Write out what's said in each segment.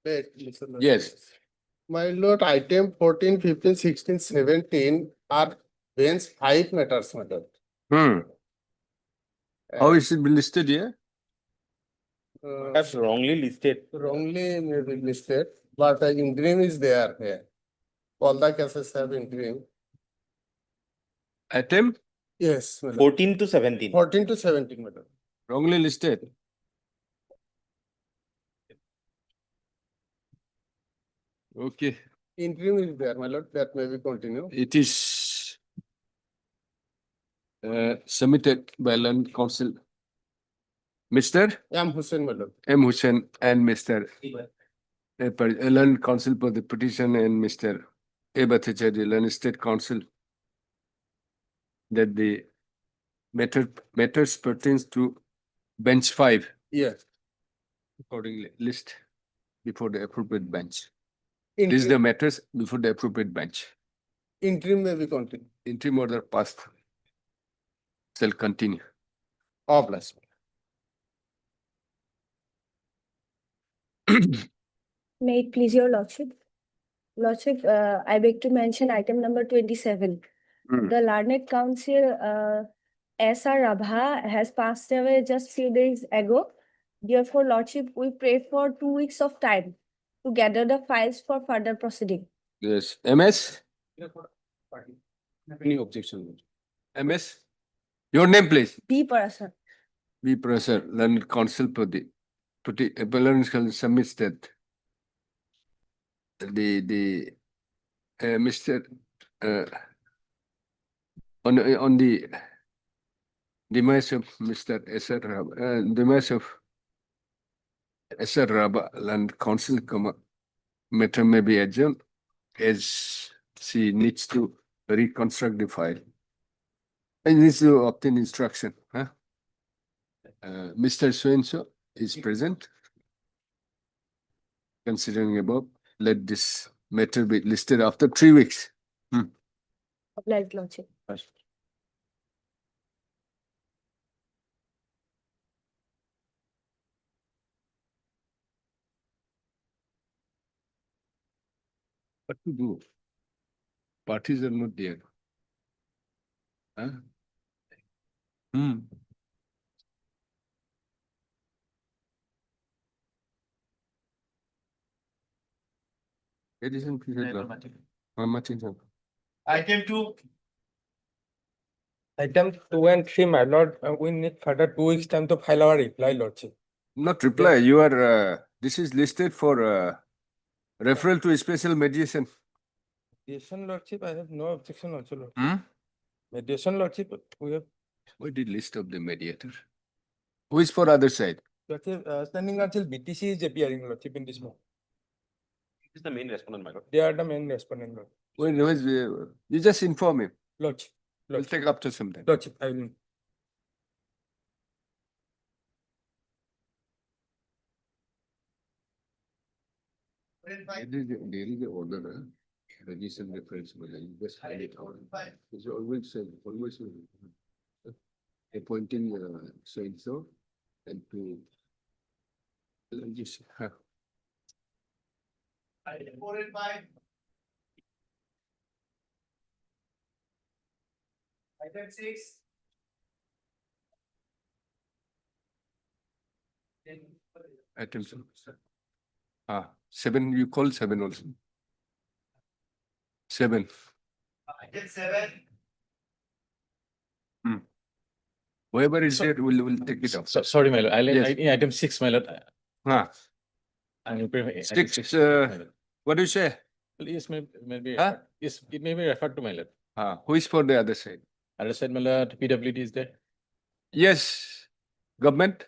Wait, listen, listen. Yes. My lord, item 14, 15, 16, 17 are bench 5 matters, my lord. Hmm. How And, is it listed here? Have wrongly listed. wrongly maybe listed, but interim is there here. All the cases have interim. Item Yes, my lord. 14 to 17. 14 to 17, my lord. wrongly listed. Okay, Interim is there, my lord. That may be continue. it is submitted by Land Council. Mr. M. Hussain, my lord. M. Hussain and Mr. Land Council for the petition and Mr. A. Bhattacharya, Land State Council, that the matters pertains to bench 5 Yes. accordingly list before the appropriate bench. List the matters before the appropriate bench. Interim may be continue. Interim order passed. Shall continue. Of last. May it please your lordship. Lordship, I beg to mention item number 27. Hmm. The Learned Council, S.R. Rabha has passed away just few days ago. Therefore, lordship, we pray for 2 weeks of time to gather the files for further proceeding. Yes, MS, Any objection? MS, your name please. B. Parasar. We Professor, Learned Council for the, Learned Council submits that the, Mr. On the demise of Mr. S.R. Rabba, demise of S.R. Rabba, Land Council, matter may be adjourned as she needs to reconstruct the file. And needs to obtain instruction, huh? Mr. So-and-so is present. Considering above, let this matter be listed after 3 weeks. Obliged, lordship. What to do? Parties are not there. Huh? Hmm. Addition period. How much is it? Item 2. Item 2 and 3, my lord, we need further 2 weeks time to file our reply, lordship. Not reply, you are, this is listed for referral to special mediation. Mediation, lordship, I have no objection also, lordship. Hmm? Mediation, lordship, we have, What the list of the mediator? Who is for other side? lordship, standing until BTC is appearing, lordship, in this month. This is the main respondent, my lord. They are the main respondent, lord. You just inform him. Lordship, We'll lordship, take up to some time. lordship, I will. There is a order, register reference, but you just find it out. It's always, appointing so-and-so and to. Just, Item 4 and 5. Item 6. items. 7, you call 7 also. 7. Item 7. Whoever is there, we'll take it up. Sorry, my lord. Yes. Item 6, my lord. Ah, I will prefer item 6, 6, my lord. what do you say? Well, yes, maybe. Huh? Yes, it may be referred to my lord. Who is for the other side? Other side, my lord, PWD is there. Yes, government.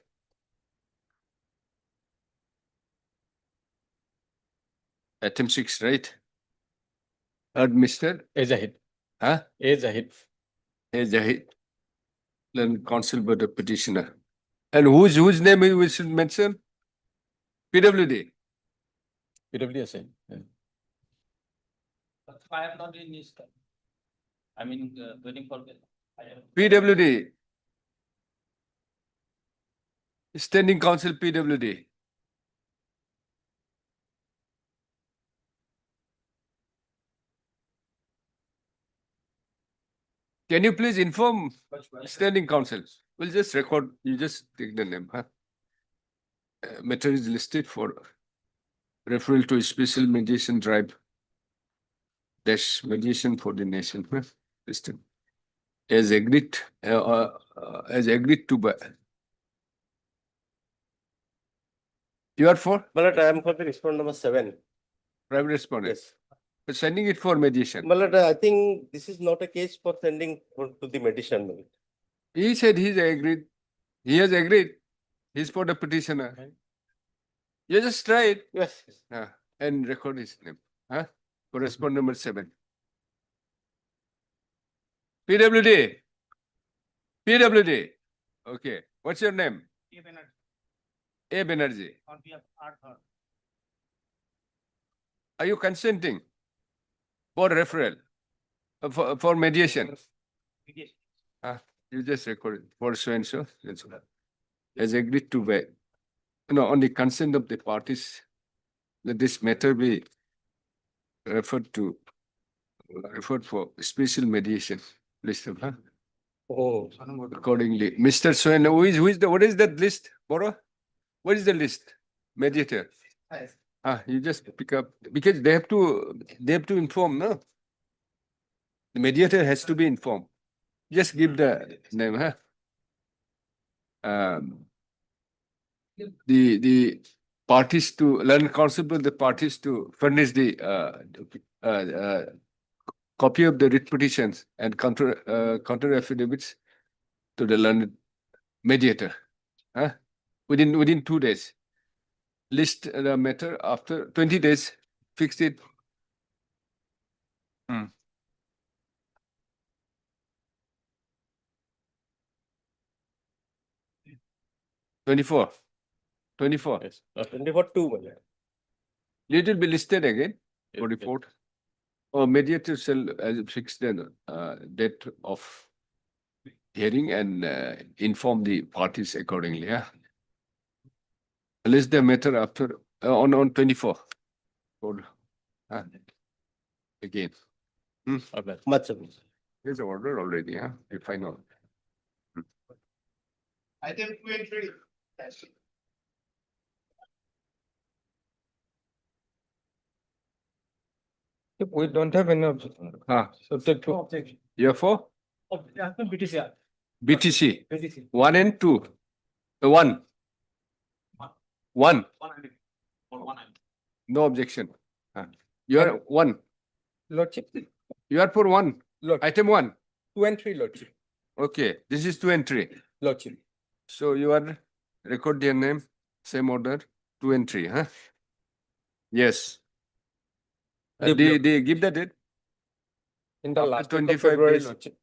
Item 6, right? Heard Mr. A Zahid. Huh? A Zahid. A Zahid. Then council but a petitioner. And whose name we should mention? PWD. PWD assigned. Yeah. I have not in this. I mean, waiting for the. PWD. Standing Council PWD. Can you please inform standing council? We'll just record, you just take the name, huh? Matter is listed for referral to special mediation drive. Dash mediation for the nation, huh? Listed. As agreed to by. You are for Malad, I am for the respondent number 7. private respondent, Yes. but sending it for mediation. Malad, I think this is not a case for sending to the mediation. Malad. He said he's agreed. He has agreed. He's for the petitioner. You just try it. Yes. And record his name, huh? Correspondent number 7. PWD. PWD. Okay. What's your name? A. Banerjee. On behalf of Arthur. Are you consenting for referral, for mediation? Mediation. You just record it for so and so. That's all. As agreed to by, on the consent of the parties, that this matter be referred for special mediation. List of, huh? Oh. Accordingly, Mr. Swain, what is that list, Bora? What is the list? Mediator. You just pick up, because they have to inform, no? The mediator has to be informed. Just give the name, huh? The parties to, learn council, the parties to furnish the copy of the writ petitions and counter affidavits to the learned mediator, huh? Within 2 days. List the matter after 20 days, fix it. 24. Yes. 24/2. Malad. It will be listed again Yes, for yes. report. Or mediator shall fix the date of hearing and inform the parties accordingly, yeah? List the matter after, on 24. For, again, Okay. Much obliged. there's the order already, yeah? If I know. Item 2 and 3. Yes. If we don't have any objection. Subject to. Objection. You're for BTC. BTC, BTC. 1 and 2. 1. 1, no objection. You are 1. Lordship, You are for 1. Lord, Item 1. 2 and 3, Lordship, Okay, this is 2 and 3. Lordship. So you are record their name, same order, 2 and 3, huh? Yes. Develop. They give the date. In the After last week of 25 February, days. Lordship,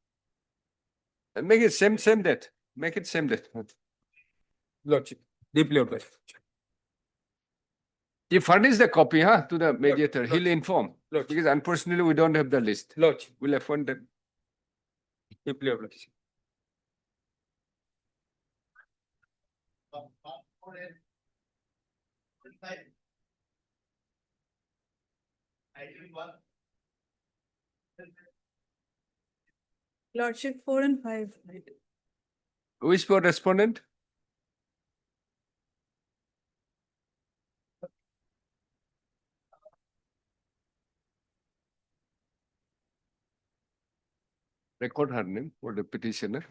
Make it same date. Make it same date. Lordship, deeply obliged. You furnish the copy, huh, to the mediator. He'll inform. Lordship, Because unfortunately, we don't have the list. Lordship, We'll appoint them. deeply obliged. Item 1. Lordship 4 and 5. Who is for respondent? Record her name for the petitioner.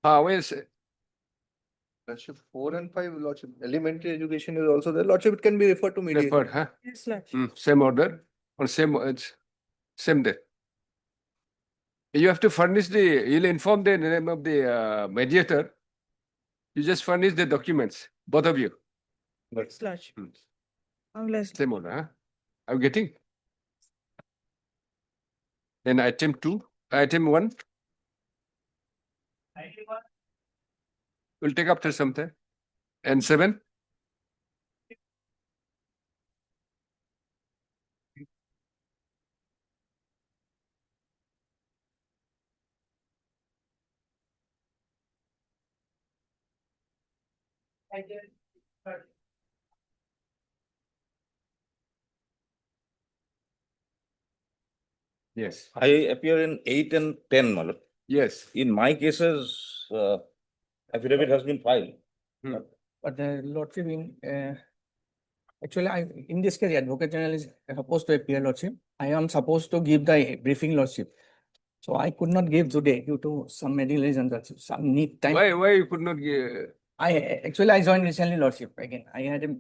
Where's Lordship 4 and 5, Lordship, elementary education is also there. Lordship, it can be referred to mediation. referred, huh? Yes, Lordship. Same order or same day. You have to furnish you'll inform the name of the mediator. You just furnish the documents, both of you. Yes, Lordship. Hmm. Obliged. Same order, huh? Are you getting? Then item 2, item 1 Item 1. will take after some time. And 7? Item 30. Yes, I appear in 8 and 10, my lord. yes. In my cases, affidavit has been filed. But the lordship actually, in this case, Advocate General is supposed to appear, lordship. I am supposed to give the briefing, lordship. So I could not give today due to some medical reasons, lordship, some need time. Why you could not give? I joined recently, lordship, again. I had a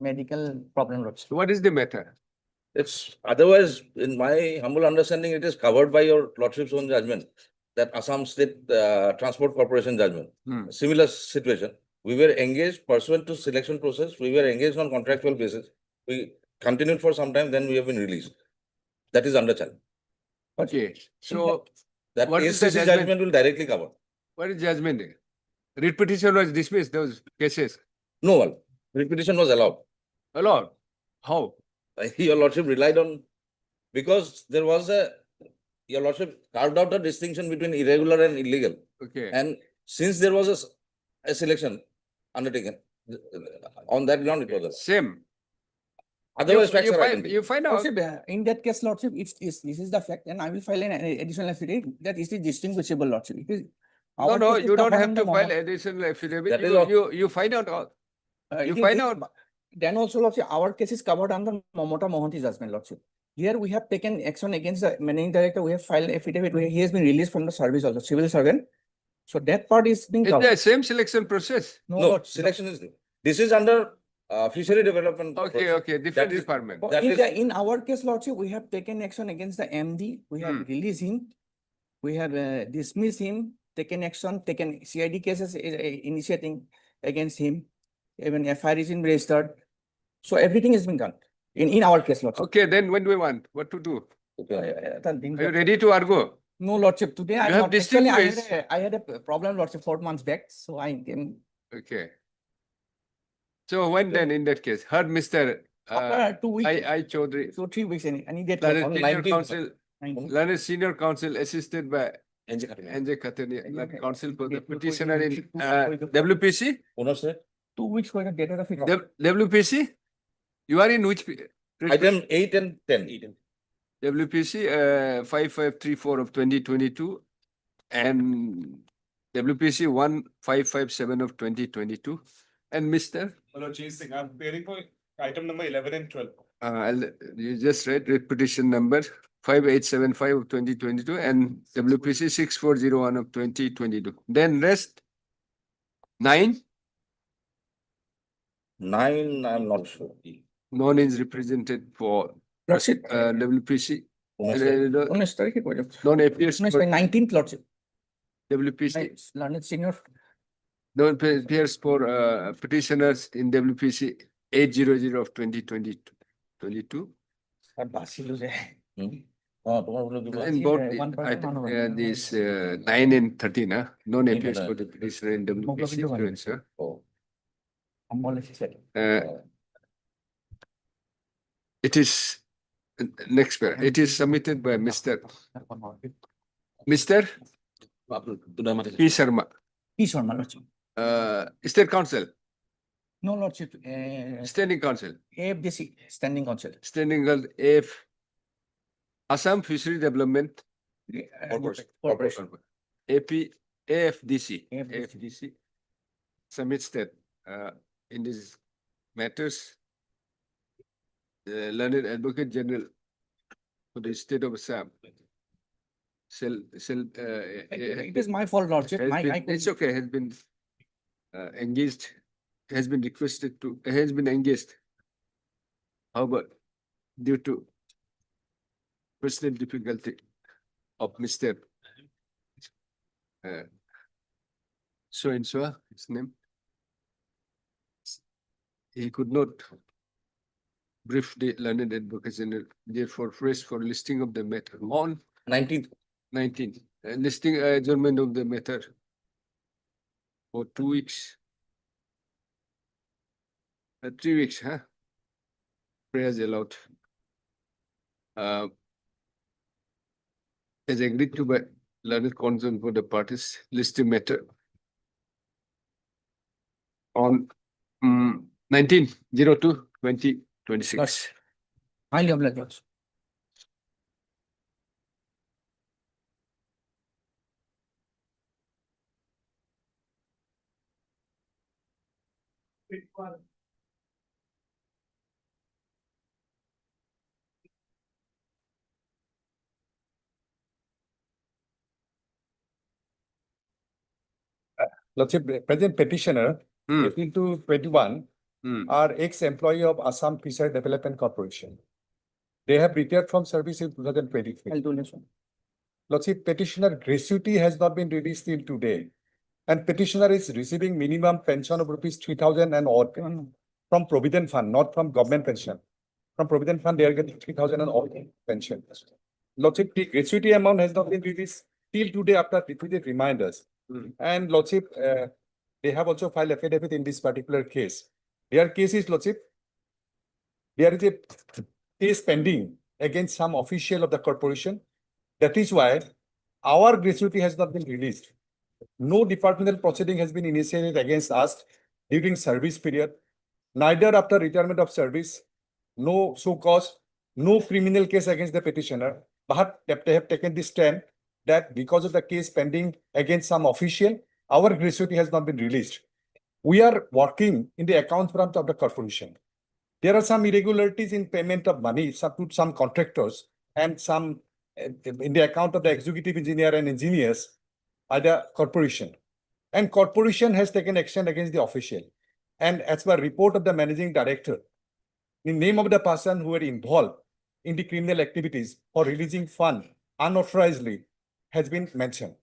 medical problem, lordship. What is the matter? It's otherwise, in my humble understanding, it is covered by your lordship's own judgment. That Assam State Transport Corporation judgment. Hmm. Similar situation. We were engaged pursuant to selection process. We were engaged on contractual basis. We continued for some time, then we have been released. That is under challenge. Okay, so That What is the ACC judgment? judgment will directly cover. what is judgment? Writ petition was dismissed, those cases. No one. Repetition was allowed. Allowed. How? Your lordship relied on, because there was your lordship carved out a distinction between irregular and illegal. Okay. And since there was a selection undertaken, on that ground it was allowed. Same. Otherwise, facts You are find, identical. you find out. Lordship, in that case, lordship, if this is the fact, then I will file an additional affidavit that is distinguishable, lordship. It is. No, our no, case is you don't covered have under to file Mohammed- additional affidavit. That is You, all. you find out all. You it is- find it- out. but Then also, lordship, our case is covered under Momota Mohanty judgment, lordship. Here we have taken action against the managing director. We have filed affidavit where he has been released from the service also, civil servant. So that part is being It's covered. the same selection process. No, lordship. selection is, this is under fishery development. Okay, process. okay, different is- department. But that in is- in our case, lordship, we have taken action against the MD. We have Hmm. released him. We have dismissed him, taken action, taken CID cases initiating against him. Even FIR is been registered. So everything has been done in our case, lordship. Okay, then when do we want? What to do? Are you ready to argue? No, lordship, today I You am have not, actually distinguished- I had a problem, lordship, 4 months back, so I came. Okay. So when then in that case, heard Mr. After 2 weeks, I Chaudhary, so 3 weeks, and I did. learned on senior 19th. counsel, 19. learned senior counsel assisted by NJ Khatri. NJ Khatani, learned counsel for the Date before petitioner you in should do for the- WPC? Owner said, 2 weeks for the data of it. WPC? You are in which? item 8 and 10. WPC 5534 of 2022 and WPC 1557 of 2022. And Mr. Hello, Chief Singh, I'm appearing for item number 11 and 12. You just read writ petition number 5875 of 2022 and WPC 6401 of 2022. Then rest 9, 9, I'm not sure. none is represented for Lordship, WPC. Owner said, honest, sorry, what is- None appears honest, for by 19th, lordship. WPC. Learned senior. None appears for petitioners in WPC 800 of 2022. তোমার বলে দিব। And see both, the one I person think, on one. these 9 and 13, none Nine appears and for the petitioner in WPC. Hemoglobin one. students, huh? Oh, It is, next, it is submitted by Mr. P. Sharma, Peace on my lordship. State Council, No, lordship, Standing Council, AFDC, standing council. Standing Council, AF, Assam Fishery Development, Corporation. AP, AFDC, AFDC. AFDC submits that in these matters, the learned Advocate General for the state of Assam It is my fault, lordship. it's okay, has been engaged, has been requested to, has been engaged. However, due to personal difficulty of Mr. So and so, his name. He could not brief the learned advocate general, therefore press for listing of the matter on 19th. 19th, listing adjournment of the matter for 2 weeks. 3 weeks, huh? Prayers allowed. As agreed to by learned counsel for the parties, listing matter on 19/02/2026. Highly obliged, lordship. Lordship, present petitioner, Hmm. April to 21, Hmm. are ex-employee of Assam Fishery Development Corporation. They have retired from service in 2023. I'll do this one. Lordship, petitioner gratuity has not been released till today. And petitioner is receiving minimum pension of rupees 3,000 and odd from Provident Fund, not from government pension. From Provident Fund, they are getting 3,000 and odd pension. Lordship, the gratuity amount has not been released till today after repeated reminders. And Lordship, they have also filed affidavit in this particular case. Their case is, Lordship, there is a case pending against some official of the corporation. That is why our gratuity has not been released. No departmental proceeding has been initiated against us during service period, neither after retirement of service, no so cause, no criminal case against the petitioner, but they have taken this stand that because of the case pending against some official, our gratuity has not been released. We are working in the accounts branch of the corporation. There are some irregularities in payment of money to some contractors and some in the account of the executive engineer and engineers by the corporation. And corporation has taken action against the official. And as per report of the managing director, the name of the person who were involved in the criminal activities or releasing fund unauthorizedly has been mentioned.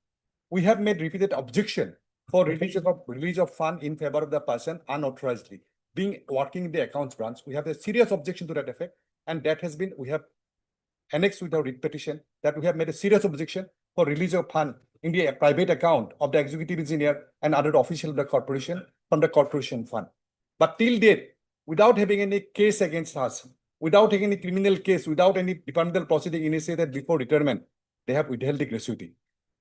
We have made repeated objection for release of fund in favor of the person unauthorizedly. Being working in the accounts branch, we have a serious objection to that effect, and that has been, we have annexed with our writ petition that we have made a serious objection for release of fund in the private account of the executive engineer and other official of the corporation from the corporation fund. But till date, without having any case against us, without taking any criminal case, without any departmental proceeding initiated before retirement, they have withheld the gratuity.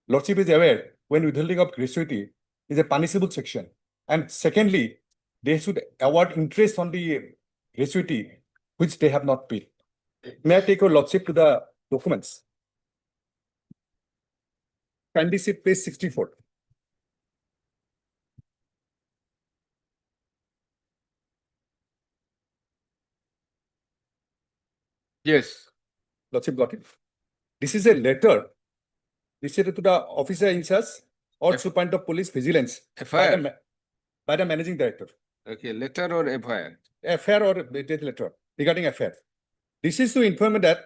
Lordship is aware when withholding of gratuity is a punishable section. And secondly, they should award interest on the gratuity which they have not paid. May I take your Lordship to the documents? Kindly see page 64. Yes. Lordship got it. This is a letter. This is to the officer in charge or F- superintendent of police vigilance FIR. by the managing director. Okay, letter or FIR? Affair or detailed letter regarding affair. This is to inform that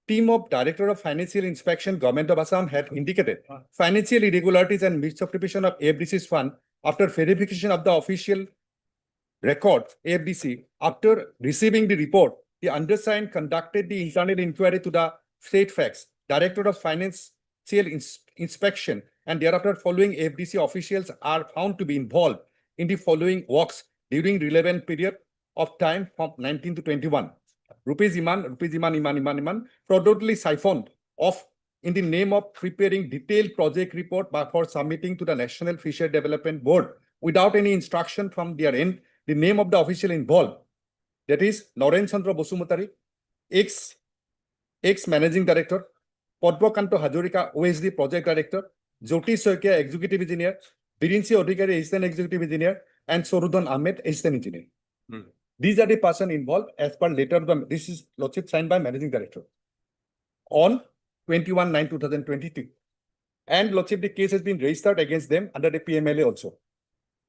team of Director of Financial Inspection, Government of Assam had indicated financial irregularities and misappropriation of AFDC's fund after verification of the official record AFDC. After receiving the report, the undersigned conducted the internal inquiry to the state facts. Director of Financial Inspection and thereafter following AFDC officials are found to be involved in the following works during relevant period of time from 19 to 21. Rupees Iman, fraudulently siphoned off in the name of preparing detailed project report for submitting to the National Fishery Development Board without any instruction from their end. The name of the official involved, that is Naren Chandra Bosumotari, ex-managing director, Padmakanto Hajorika, OSD project director, Jyoti Soikia, executive engineer, Birinci Odhikari, assistant executive engineer, and Sorudhan Ahmed, assistant engineer. These are the person involved as per letter of the, this is Lordship signed by managing director on 21/9/2022. And Lordship, the case has been registered against them under the PMLA also.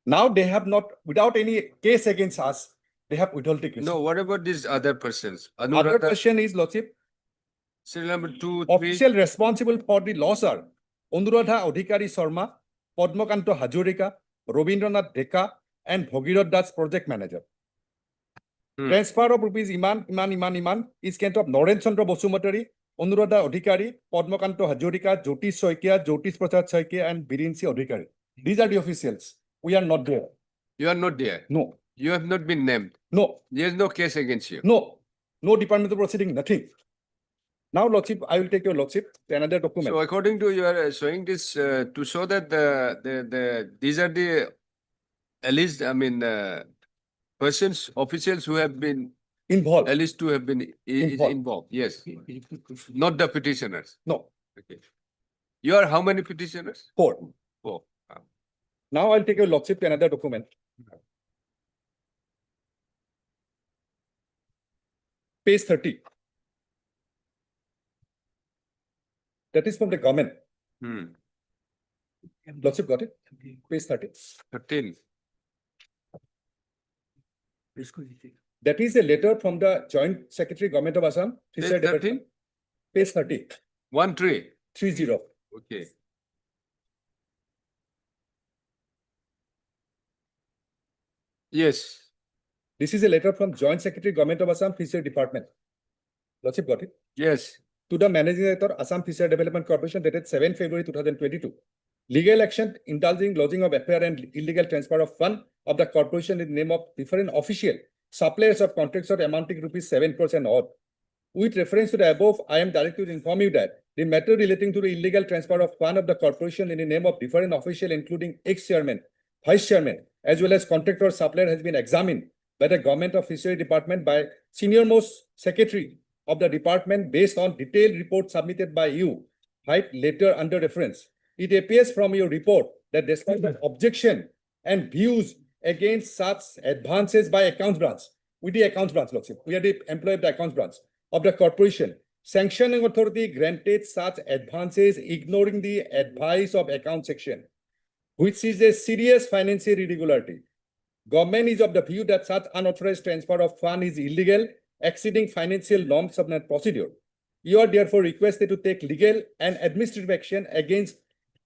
Now they have not, without any case against us, they have withheld the case. No, what about these other persons? Other Anuradha, question is, Lordship, serial number 2, 3. official responsible for the loss are Anuradha Odhikari Sharma, Padmakanto Hajorika, Robindranath Dheka, and Bhagirath Das project manager. Transfer of rupees Iman is count of Naren Chandra Bosumotari, Anuradha Odhikari, Padmakanto Hajorika, Jyotish Soikia, Jyotish Prasad Soikia, and Birinci Odhikari. These are the officials. We are not there. You are not there. No, You have not been named. no, There is no case against you. no, no departmental proceeding, nothing. Now, Lordship, I will take your Lordship to another document. So according to you are showing this to show that these are the alleged, I mean, persons, officials who have been Involved. alleged to have been involved. Yes. Not the petitioners. No, Okay. You are how many petitioners? 4. 4. Now I'll take your Lordship to another document. page 30. That is from the government. Lordship got it? Page 30. 13. That is a letter from the Joint Secretary Government of Assam. Page Fishery 13? Department. Page 30, 1 3. 30. Okay. Yes. This is a letter from Joint Secretary Government of Assam Fishery Department. Lordship got it? Yes. To the Managing Director, Assam Fishery Development Corporation dated 7 February 2022. Legal action indulging lodging of affair and illegal transfer of fund of the corporation in the name of different official suppliers of contracts or amounting rupees 7 crores and odd. With reference to the above, I am directed to inform you that the matter relating to the illegal transfer of fund of the corporation in the name of different official, including ex-chairman, vice chairman, as well as contractor or supplier, has been examined by the Government of Fishery Department by senior-most secretary of the department based on detailed report submitted by you, right, later under reference. It appears from your report that despite the objection and views against such advances by accounts branch, we the accounts branch, Lordship, we are the employee of the accounts branch of the corporation, sanctioning authority granted such advances ignoring the advice of account section, which is a serious financial irregularity. Government is of the view that such unauthorized transfer of fund is illegal, exceeding financial norms of that procedure. You are therefore requested to take legal and administrative action against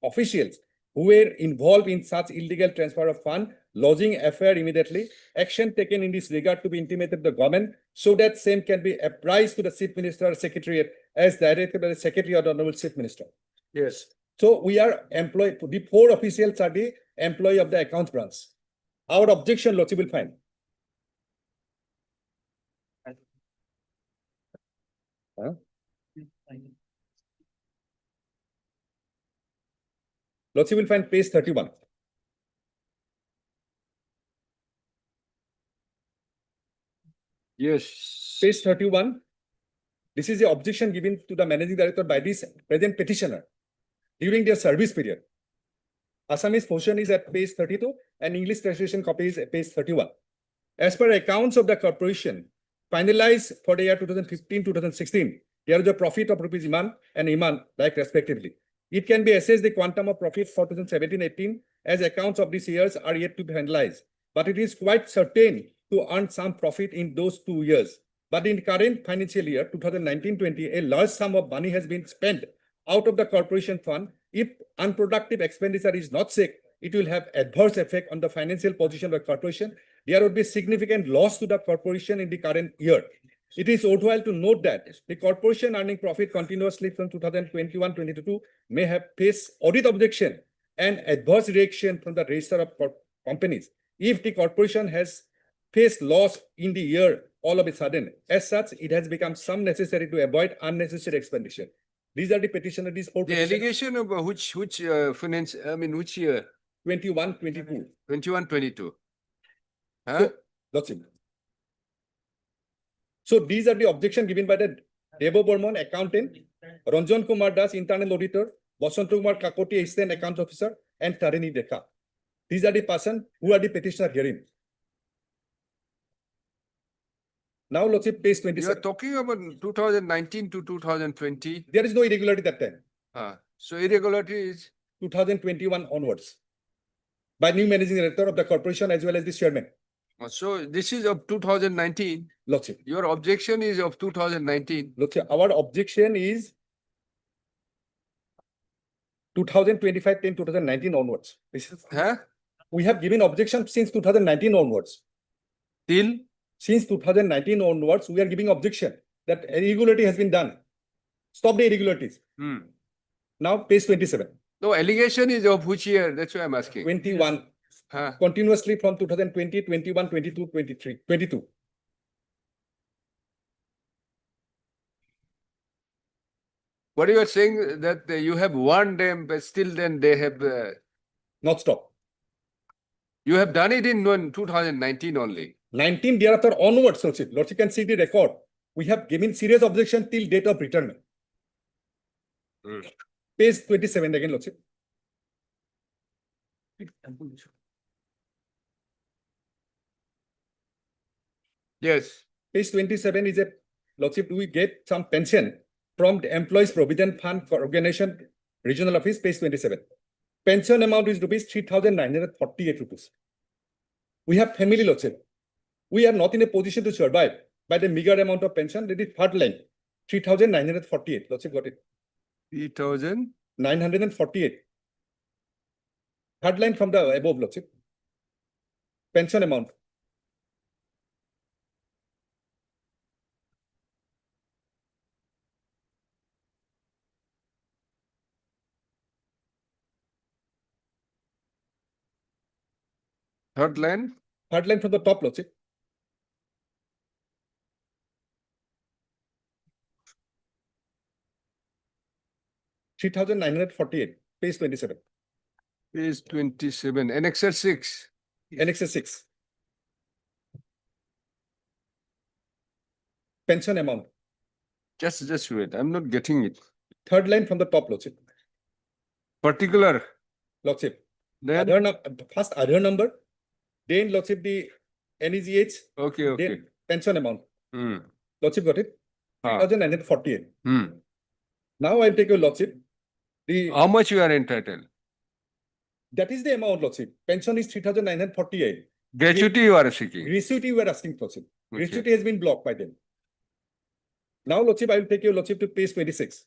officials who were involved in such illegal transfer of fund, lodging affair immediately. Action taken in this regard to be intimated to the government so that same can be apprised to the Chief Minister or Secretariat as directed by the Secretary or the Honorable Chief Minister. Yes. So we are employed, the 4 officials are the employee of the accounts branch. Our objection, Lordship, will find. Lordship will find page 31. Yes. Page 31. This is the objection given to the managing director by this present petitioner during their service period. Assamese portion is at page 32 and English translation copy is at page 31. As per accounts of the corporation, finalized for the year 2015-2016, there is a profit of rupees Iman and Iman, like respectively. It can be assessed the quantum of profit for 2017-18 as accounts of these years are yet to be finalized. But it is quite certain to earn some profit in those 2 years. But in current financial year, 2019-20, a large sum of money has been spent out of the corporation fund. If unproductive expenditure is not checked, it will have adverse effect on the financial position of the corporation. There would be significant loss to the corporation in the current year. It is worthwhile to note that the corporation earning profit continuously from 2021-22 may have faced audit objection and adverse reaction from the register of companies. If the corporation has faced loss in the year all of a sudden, as such, it has become some necessary to avoid unnecessary expenditure. These are the petitioner, these 4 The allegation of which finance, I mean, which year? 21-22. 21-22. Huh? So, that's it. So these are the objection given by the Debo Burman, accountant, Ranjan Kumar Das, internal auditor, Basant Kumar Kakoti, assistant account officer, and Tarini Dekha. These are the person who are the petitioner hearing. Now let's see page You are 27. talking about 2019 to 2020. There is no irregularity that time. So irregularity is 2021 onwards. By new managing director of the corporation as well as the chairman. so this is of 2019. Let's see. Your objection is of 2019. Let's see. Our objection is 2025 10 2019 onwards. This is, Huh? we have given objection since 2019 onwards. Till Since 2019 onwards, we are giving objection that irregularity has been done. Stop the irregularities. Now, page 27, no allegation is of which year? That's why I'm asking. 21, Huh? continuously from 2020, 21, 22, 23, 22. What you are saying that you have warned them, but still then they have, Not stop. you have done it in 2019 only. 19 thereafter onwards, Lordship. Lordship can see the record. We have given serious objection till date of return. Page 27 again, Lordship. Yes. Page 27 is a Lordship, do we get some pension from the Employees Provident Fund Organization Regional Office, page 27. Pension amount is rupees 3,948 rupees. We have family, Lordship. We are not in a position to survive by the meager amount of pension. That is third line, 3,948. Lordship got it. 3,000. 948. Third line from the above, Lordship. Pension amount. Third line. Third line from the top, Lordship. $3,948, page 27. Page 27, Annexure 6. Annexure 6. Pension amount. Just wait, I'm not getting it. Third line from the top, Lordship. Particular, Lordship. then, First other number. Then Lordship the NEGH. okay, okay. Then pension amount. Hmm, Lordship got it. ah, 3,948. hmm. Now I'll take your Lordship. How much you are entitled? That is the amount, Lordship. Pension is 3,948. Gratuity you are seeking. Gratuity we are asking, Lordship. Okay. Gratuity has been blocked by them. Now, Lordship, I will take your Lordship to page 26.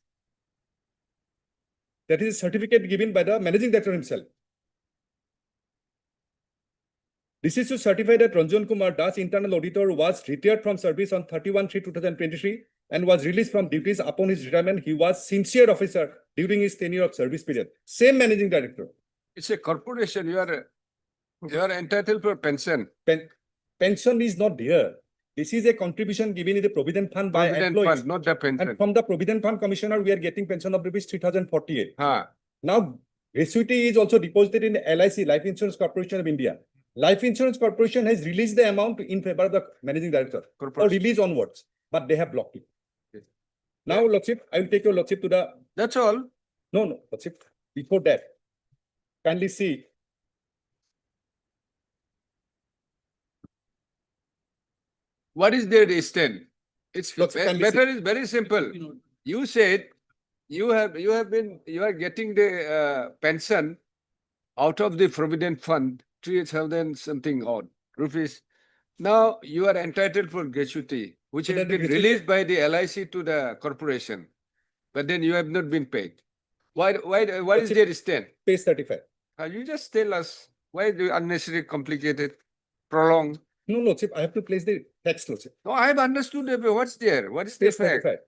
That is a certificate given by the managing director himself. This is to certify that Ranjan Kumar Das, internal auditor, was retired from service on 31/3/2023 and was released from duties upon his retirement. He was sincere officer during his tenure of service period. Same managing director. It's a corporation, you are entitled for pension. Pension is not there. This is a contribution given in the Provident Fund by Provident employees. fund, not the pension. And from the Provident Fund Commissioner, we are getting pension of rupees 3,048. Ah, Now, gratuity is also deposited in LIC, Life Insurance Corporation of India. Life Insurance Corporation has released the amount in favor of the managing director or corporation. release onwards, but they have blocked it. Okay. Now, Lordship, I will take your Lordship to the, That's all. no, Lordship, before that, kindly see. What is their stand? It's Look, can we matter is very simple. You said you are getting the pension out of the provident fund, 3,000 something odd rupees. Now you are entitled for gratuity, which So has that the been gratuity- released by the LIC to the corporation. But then you have not been paid. Why is it- their stand? Page 35. You just tell us why do you unnecessarily complicated, prolong? No, Lordship, I have to place the text, Lordship. No, I have understood what's there. What is the Page fact? 35.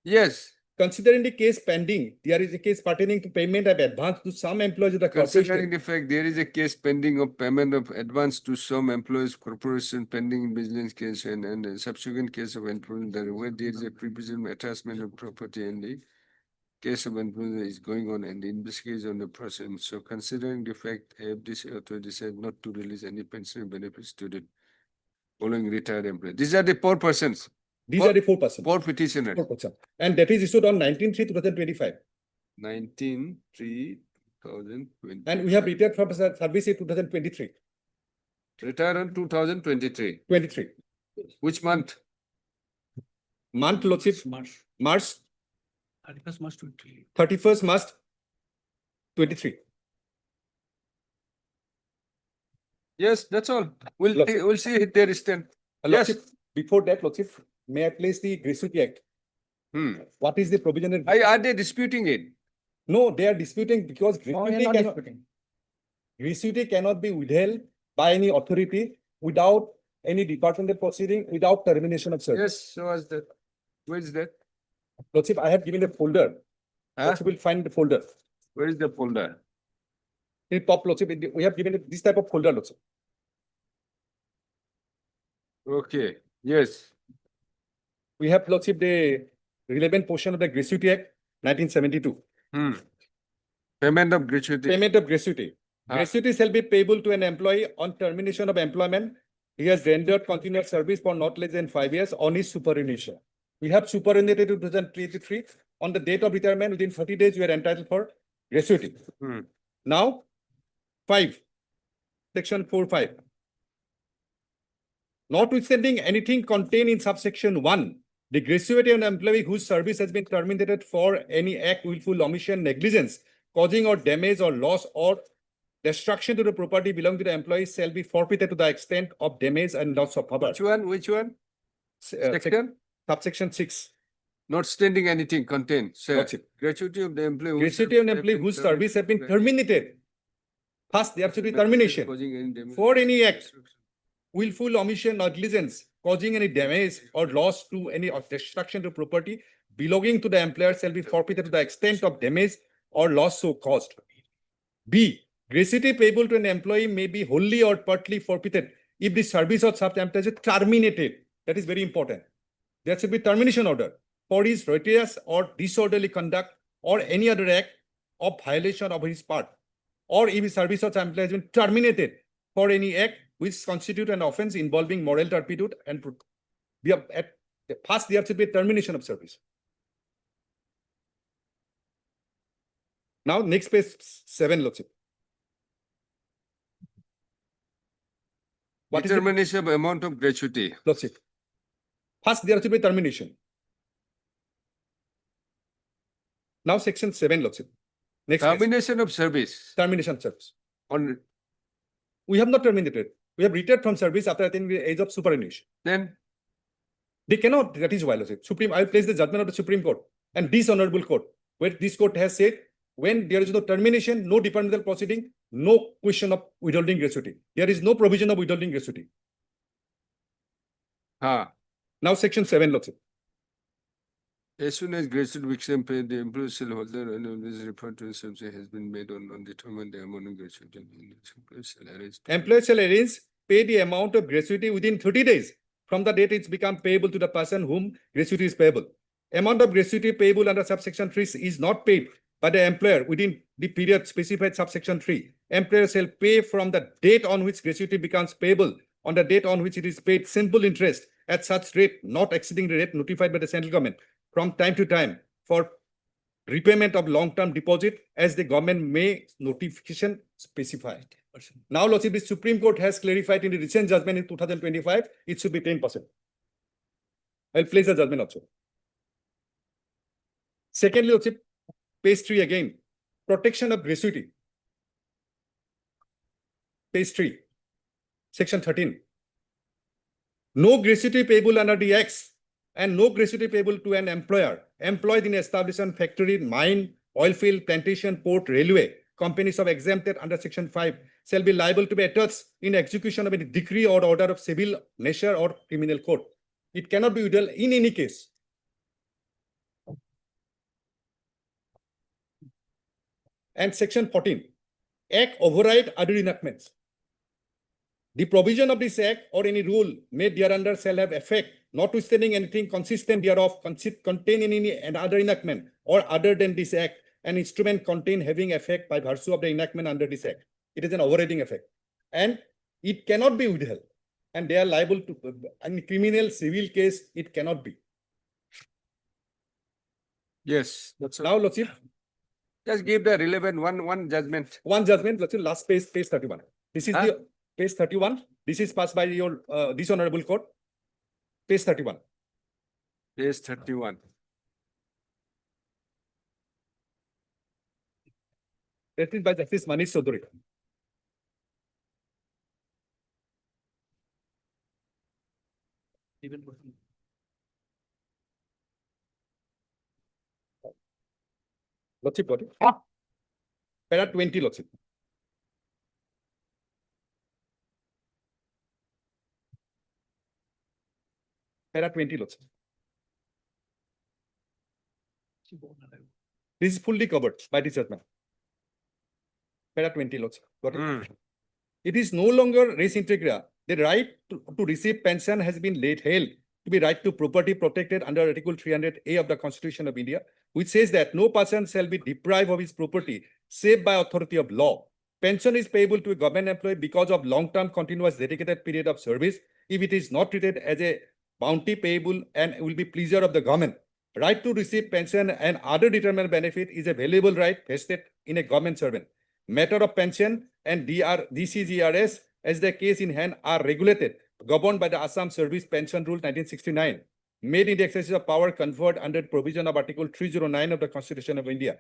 Yes. Considering the case pending, there is a case pertaining to payment of advance to some employees of the Considering corporation. the fact there is a case pending of payment of advance to some employees, corporation pending business case and a subsequent case of employment, where there is a prevision attachment of property and the case of employment is going on and the investigation on the person. So considering the fact FDC authority decided not to release any pension benefits to the following retired employees. These are the 4%, These are the 4%. 4 petitioners. 4%. And that is issued on 19/3/2025. 19/3/2020. And we have retired from service in 2023. Retired on 2023. 23. Which month? Month, Lordship, March, 31st March 2023. 31st March 23. Yes, that's all. We'll Look. we'll see if there is ten. Yes. Lordship, before that, Lordship, may I place the Gratuity Act? What is the provision? Are they disputing it? No, they are disputing because No, we are gratuity not cannot, disputing. gratuity cannot be withheld by any authority without any departmental proceeding, without termination of service. Yes, so was that. Where is that? Lordship, I have given a folder. Huh? Lordship will find the folder. Where is the folder? In top, Lordship, we have given this type of folder, Lordship. Okay, yes. We have, Lordship, the relevant portion of the Gratuity Act, 1972. Payment of gratuity. Payment of gratuity. Ah. Gratuity shall be payable to an employee on termination of employment. He has rendered continuous service for not less than 5 years on his superannuation. We have superannuated to 2023. On the date of retirement, within 30 days, you are entitled for gratuity. Hmm. Now, 5, section 4(5). Notwithstanding anything contained in subsection 1, the gratuity of an employee whose service has been terminated for any act, willful omission, negligence, causing or damage or loss or destruction to the property belonging to the employee shall be forfeited to the extent of damage and loss of power. Which one? Which one? Section? Subsection 6. Not standing anything contained. So Lordship. gratuity of the employee. whose Gratuity of an service employee have been whose service have been terminated. First, there should be terminated, termination. causing any damage For or any act. destruction. Willful omission, negligence, causing any damage or loss to any or destruction to property belonging to the employer shall be forfeited to the extent of damage or loss so caused. B. Gratuity payable to an employee may be wholly or partly forfeited if the service of such employee is terminated. That is very important. There should be termination order for his gratuitous or disorderly conduct or any other act of violation of his part, or if his service of employee has been terminated for any act which constitute an offense involving moral turpitude and first there should be a termination of service. Now, next page 7, Lordship. What is the Determination of amount of gratuity. Lordship? First, there should be termination. Now, section 7, Lordship. Next page. Termination of service Termination of service. on, We have not terminated. We have retired from service after attaining the age of superannuation. then They cannot, that is why, Lordship. I will place the judgment of the Supreme Court and this honorable court, where this court has said, when there is no termination, no departmental proceeding, no question of withholding gratuity. There is no provision of withholding gratuity. Now, section 7, Lordship. as soon as gratuity became paid, the employee shall hold their and is referred to as subject has been made on undetermined the amount of gratuity. Employee shall arrange to- Employer shall arrange pay the amount of gratuity within 30 days from the date it's become payable to the person whom gratuity is payable. Amount of gratuity payable under subsection 3 is not paid by the employer within the period specified subsection 3. Employer shall pay from the date on which gratuity becomes payable on the date on which it is paid simple interest at such rate not exceeding the rate notified by the central government from time to time for repayment of long-term deposit as the government may notification specify. Now, Lordship, the Supreme Court has clarified in the recent judgment in 2025, it should be 10%. I'll place the judgment also. Secondly, Lordship, page 3 again, protection of gratuity. Page 3, section 13. No gratuity payable under the Acts and no gratuity payable to an employer employed in establishment, factory, mine, oil field, plantation, port, railway, companies of exempted under section 5 shall be liable to be attached in execution of any decree or order of civil nature or criminal court. It cannot be withheld in any case. And section 14, Act override other enactments. The provision of this act or any rule made thereunder shall have effect, notwithstanding anything consistent thereof contained in any other enactment or other than this act, an instrument contained having effect by virtue of the enactment under this act. It is an overriding effect. And it cannot be withheld. And they are liable to, in criminal civil case, it cannot be. Yes, that's all. Now, Lordship, Just give the relevant one judgment. one judgment, Lordship, last page, page 31. This is the page 31. This is passed by your this honorable court. Page 31. Page 31. That is by Justice Manish Chaudhary. Even. Lordship, got it? Para 20, Lordship. Para 20, Lordship. This is fully covered by this judgment. Para 20, Lordship. Got it? It is no longer res integra. The right to receive pension has been held to be right to property protected under Article 300A of the Constitution of India, which says that no person shall be deprived of his property save by authority of law. Pension is payable to a government employee because of long-term continuous dedicated period of service if it is not treated as a bounty payable and will be pleasure of the government. Right to receive pension and other determined benefit is a valuable right vested in a government servant. Matter of pension and DCGRS as the case in hand are regulated governed by the Assam Service Pension Rule 1969, made in the exercise of power conferred under provision of Article 309 of the Constitution of India.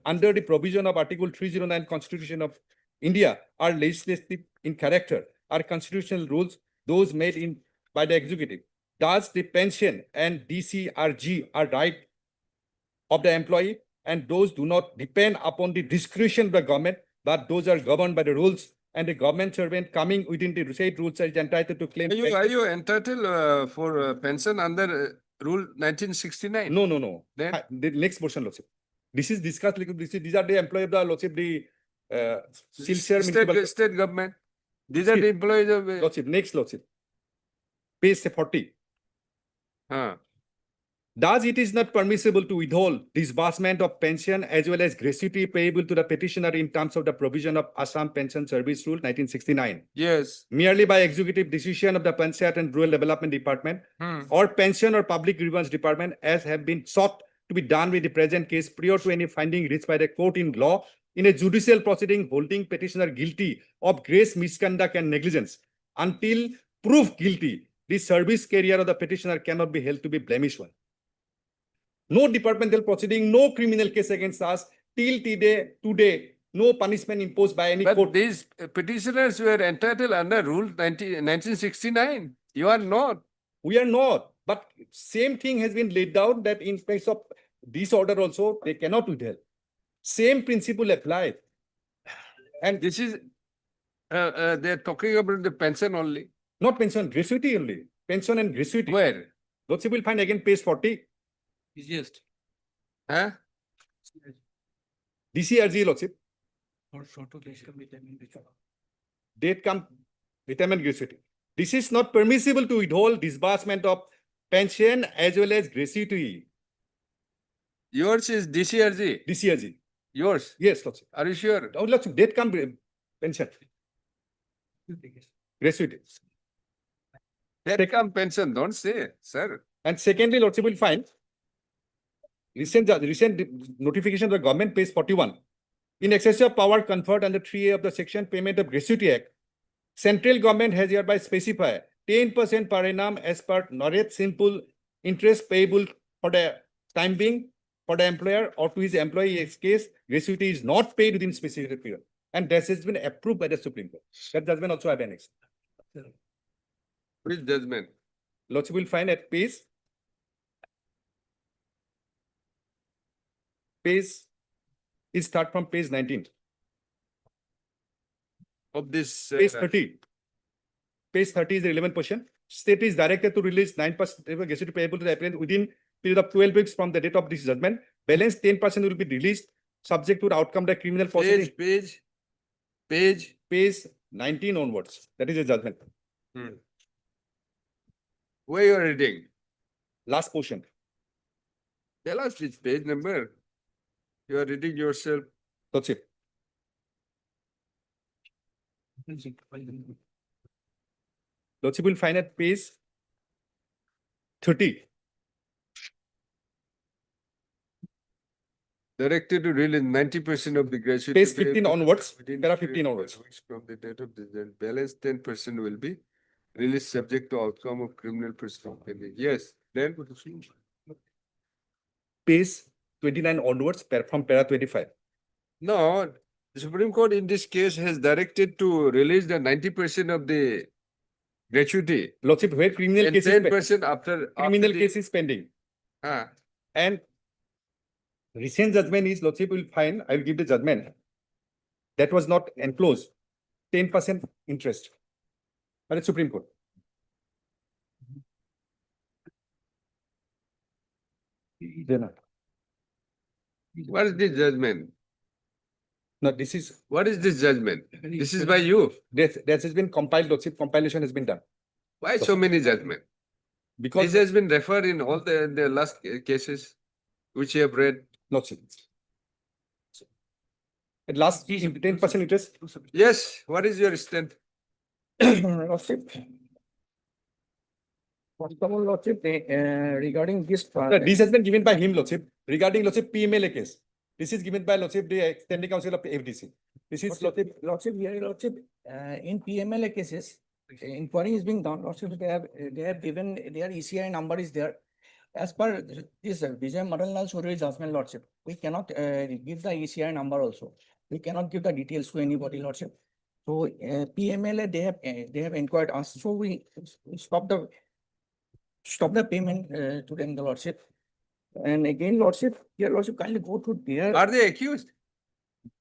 Under the provision of Article 309 Constitution of India are legislative in character, are constitutional rules, those made by the executive. Thus, the pension and DCRG are right of the employee, and those do not depend upon the discretion of the government, but those are governed by the rules, and the government servant coming within the said rules is entitled to claim. Are you entitled for pension under Rule 1969? No, no, no. Then? The next portion, Lordship. This is discussed, like, these are the employee of the Lordship, the Silchar municipal. State government. These are the employees of. Lordship, next Lordship. Page 40. Huh. Thus, it is not permissible to withhold disbursement of pension as well as gratuity payable to the petitioner in terms of the provision of Assam Pension Service Rule 1969, Yes. merely by executive decision of the Panchayat and Rural Development Department Hmm. or Pension or Public Grievance Department, as have been sought to be done with the present case prior to any finding reached by the court in law in a judicial proceeding holding petitioner guilty of gross misconduct and negligence. Until proved guilty, the service career of the petitioner cannot be held to be blemished one. No departmental proceeding, no criminal case against us till today, no punishment imposed by any But court. these petitioners were entitled under Rule 1969. You are not. We are not, but same thing has been laid down that in case of disorder also, they cannot withhold. Same principle applies. And This is, they are talking about the pension only. not pension, gratuity only, pension and gratuity. Where? Lordship will find again page 40, Easiest. Huh? DCRG Lordship, Or short of this committee, I mean, which one? date come, retirement gratuity. This is not permissible to withhold disbursement of pension as well as gratuity. Yours is DCRG. DCRG, Yours. yes, Lordship. Are you sure? Oh, Lordship, date come pension, gratuity. They come pension, don't say, sir. And secondly, Lordship will find recent notification of the government, page 41. In excess of power conferred under 3A of the section Payment of Gratuity Act, central government has hereby specified 10% per annum as per Noreth simple interest payable for the time being for the employer or to his employee. In case gratuity is not paid within specific period. And this has been approved by the Supreme Court. That judgment also have annexed. Which judgment? Lordship will find at page is start from page 19, Of this. page 30. Page 30 is the relevant portion. State is directed to release 9% gratuity payable to the applicant within period of 12 weeks from the date of this judgment. Balance 10% will be released subject to the outcome of the criminal proceeding. Page 19 onwards. That is a judgment. Where you are reading? Last portion. Tell us which page number. You are reading yourself. Lordship. Lordship will find at page 30. Directed to release 90% of the gratuity. Page 15 onwards, within para 12 15 onwards. weeks from the date of the balance 10% will be released subject to outcome of criminal proceeding. Yes, then. Page 29 onwards from para 25. No, the Supreme Court in this case has directed to release the 90% of the gratuity. Lordship, where criminal And case is 10% after. criminal the- case is pending. Ah, And recent judgment is, Lordship will find, I will give the judgment. That was not enclosed, 10% interest. By the Supreme Court. What is this judgment? No, this is, What is this judgment? This is by you. that has been compiled, Lordship, compilation has been done. Why so many judgment? This Because, has been referred in all the last cases which you have read. Lordship. At last, 10% interest. Yes, what is your strength? Lordship. First of all, Lordship, regarding this part. This has been given by him, Lordship, regarding Lordship PMLA case. This is given by Lordship, the extending counsel of FDC. This is Lordship, Lordship, here, Lordship, in PMLA cases, inquiry is being done, Lordship, they have given, their ECI number is there. As per this Vijay Madan Lal Chaudhary judgment, Lordship, we cannot give the ECI number also. We cannot give the details to anybody, Lordship. So PMLA, they have inquired us, so we stop the payment to them, the Lordship. And again, Lordship, here Lordship, kindly go to their. Are they accused?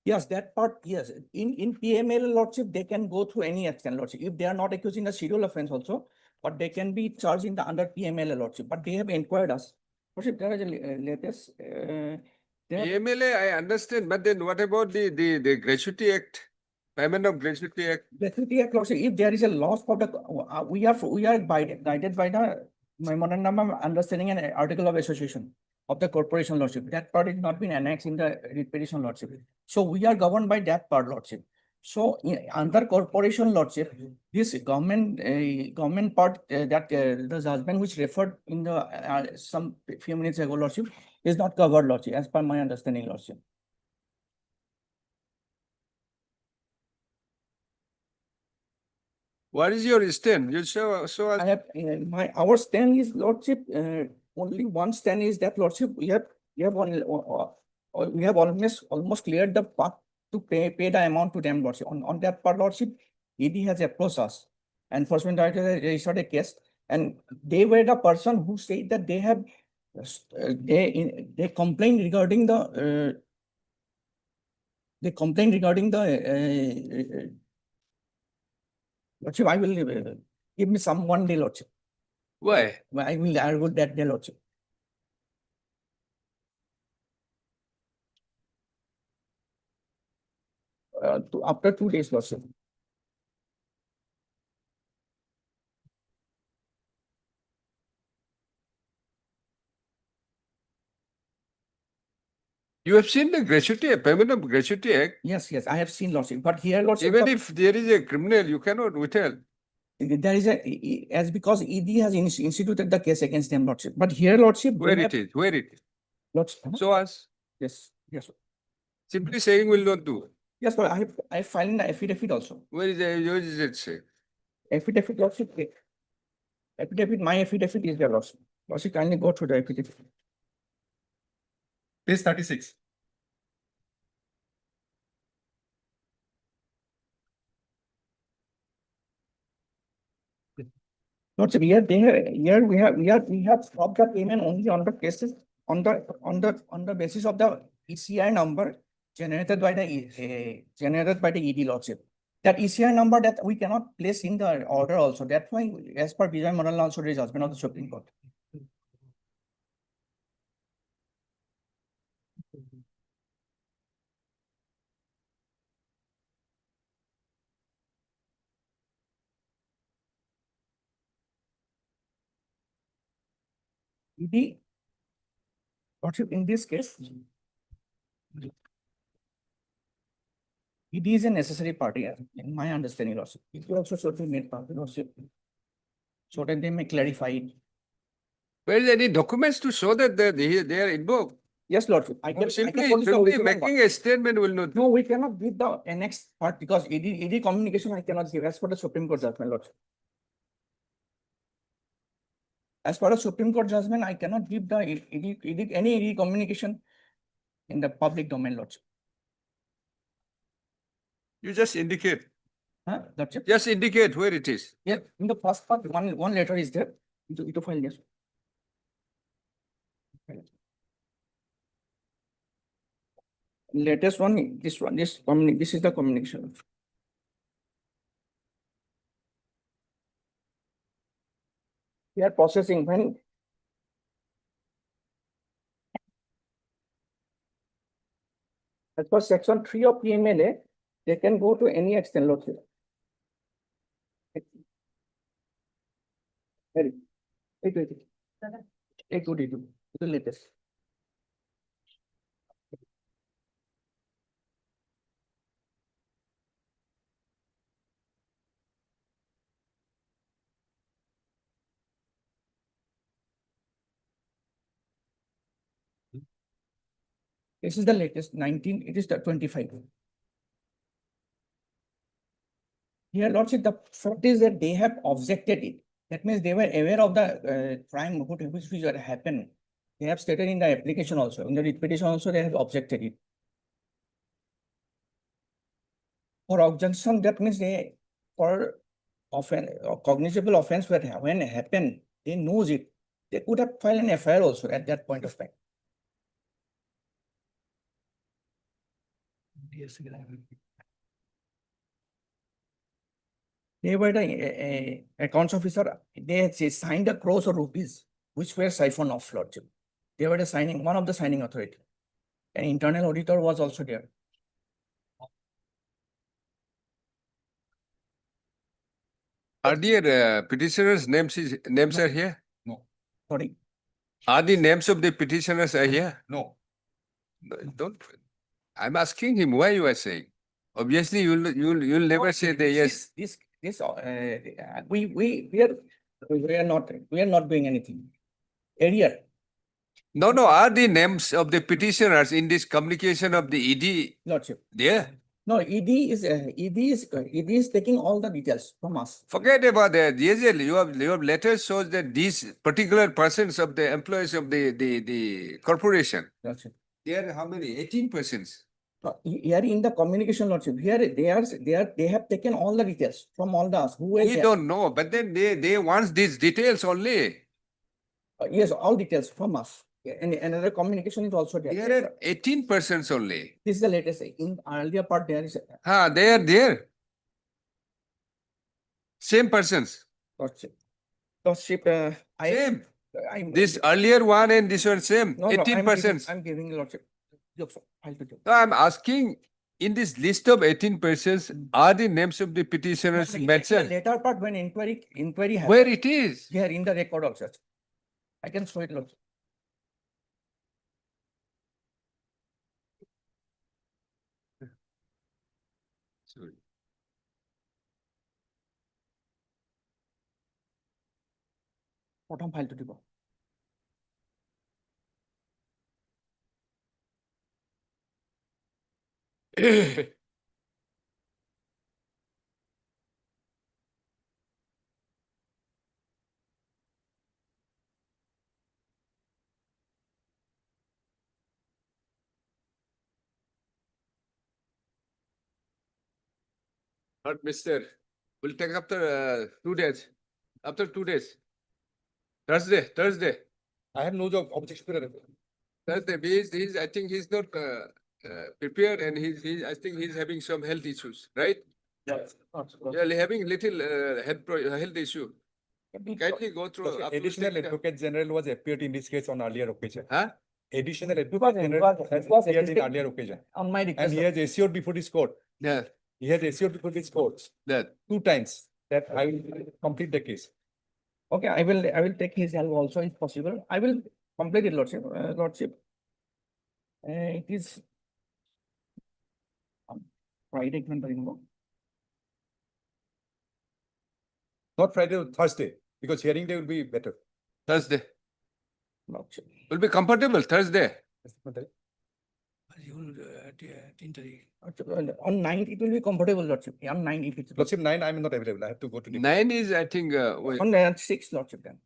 Yes, that part, yes. In PML Lordship, they can go through any extent, Lordship. If they are not accused in a serial offense also, but they can be charged in the under PML Lordship, but they have inquired us. Lordship, there is a latest, there- PMLA, I understand, but then what about the Gratuity Act? Payment of Gratuity Act? Gratuity Act, Lordship, if there is a loss of the, we are guided by the memorandum of understanding and article of association of the corporation, Lordship. That part is not been annexed in the writ petition, Lordship. So we are governed by that part, Lordship. So under corporation, Lordship, this government part that the judgment which referred in the some few minutes ago, Lordship, is not covered, Lordship, as per my understanding, Lordship. What is your stand? You show I us. have, our stand is, Lordship, only one stand is that, Lordship, we have almost cleared the path to pay the amount to them, Lordship. On that part, Lordship, ED has approached us. Enforcement Director has registered a case, and they were the person who said that they have, they complained regarding the, Lordship, I will, give me some one day, Lordship. Why? I will argue that day, Lordship. After 2 days, Lordship. You have seen the Gratuity, Payment of Gratuity Act? Yes, I have seen, Lordship, but here, Lordship, Even if there is a criminal, you cannot withhold. there is as because ED has instituted the case against them, Lordship, but here, Lordship. they Where have- it is, where it is. Lordship, huh? Show us. Yes, sir. Simply saying will not do. Yes, Lord, I filed an affidavit also. Where is it say? Affidavit, Lordship. Affidavit, my affidavit is there, Lordship. Lordship, kindly go through the affidavit. Page 36. Lordship, here we have stopped the payment only on the cases, on the basis of the ECI number generated by the ED, Lordship. That ECI number that we cannot place in the order also. That's why, as per Vijay Madan Lal Chaudhary judgment of the Supreme Court. ED, Lordship, in this case, ED is a necessary party, in my understanding, Lordship. It also should be made part, Lordship, so that they may clarify it. Where is any documents to show that they are involved? Yes, Lordship. I can Simply produce the original one. making a statement will not. No, we cannot give the next part because ED communication I cannot give as per the Supreme Court judgment, Lordship. As per the Supreme Court judgment, I cannot give the any ED communication in the public domain, Lordship. You just indicate, Huh, Lordship? just indicate where it is. Yeah, in the first part, one letter is there. Itu file, yes. Latest one, this is the communication. We are processing when as per section 3 of PMLA, they can go to any extent, Lordship. Very. Wait. Take good, the latest. This is the latest 19, it is the 25. Here, Lordship, the fact is that they have objected it. That means they were aware of the crime which had happened. They have stated in the application also, in the writ petition also, they have objected it. For objection, that means they, for offense, cognizable offense when it happened, they knows it. They could have filed an FIR also at that point of time. Yes, They were the accounts officer, they had signed the crores of rupees, which were siphoned off, Lordship. They were the signing, one of the signing authority. An internal auditor was also there. Are there petitioners' names are here? Sorry. Are the names of the petitioners are here? No. No, don't. I'm asking him why you are saying. Obviously, you'll never say that yes. We are not doing anything. Area, No, are the names of the petitioners in this communication of the ED Lordship. there? No, ED is taking all the details from us. Forget about that. Yes, your letter shows that these particular persons of the employees of the corporation, Lordship. they are how many? 18 persons. Here in the communication, Lordship, here they have taken all the details from all the us who were We there. don't know, but then they want these details only. Yes, all details from us. And another communication is also there. There are 18 persons only. This is the latest. In earlier part, there is They are there. Same persons. Lordship. Lordship, Same. I'm. This earlier one and this one same. No, 18 persons. I'm giving Lordship. Look, so, I'll do it. So I'm asking, in this list of 18 persons, are the names of the petitioners The mentioned? later part when inquiry happened. Where it is? Here in the record also. I can show it, Lordship. Sorry. Bottom file to দিব। Not Mr. We'll take after 2 days. After 2 days. Thursday. I have no objection to that. Thursday. He's I think he's not prepared and I think he's having some health issues, right? Yes. Yeah, having little health issue. Kindly go through. up to Additional six- Advocate General was appeared in this case on earlier occasion. Huh? Additional was- Advocate it General was- has it was appeared in existing. earlier occasion. On my And request. he has assured before this court, Yeah, he has assured before this court that. 2 times that I will complete the case. Okay, I will take his help also if possible. I will complete it, Lordship. Lordship. It is Friday, Not Friday, Thursday, because hearing day will be better. Thursday. Lordship. Will be comfortable Thursday. You will, 10 tarikh. On 9th, it will be comfortable, Lordship. On 9th, if it's. Lordship 9, I am not available. I have to go to. 9 is I think wait, On 6th, Lordship then.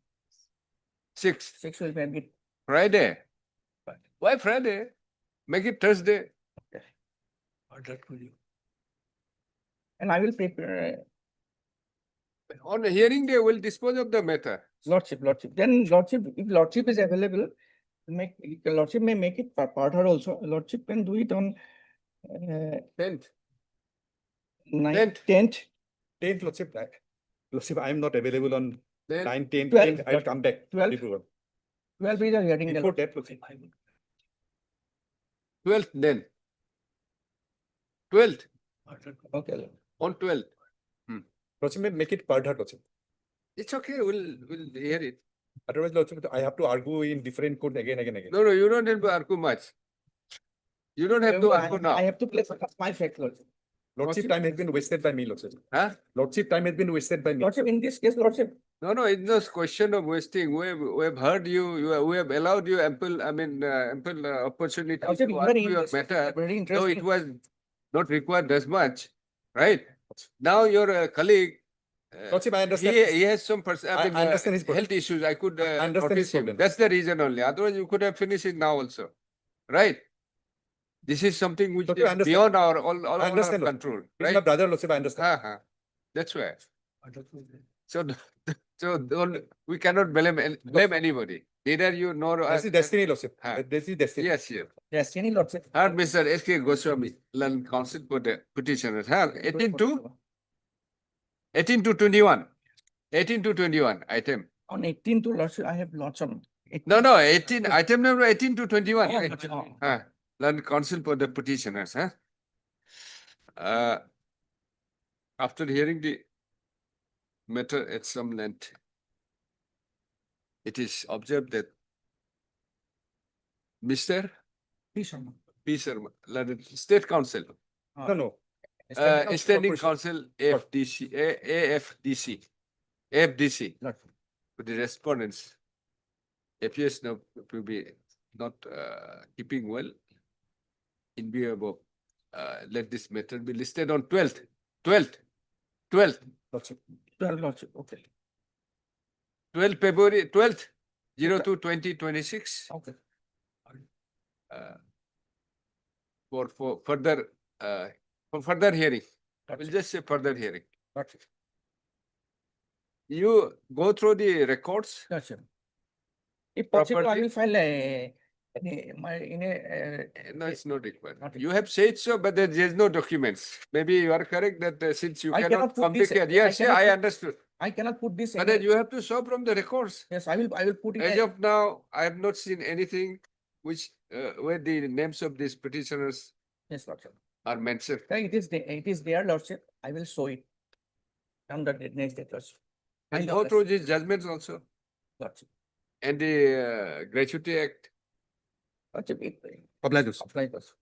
6 6 will be a bit. Friday. Why Friday? Make it Thursday. Or that will you. And I will prepare, On the hearing day, we'll dispose of the matter. Lordship. Then Lordship, if Lordship is available, Lordship may make it part her also. Lordship can do it on 10th. 9th, 10th. 10th, Lordship. Lordship, I am not available on Then 9, 10, 12, 10. I'll come back. 12. Before 12 is a hearing. day, that, Lordship. 12th then. 12th. Or that- Okay, Lord. On 12th. Lordship may make it part her, Lordship. It's okay. We'll hear it. Otherwise, Lordship, I have to argue in different court again. No, you don't have to argue much. You don't have to argue I now. have to place my fact, Lordship. Lordship time has been wasted by me, Lordship. Huh? Lordship time has been wasted by me. Lordship, in this case, Lordship, No, it's not question of wasting. We have heard we have allowed you ample opportunity Lordship, to very argue your interesting, matter. very So it interesting. was not required as much, right? Now your colleague. Lordship, I understand. He has some I understand his health issues. I could I understand his notice him. problem. That's the reason only. Otherwise, you could have finished it now also, right? This is something which Lordship, I is understand. beyond our all I our understand, Lord. control, He's my right? brother, Lordship, I understand. That's why. Or that will be- So, we cannot blame anybody. Neither you nor us. This is destiny, Lordship. Huh. This is destiny. Yes, yes. Destiny Lordship. Heard Mr. S.K. Goswami, learned counsel for the petitioners. Have 18 to 21. 18 to 21 item. On 18 to Lordship, I have lots of. No, 18, item number 18 to 21. Oh, right? Lordship, oh. Learn counsel for the petitioners, after hearing the matter at some length, it is observed that Mr. Please, Sharma. P. Sharma, learned State Council, No. Standing Council Council AFDC, Lordship. with the respondents appears now to be not keeping well. In view of, let this matter be listed on 12th, 12 Lordship, okay. 12 February, 12th, 02/2026. Okay. For further hearing. I will just say further hearing. Lordship. You go through the records. Lordship. If possible, I Property? will file a. No, it's not required. Not You have said so, but there is no documents. Maybe you are correct that since you I cannot cannot put this- complicate. I Yes, yeah, cannot I put- understood. I cannot put this. But then you have to show from the records. Yes, I will put it. As of now, I have not seen anything which, where the names of these petitioners Yes, Lordship. are mentioned. It is there, Lordship. I will show it. On the next day, Lordship. And I'll go through these judgments also Lordship. and the Gratuity Act. Lordship, Apply this. apply this.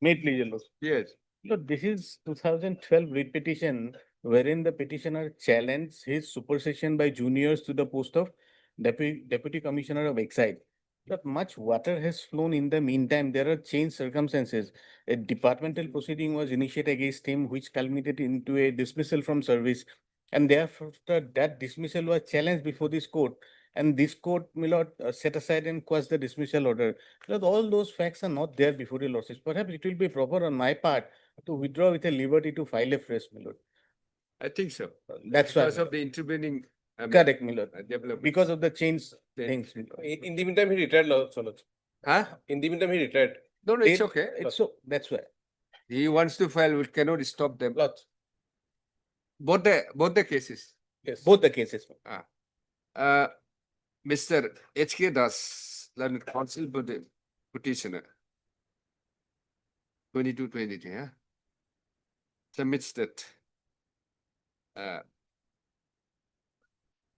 May it please, your Lordship. Yes. Look, this is 2012 writ petition wherein the petitioner challenged his supersession by juniors to the post of Deputy Commissioner of Excise. But much water has flown in the meantime. There are changed circumstances. A departmental proceeding was initiated against him, which culminated into a dismissal from service. And therefore, that dismissal was challenged before this court. And this court, my lord, set aside and quashed the dismissal order. Lord, all those facts are not there before your lordships. Perhaps it will be proper on my part to withdraw with a liberty to file a fresh, my lord. I think so. That's why. Because of the intervening. Correct, my lord. Development. Because of the change Then- things. my lord. In the meantime, he retired, Lord. Huh? In the meantime, he retired. No, it's It- okay. It's so, that's why. He wants to file, we cannot stop them. Lord, Both the cases. yes. Both the cases. Mr. H.K. Das, learned counsel for the petitioner. 22/22, yeah. Submits that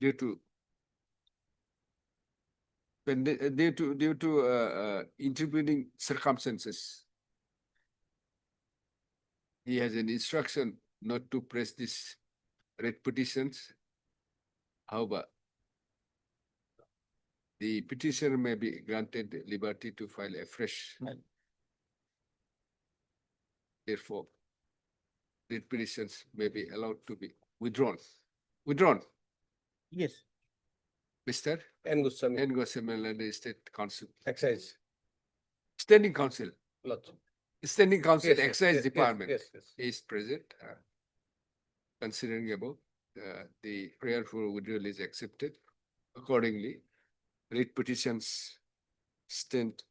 due to intervening circumstances, he has an instruction not to press this writ petitions. However, the petitioner may be granted liberty to file afresh. Right. Therefore, writ petitions may be allowed to be withdrawn. Withdrawn, Yes. Mr. And Goswami, N. Goswami and the State Council, excise. Standing Council, Lord. Standing Council, Yes, yes, Excise yes, yes, Department Yes, yes. is present. Considering above, the prayer for withdrawal is accepted. Accordingly, writ petitions stand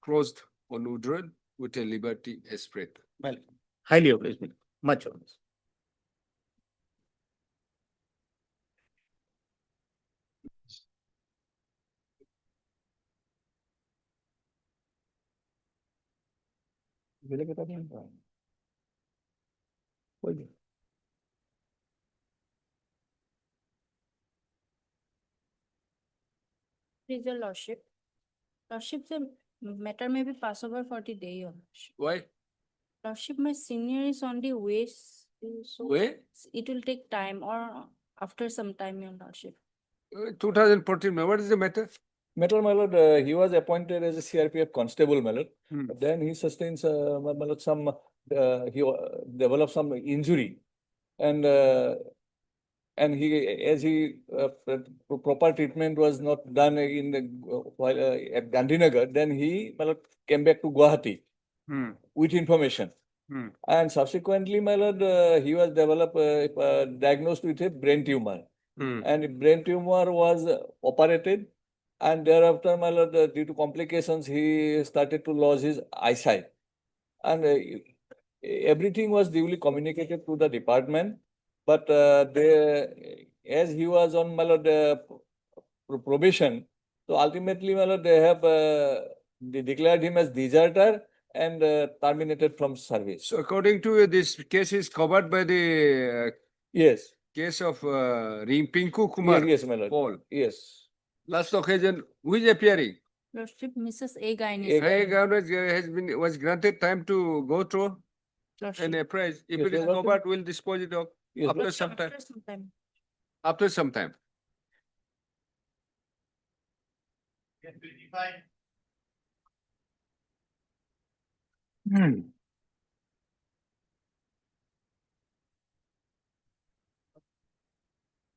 closed on withdrawal with a liberty as spread. Well, highly obliged, my lord. Much obliged. Please, your lordship. Lordship, the matter may be passed over for the day, your lordship. Why? Lordship, my senior is on the way, so Way, it will take time or after some time, your Lordship. 2014, what is the matter? Matter, my lord, he was appointed as a CRPF constable, my lord. Hmm. But then he sustains, my lord, some, he developed some injury. And he, as he, proper treatment was not done in the, while, at Gandhinagar, then he, my lord, came back to Guwahati Hmm, with information. hmm, And subsequently, my lord, he was diagnosed with a brain tumor. hmm. And brain tumor was operated. And thereafter, my lord, due to complications, he started to lose his eyesight. And everything was duly communicated to the department. But as he was on, my lord, probation, so ultimately, my lord, they have they declared him as deserter and terminated from service. So according to you, this case is covered by the Yes, case of Pinku Kumar. yes, my lord. Paul. Yes. Last occasion, who is appearing? Lordship, Mrs. A. Gaines. A. Hey, government was granted time to go through and Lordship. appraise. If Yes, it is Your Lordship. covered, we'll dispose it of Yes, after Lordship, some time. after some time. After some time. Hmm.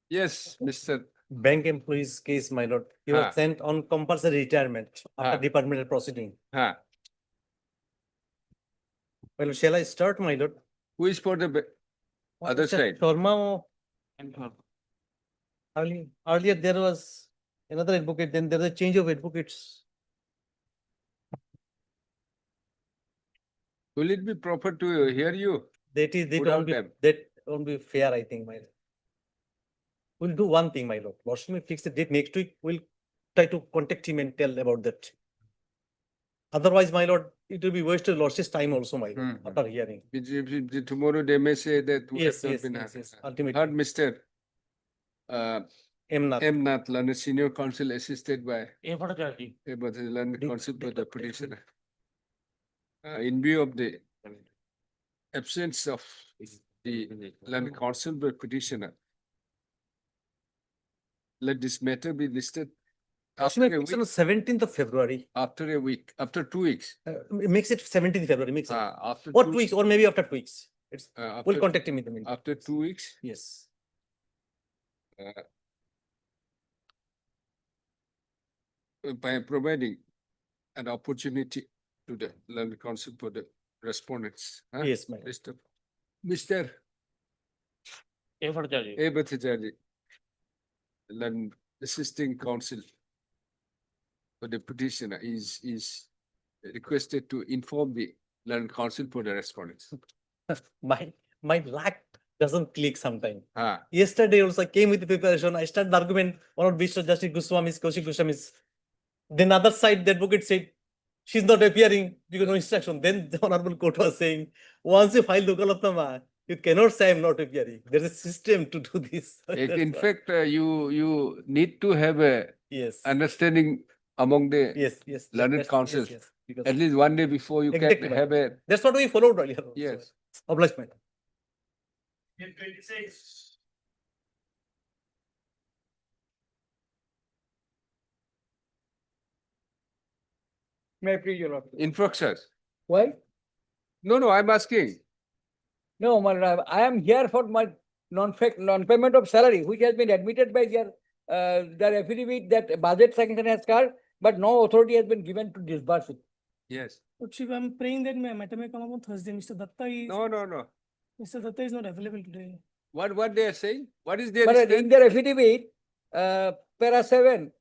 Yes, Mr. Bank employee's case, my lord. He Ah. was sent on compulsory retirement after Ah. departmental proceeding. Huh. Well, shall I start, my lord? Who is for the other Mr. side? Sharma. Earlier there was another advocate, then there was a change of advocates. Will it be proper to hear you? They Without don't be, them. that won't be fair, I think, my lord. We'll do one thing, my lord. Lordship may fix the date next week. We'll try to contact him and tell about that. Otherwise, my lord, it will be wasted Lordship's time also, my lord, Mhm. after hearing. Tomorrow they may say that. we Yes, have not yes, been yes, heard. yes. Ultimately, Heard Mr. Mnath. M. Nath, learned senior counsel assisted by A Bhattacharjee. learned Did- counsel for did- the petitioner. In view of the absence of the learned counsel by petitioner, let this matter be listed Lordship may after a fix on week, 17th of February. after a week, after 2 weeks. Makes it 17th February, makes it. After Or 2 2 weeks, or maybe after 2 weeks. It's, after, we'll contact him in the meantime. after 2 weeks, Yes. by providing an opportunity to the learned counsel for the respondents. huh? Yes, my lord. Mr. A Bhattacharjee. A. Bhattacharjee, learned assisting counsel for the petitioner is requested to inform the learned counsel for the respondents. My luck doesn't click sometime. Ah, Yesterday also I came with the preparation. I started the argument, one of Mr. Justice Goswami's, Kaushik Goswami's. Then other side, the advocate said, she's not appearing, you got no instruction. Then the honorable court was saying, once you file Dukalatama, you cannot say I'm not appearing. There's a system to do this. That's in why. fact, you need to have a Yes. understanding among the Yes, yes. learned yes, counsels. Yes, because at least one day before you Exactly, can my have a, that's what we followed earlier. also. yes. Obliged, my lord. May I please, your lord? Infrastructure. Why? No, I'm asking. No, my lord, I am here for my non-payment of salary, which has been admitted by their affidavit that budget sanction has come, but no authority has been given to disburse it. Yes. Lordship, I'm praying that my matter may come up on Thursday. Mr. Datta is, No. Mr. Datta is not available today. What they are saying? What is their But in stand? their affidavit, para 7,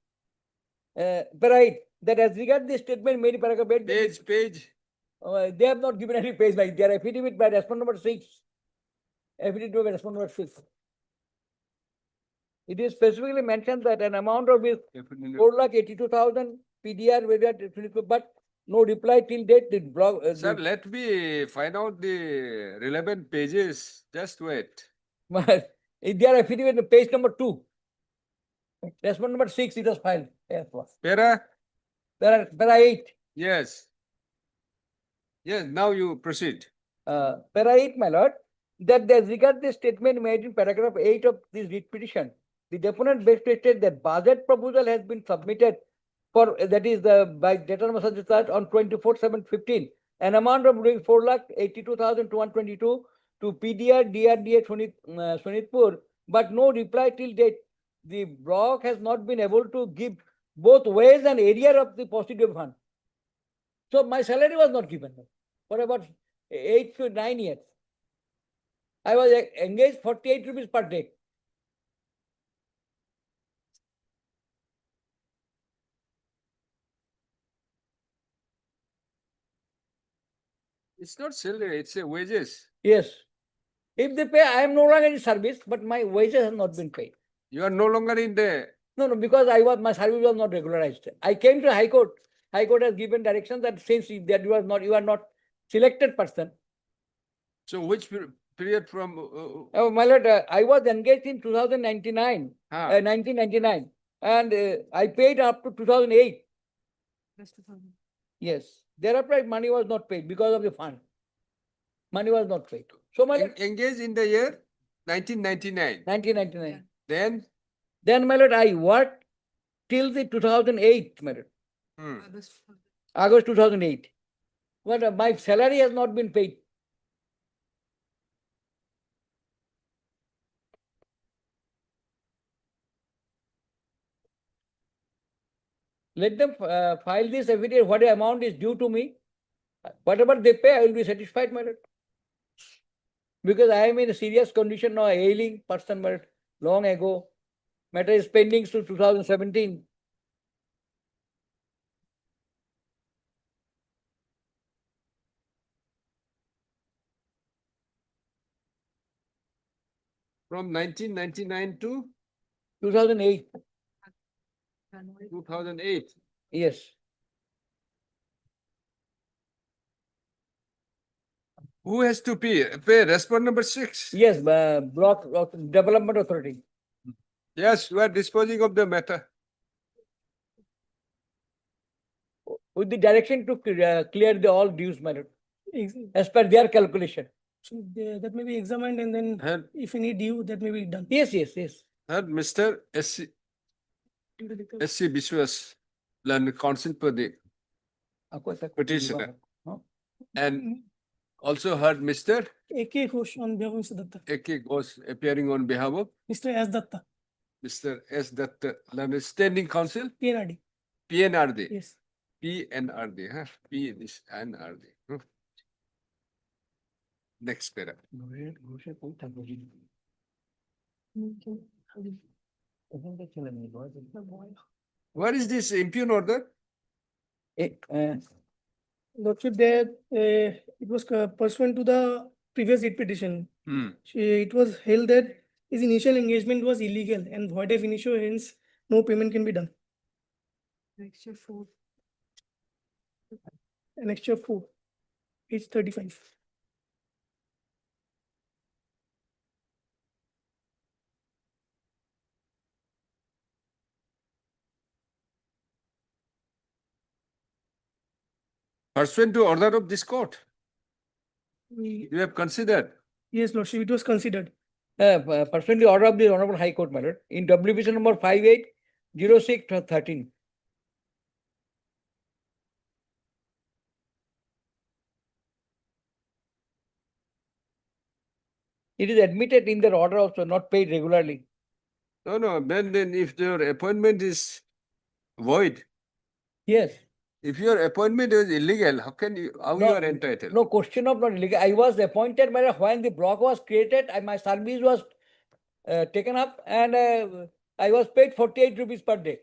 para 8, that as regard the statement made in paragraph 8, Page. they have not given any page by their affidavit by respondent number 6. Affidavit by respondent number 6. It is specifically mentioned that an amount of is 4,82,000 PDR, whether, but no reply till date. The blog, Sir, let me find out the relevant pages. Just wait. in their affidavit, page number 2. Respondent number 6, it was filed. Yes, boss. Para? Para 8. Yes. Yes, now you proceed. para 8, my lord, that as regard the statement made in paragraph 8 of this writ petition, the deponent best stated that budget proposal has been submitted for, that is by data Massachusetts on 24/7/15, an amount of 4,82,222 to PDR DRDA Sonitpur, but no reply till date. The block has not been able to give both ways and area of the positive fund. So my salary was not given for about 8 to 9 years. I was engaged 48 rupees per day. It's not salary, it's a wages. Yes. If they pay, I am no longer in service, but my wages have not been paid. You are no longer in the, No, because my service was not regularized. I came to High Court. High Court has given direction that since that you are not selected person. so which period from, My lord, I was engaged in 1999, ah, 1999, and I paid up to 2008. Yes. Thereafter, money was not paid because of the fund. Money was not paid. So my lord, engaged in the year 1999. 1999. Then, My lord, I worked till the 2008, my lord. hmm, August 2008. But my salary has not been paid. Let them file this affidavit, what amount is due to me. Whatever they pay, I will be satisfied, my lord. Because I am in a serious condition now, ailing person, but long ago. Matter is pending to 2017. from 1999 to 2008. 2008. Yes. Who has to pay? Respond number 6. Yes, block development authority. Yes, you are disposing of the matter. With the direction to clear the all dues, my lord, Ex- as per their calculation. So that may be examined and then Had, if any due, that may be done. Yes. had Mr. SC Biswas learned counsel for the petitioner and also heard Mr. AK Ghosh on behalf of Mr. Datta. A.K. Ghosh appearing on behalf of Mr. S. Datta, Mr. S. Datta, learned standing counsel, PNRD. PNRD. Yes. PNRD, huh? PNRD. Huh? Next para. What is this impugn order? Lordship, there, it was pursuant to the previous writ petition. Hmm. It was held that his initial engagement was illegal and void of initio, hence no payment can be done. Annexure 4, page 35. Pursuant to order of this court, We, you have considered. yes, Lordship, it was considered. Pursuant to order of the Honorable High Court, my lord, in WBC number 5806/13. It is admitted in their order also, not paid regularly. No, then if your appointment is void, Yes. if your appointment is illegal, how you are entitled? No question of not illegal. I was appointed by when the block was created, my service was taken up and I was paid 48 rupees per day.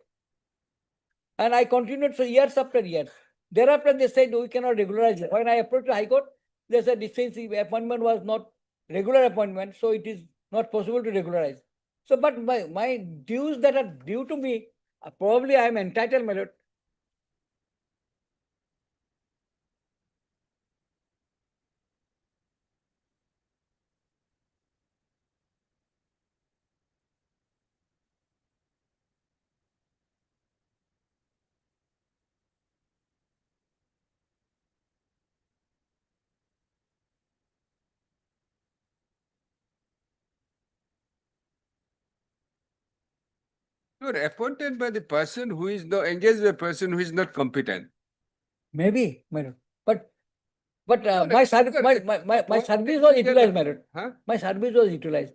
And I continued for years after years. Thereafter, they said we cannot regularize it. When I approached the High Court, they said since the appointment was not regular appointment, so it is not possible to regularize. So, but my dues that are due to me, probably I am entitled, my lord. You are appointed by the person who is not engaged with a person who is not competent. Maybe, my lord, but No, my service, sir, my what service was illegal- utilized, my lord. Huh? My service was utilized.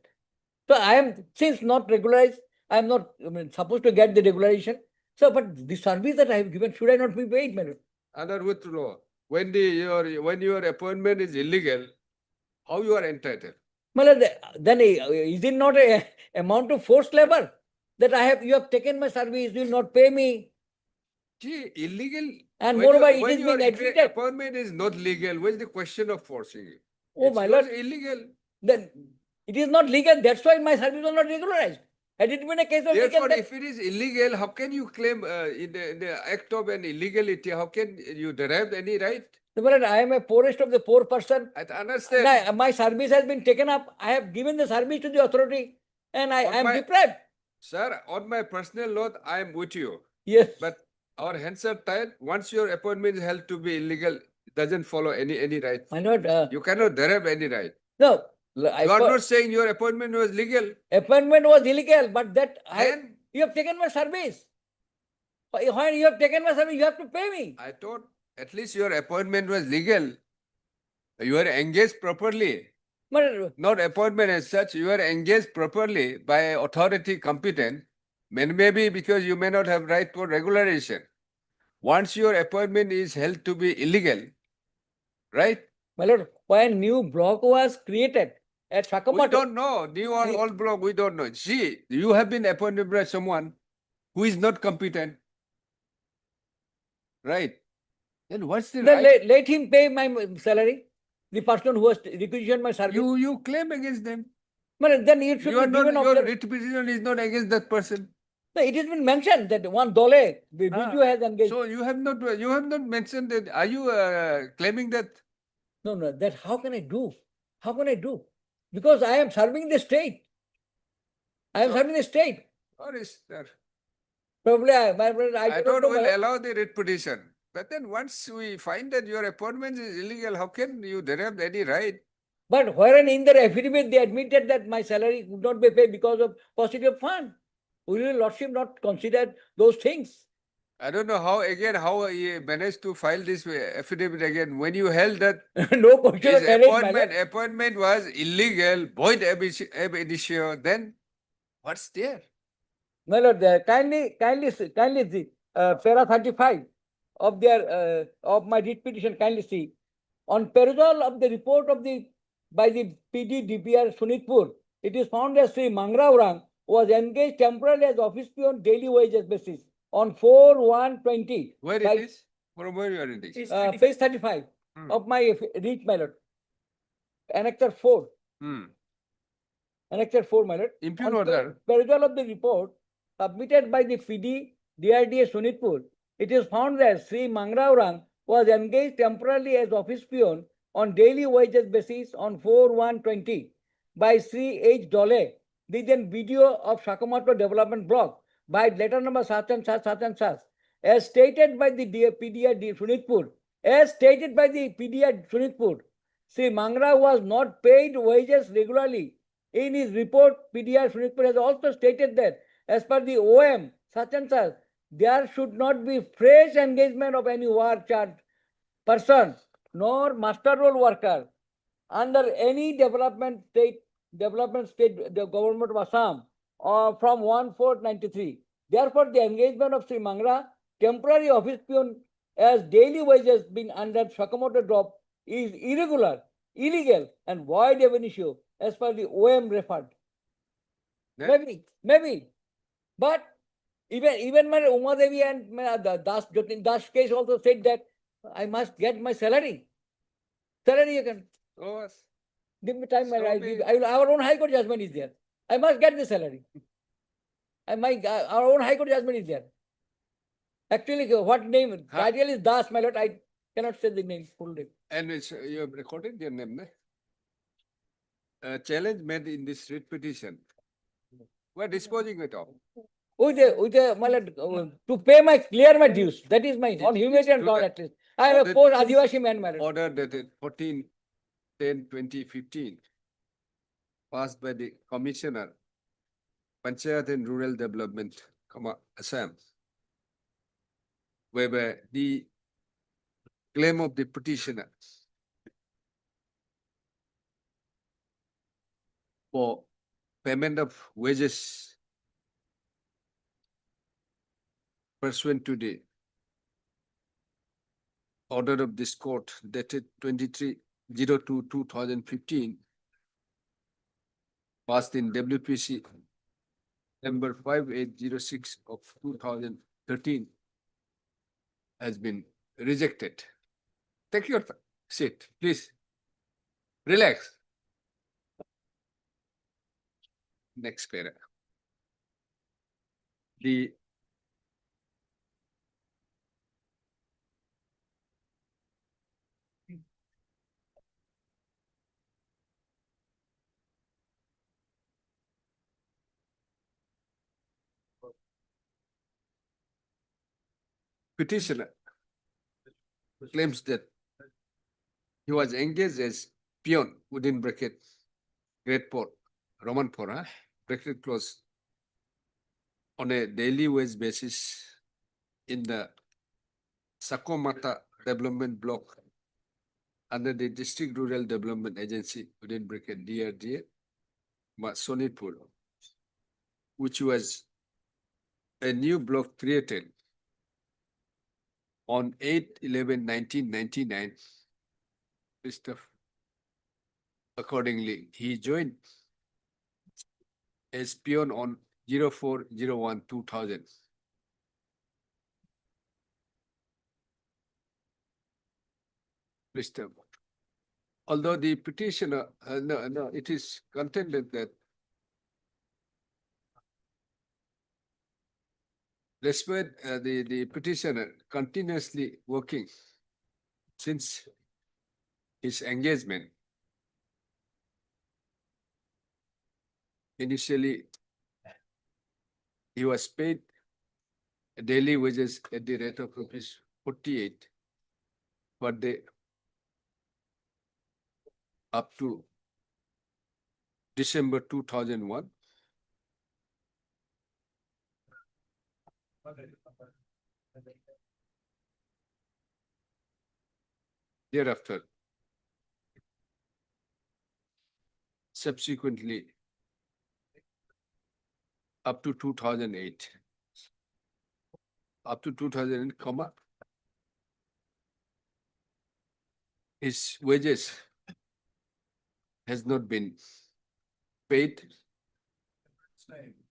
So I am, since not regularized, I am not, I mean, supposed to get the regularization. So, but the service that I have given, should I not be paid, my lord? Under which law? When your appointment is illegal, how you are entitled? My lord, then is it not a amount of forced labor? That you have taken my service, you will not pay me. Gee, illegal. And when moreover, you- it when is your being admitted. appointment is not legal, what's the question of forcing it? Oh, It's my not lord. illegal. Then it is not legal. That's why my service was not regularized. Had it been a case of legal, Therefore, then if it is illegal, how can you claim in the act of an illegality? How can you derive any right? my lord, I am a poorest of the poor person. I understand. Now, my service has been taken up. I have given the service to the authority, and I On am my- deprived. Sir, on my personal note, I am with you. Yes. But our hands are tied. Once your appointment is held to be illegal, it doesn't follow any right. My lord, You cannot derive any right. no. You are not saying your appointment was legal. Appointment was illegal, but that Then you have taken my service. When you have taken my service, you have to pay me. I thought at least your appointment was legal. You are engaged properly. But Not appointment as such. You are engaged properly by authority competent. Maybe because you may not have right for regularization. Once your appointment is held to be illegal, right? my lord, when new block was created at We Sakamoto, don't know. New or old block, we don't know. See, you have been appointed by someone who is not competent. Right? Then what's the then right? let him pay my salary. The person who has requisitioned my service. You claim against them. But then it should You are be not, given your of writ petition is not against that person. No, it has been mentioned that one dole, the video has engaged. So you have not mentioned that. Are you claiming that? No, that how can I do? How can I do? Because I am serving the state. I am serving the state. Or is there? Probably I do I not thought know. we'll allow the writ petition. But then once we find that your appointment is illegal, how can you derive any right? But wherein in their affidavit they admitted that my salary would not be paid because of paucity of fund. Will your lordship not consider those things? I don't know how he managed to file this affidavit again. When you held that No question his of marriage, my lord. appointment was illegal, void ab initio, then what's there? My lord, kindly see, para 35 of their of my writ petition, kindly see. On perusal of the report of by the PD DPR Sunitpur, it is found that Sri Mangra Urang was engaged temporarily as office peon daily wages basis on 4/1/20. Where by- it is? From where you are in this? Page 35 of my writ, my lord. Annexure 4. Annexure 4, my lord. Impugn On order. perusal of the report submitted by the PD DRDA Sunitpur, it is found that Sri Mangra Urang was engaged temporarily as office peon on daily wages basis on 4/1/20 by Sri H. Dole, the then video of Sakamoto Development Block by letter number such and such, as stated by the PDR Sunitpur, Sri Mangra was not paid wages regularly. In his report, PDR Sunitpur has also stated that as per the OM, such and such, there should not be fresh engagement of any work charge person nor master role worker under any development state, the government of Assam from 1/4/93. Therefore, the engagement of Sri Mangra, temporary office peon as daily wages being under Sakamoto drop is irregular, illegal, and void ab initio as per the OM referred. Maybe. But even my Uma Devi and the Jotin Das case also said that I must get my salary. Salary you can Show us. give me time. Show me. Our own High Court judgment is there. I must get the salary. Our own High Court judgment is there. Actually, what name? Title is Das, my lord. I cannot say the name, full name. And you have recorded your name, ne? Challenge made in this writ petition. We're disposing it of. My lord, to clear my dues. That is my, on humanitarian ground at least. I am a poor Adivashi man, my lord. Order dated 14/10/2015, passed by the Commissioner, Panchayat and Rural Development, Assam, whereby the claim of the petitioner for payment of wages pursuant to the order of this court dated 23/02/2015, passed in WPC number 5806 of 2013, has been rejected. Take your seat, please. Relax. Next para. The petitioner claims that he was engaged as peon within bracket Great Port, Roman Port, bracket close, on a daily wage basis in the Sakomata Development Block under the District Rural Development Agency within bracket DRDA, Sonitpur, which was a new block created on 8/11/1999. Accordingly, he joined as peon on 04/01/2000. Mr. Although the petitioner, no, it is contended that despite the petitioner continuously working since his engagement, initially he was paid daily wages at the rate of ₹48 per day up to December 2001. Thereafter, subsequently, up to 2008, comma, his wages has not been paid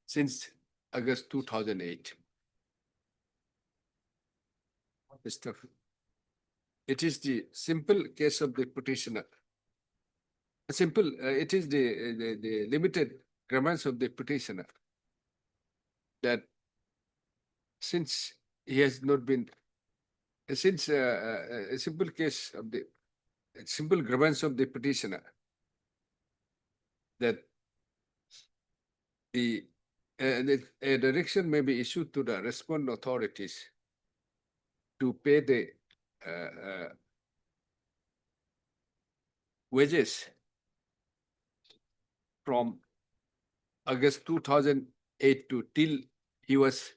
since August 2008. It is the simple case of the petitioner. It is the limited grievance of the petitioner that since he has not been, since a simple case of the simple grievance of the petitioner that a direction may be issued to the respondent authorities to pay the wages from August 2008 to till he was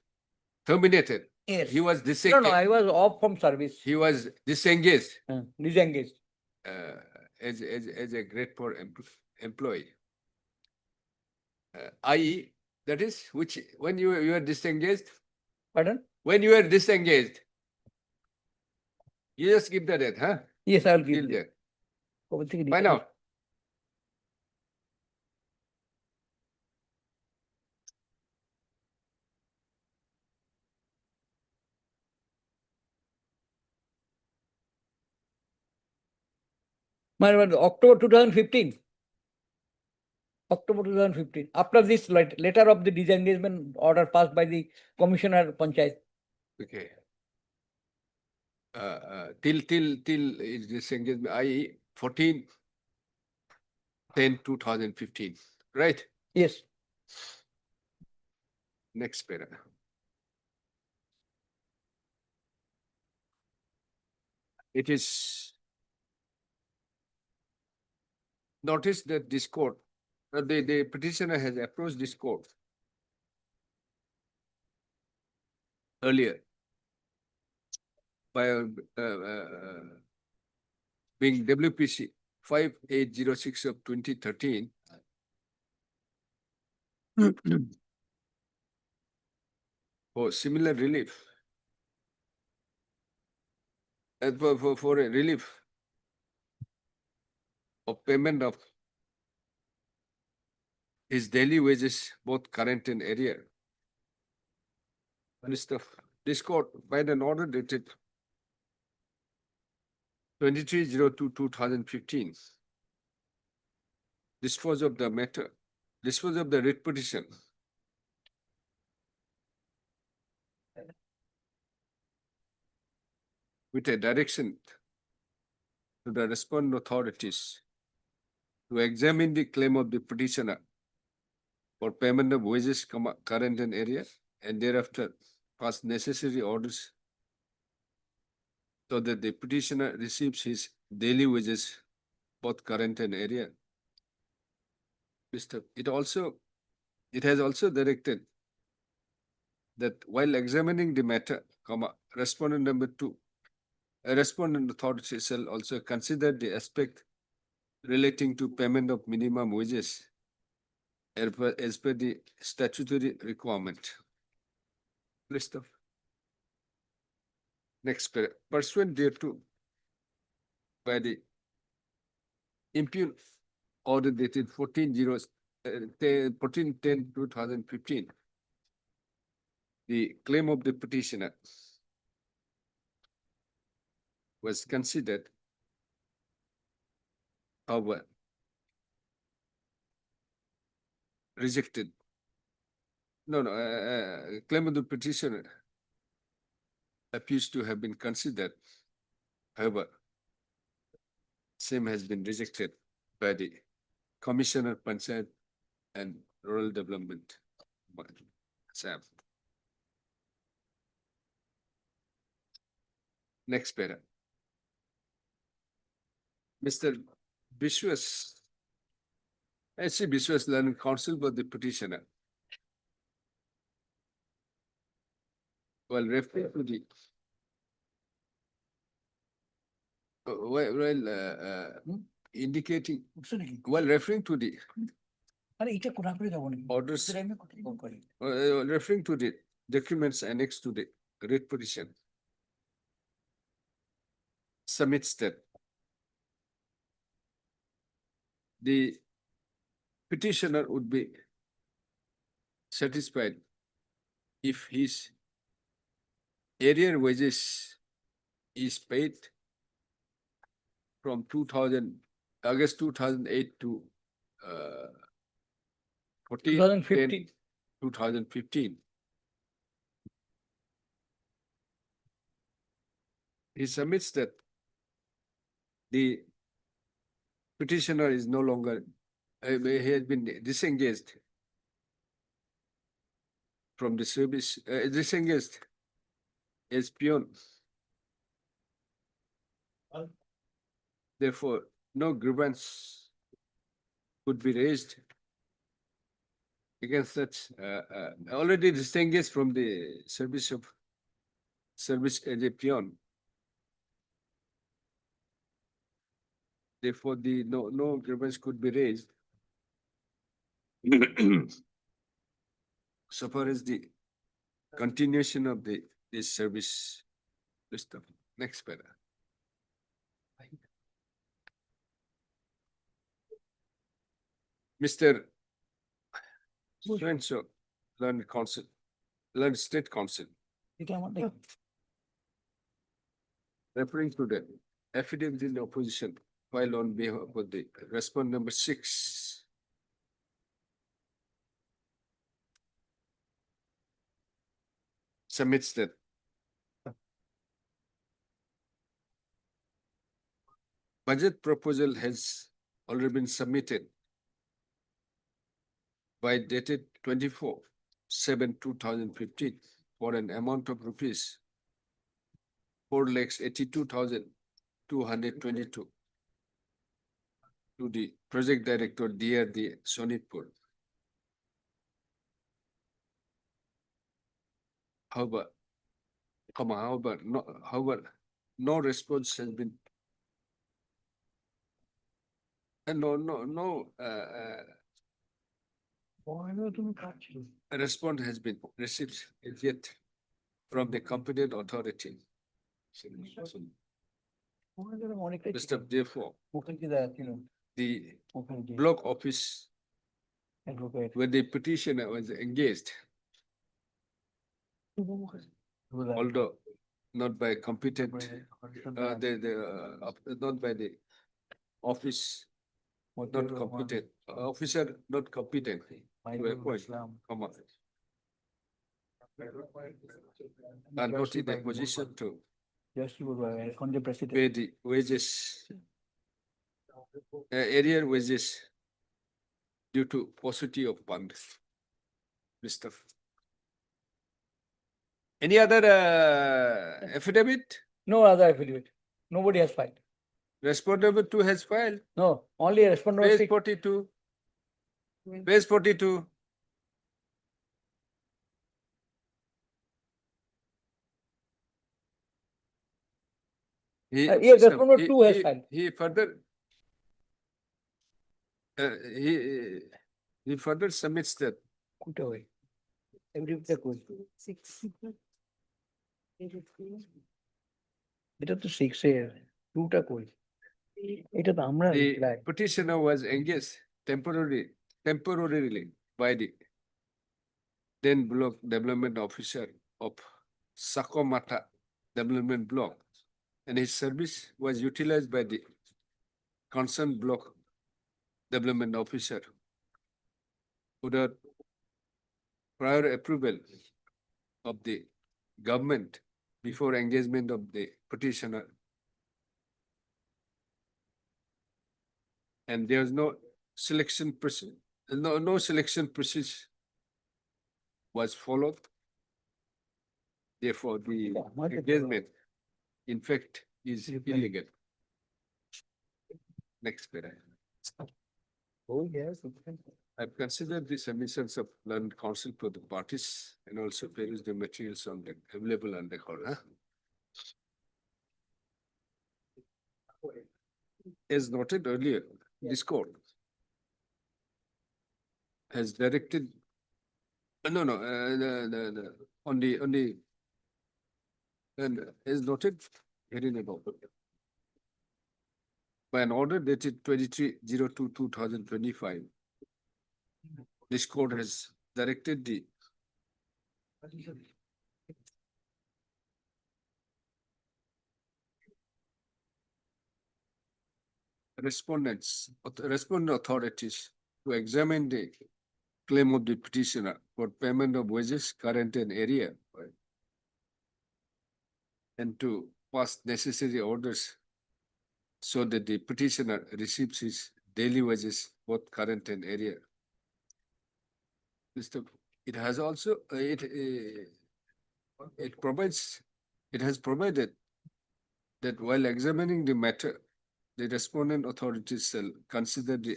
terminated. Yes. He was No, disengaged. no, I was off from service, He was disengaged disengaged. as a Great Port employee. I.e., that is which when you are disengaged, Pardon? when you are disengaged, you just give the date, huh? Yes, I will Till give. there. Them. Find out. October 2015. October 2015. After this letter of the disengagement order passed by the Commissioner Panchayat. Okay. Till is disengagement, i.e. 14/10/2015, right? Yes. Next para. It is noticed that this court, the petitioner has approached this court earlier by being WPC 5806 of 2013 for similar relief. For a relief of payment of his daily wages, both current and arrear. This court, by an order dated 23/02/2015, dispose of the matter, dispose of the writ petition with a direction to the respondent authorities to examine the claim of the petitioner for payment of wages, current and arrear, and thereafter pass necessary orders so that the petitioner receives his daily wages, both current and arrear. It has also directed that while examining the matter, respondent number 2, a respondent authority shall also consider the aspect relating to payment of minimum wages as per the statutory requirement. List of. Next paragraph. Pursuant thereto, by the impugn order dated 14/10/2015, the claim of the petitioner was considered, however, rejected. Claim of the petitioner appears to have been considered, however, same has been rejected by the Commissioner Panchayat and Rural Development. SAM. Next paragraph. Mr. Biswas, S.C. Biswas Learned Counsel for the petitioner, while referring to the indicating, while referring to the orders, referring to the documents annexed to the writ petition, submits that the petitioner would be satisfied if his arrear wages is paid from August 2008 to 2015. He submits that the petitioner is no longer, he has been disengaged from the service, disengaged as peon. Therefore, no grievance could be raised against such already disengaged from the service as a peon. Therefore, no grievance could be raised so far as the continuation of this service system. Next paragraph. Mr. So-and-so, Learned State Council, referring to the affidavit in opposition filed on behalf of the respondent number 6, submits that budget proposal has already been submitted by dated 24/7/2015 for an amount of rupees 4,82,222 to the project director DRD Sonitpur. However, however, no response has been. No, a response has been received as yet from the competent authority. Mr. Therefore, the block office where the petitioner was engaged, although not by competent, not by the office, not competent, officer not competent. to appoint, comma, are not in a position to pay the wages, area wages due to paucity of funds. Mr. Any other affidavit? No other affidavit. Nobody has filed. Respondent two has filed. No, only respondent Page six. 42. Page 42. Yes, respondent two has filed. He further. He further submits that এটা তো সিক্সের টুটা কই এটা তো আমরা the reply. petitioner was engaged temporarily by the then block development officer of Sakomata Development Block, and his service was utilized by the concerned block development officer without prior approval of the government before engagement of the petitioner. And there was no selection process, no selection process was followed. Therefore, the engagement, in fact, is illegal. Next paragraph. Oh, yes. I've considered the submissions of learned counsel for the parties and also perused the materials on the available on record. As noted earlier, this court has directed, on the, and as noted herein above. By an order dated 23/02/2025, this court has directed the respondent authorities to examine the claim of the petitioner for payment of wages, current and area, and to pass necessary orders so that the petitioner receives his daily wages, both current and area. It has also, it has provided that while examining the matter, the respondent authorities shall consider the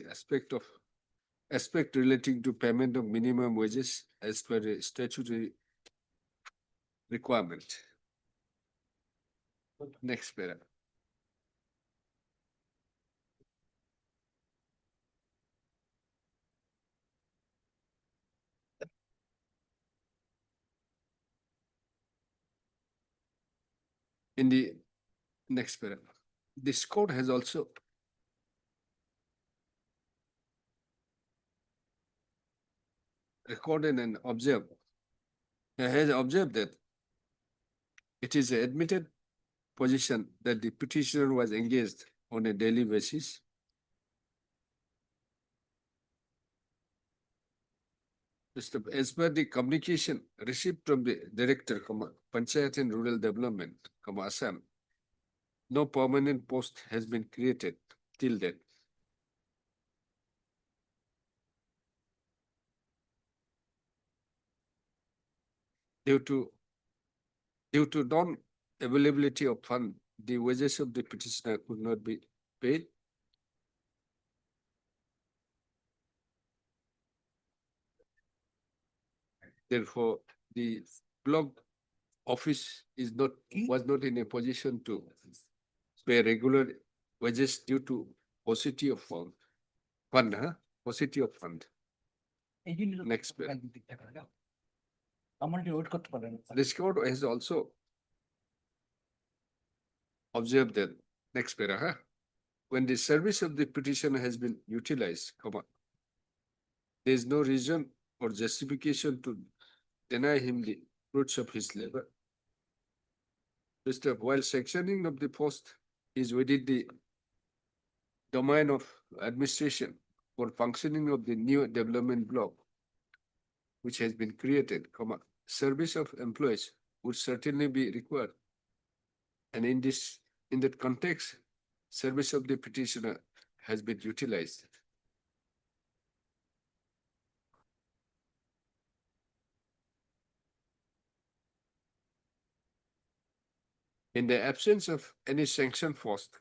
aspect relating to payment of minimum wages as per the statutory requirement. Next paragraph. In the next paragraph, this court has also recorded and observed, has observed that it is an admitted position that the petitioner was engaged on a daily basis as per the communication received from the Director, Panchayat and Rural Development, Assam, no permanent post has been created till then. Due to non-availability of fund, the wages of the petitioner could not be paid. Therefore, the block office is not, was not in a position to pay regular wages due to paucity of fund, paucity of fund. Next page. This court has also observed that, next para, when the service of the petitioner has been utilized, there is no reason or justification to deny him the fruits of his labor. While sanctioning of the post is within the domain of administration for functioning of the new development block, which has been created, service of employees would certainly be required. And in that context, service of the petitioner has been utilized. In the absence of any sanction post,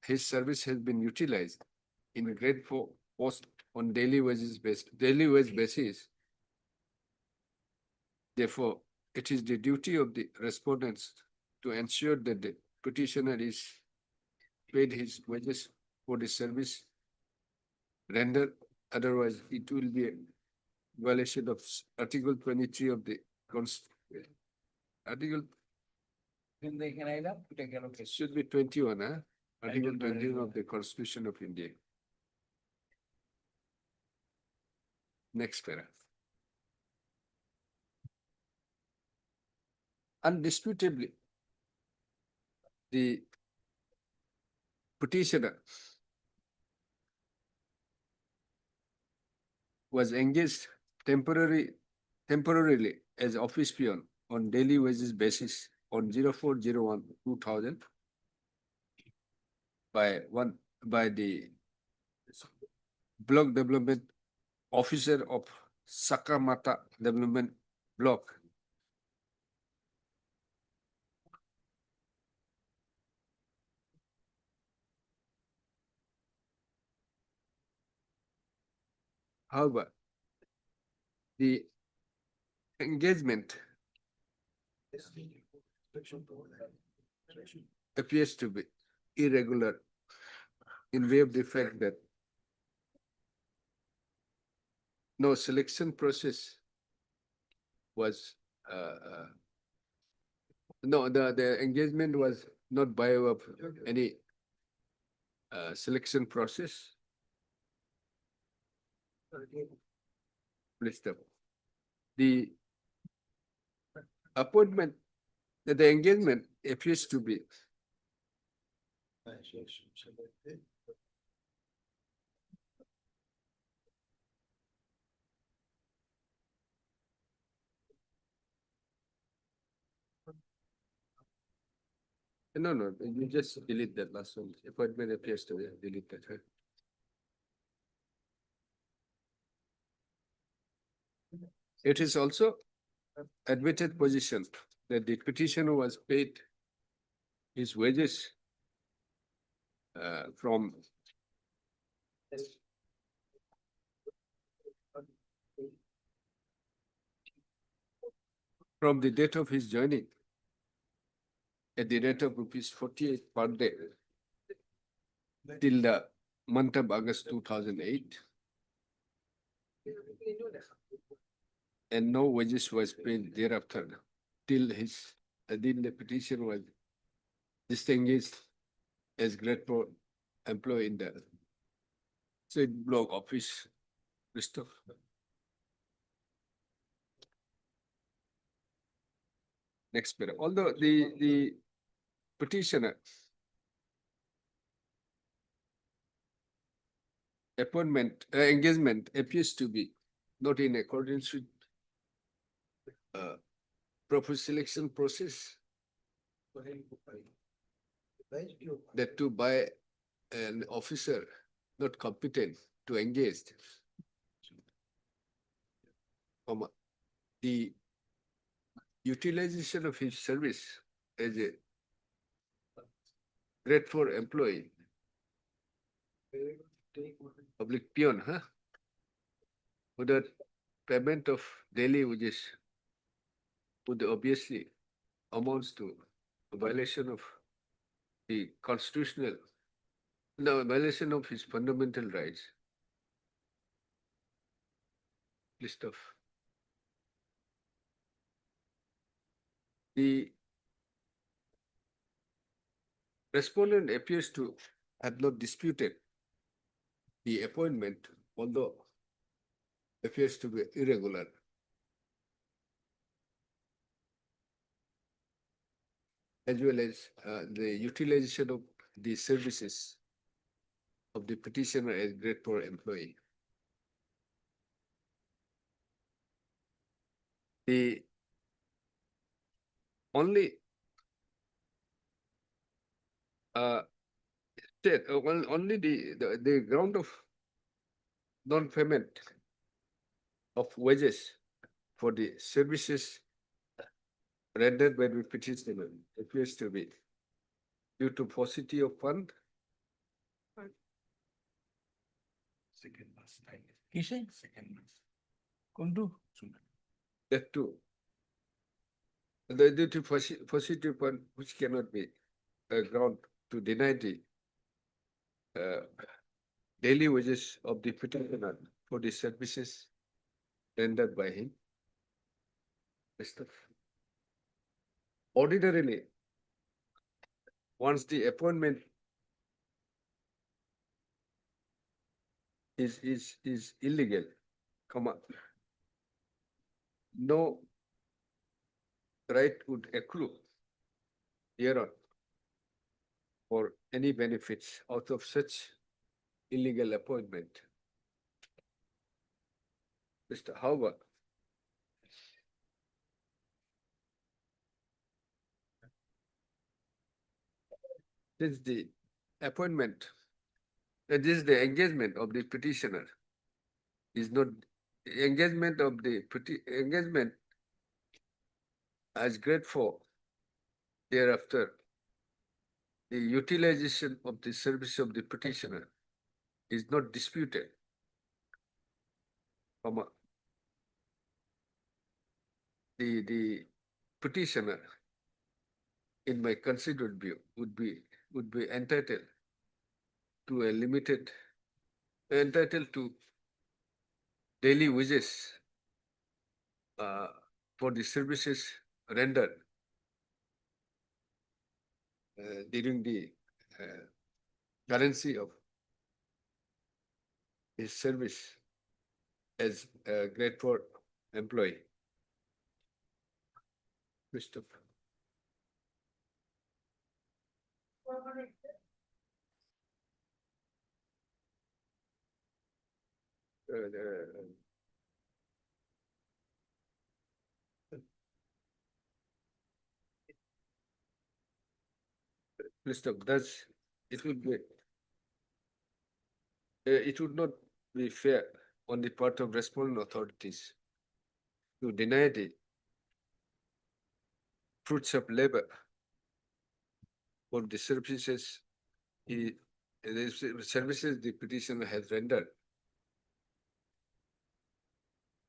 his service has been utilized in grade 4 post on daily wage basis. Therefore, it is the duty of the respondents to ensure that the petitioner is paid his wages for the service rendered. Otherwise, it will be a violation of Article 23 of the Constitution. Article it should be 21, Article 21 of the Constitution of India. Next paragraph. Undisputably, the petitioner was engaged temporarily as office peon on daily wages basis on 04/01/2000 by the block development officer of Sakamata Development Block. However, the engagement appears to be irregular in view of the fact that no selection process was, the engagement was not by way of any selection process. Please stop. The appointment, the engagement appears to be no, you just delete that last one. Appointment appears to be deleted. It is also admitted position that the petitioner was paid his wages from the date of his joining at the rate of ₹48 per day till the month of August 2008. And no wages was paid thereafter till the petition was disengaged as grade 4 employee in the state block office. Christoph. Next paragraph. Although the petitioner engagement appears to be not in accordance with proper selection process, that to by an officer not competent to engage, the utilization of his service as a grade 4 employee, public peon, without payment of daily wages would obviously amounts to a violation of the violation of his fundamental rights. List of the respondent appears to have not disputed the appointment, although appears to be irregular. As well as the utilization of the services of the petitioner as grade 4 employee. The only only the ground of non-payment of wages for the services rendered by the petitioner appears to be due to paucity of fund. কিসে? কোনটো? That too. The due to paucity of fund which cannot be a ground to deny the daily wages of the petitioner for the services rendered by him. Ordinarily, once the appointment is illegal, no right would accrue hereon for any benefits out of such illegal appointment. However, since the appointment, this is the engagement of the petitioner, is not engagement of the engagement as grade 4. Thereafter, the utilization of the service of the petitioner is not disputed. The petitioner, in my considered view, would be entitled to a entitled to daily wages for the services rendered during the currency of his service as a grade 4 employee. Christopher. Christopher, it would not be fair on the part of responding authorities to deny the fruits of labor for the services the services the petitioner has rendered.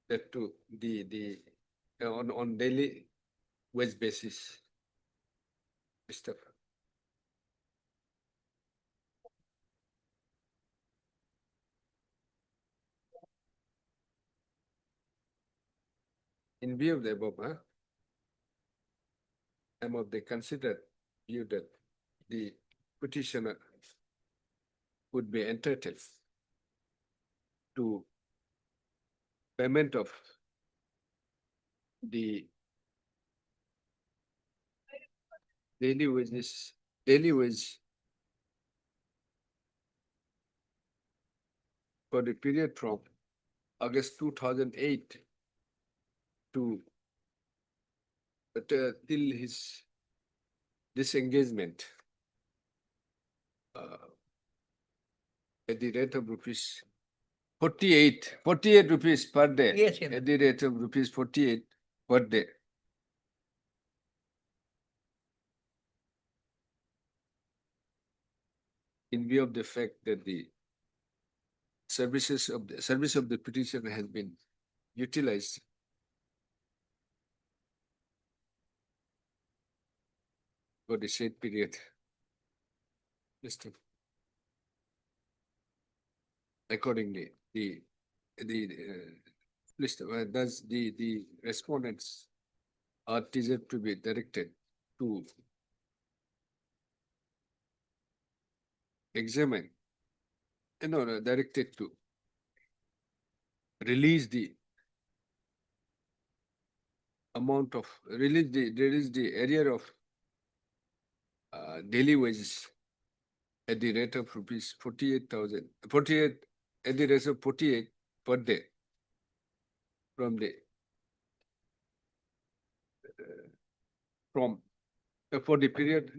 That to the on daily wage basis. Christopher. In view of the above, I'm of the considered view that the petitioner would be entitled to payment of the daily wage for the period from August 2008 to till his disengagement at the rate of rupees 48 rupees per day. Yes, At the rate of rupees 48 per day. In view of the fact that the service of the petitioner has been utilized for the said period. Mr. Accordingly, list, does the respondents are deserved to be directed to examine, no, directed to release the amount of, release the area of daily wages at the rate of rupees 48, at the rate of 48 per day from the from for the period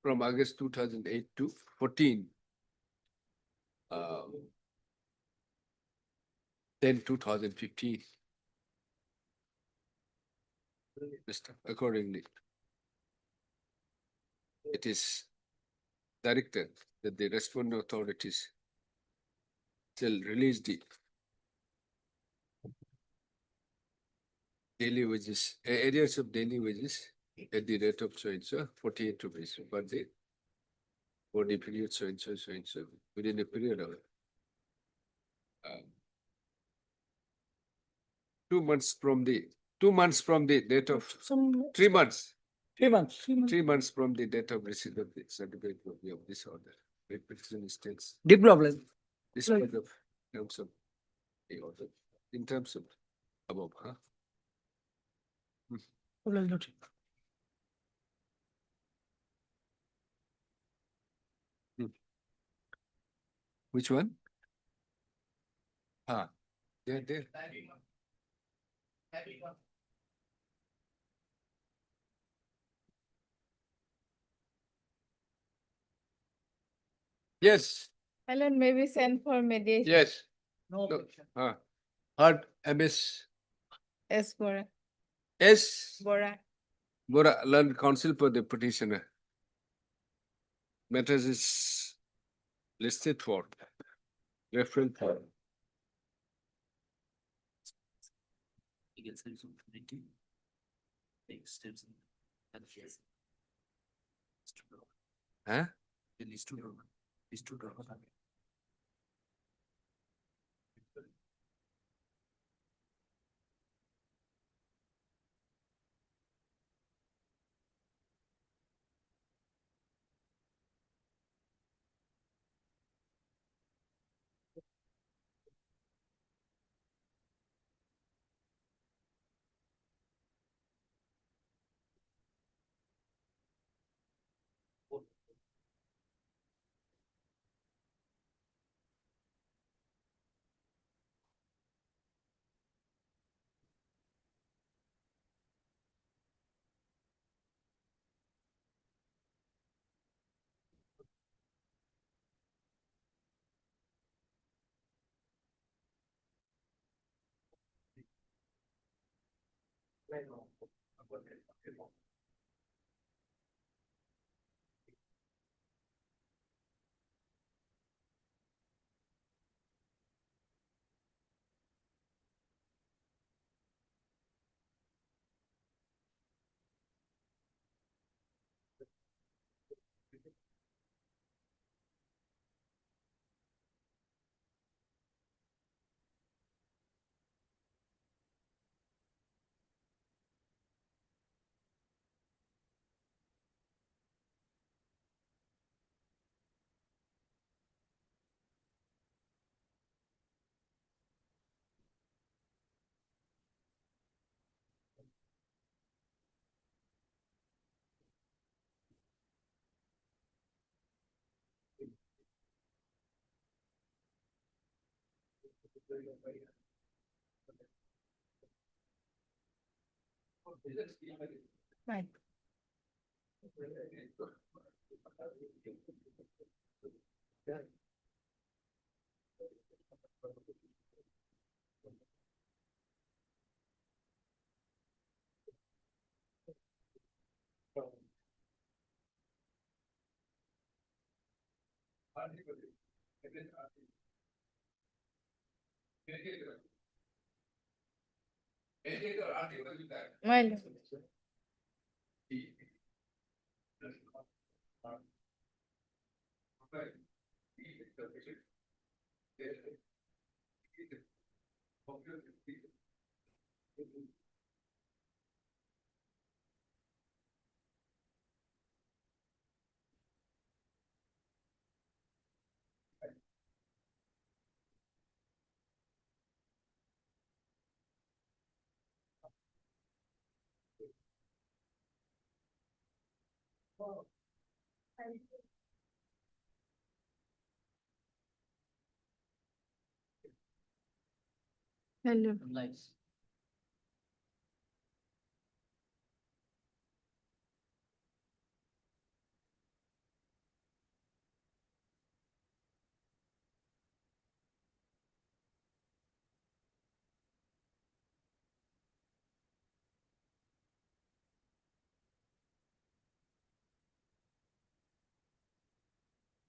from August 2008 to 14 then 2015. Mr. Accordingly, it is directed that the responding authorities shall release the daily wages, areas of daily wages at the rate of so and so 48 rupees per day for the period so and so within a period of 2 months from the 2 months from the date of Some 3 months. 3 months. 3 months from the date of receipt of the certificate copy of this order. Petition states Deep problem. this kind of terms of the order, in terms of above, huh? Obliged lordship. Which one? There. Yes, Alan, maybe send for mediation. yes. No. No. Heard MS Yes, Bora. S. Bora. Bora Land Council for the petitioner. Matters is listed for reference for. Legal steps of committee. Take steps in that case. Huh? These two draw. Right. Well. Hello. Nice.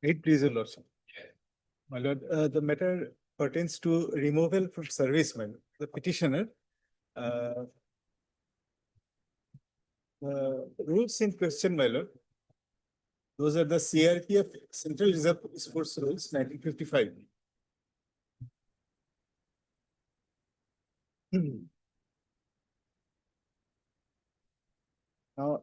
Eight, please, your lordship. My lord, the matter pertains to removal from service, my lord. The petitioner. Rules in question, my lord. Those are the CRPF Central Reserve Police Force rules, 1955. Now,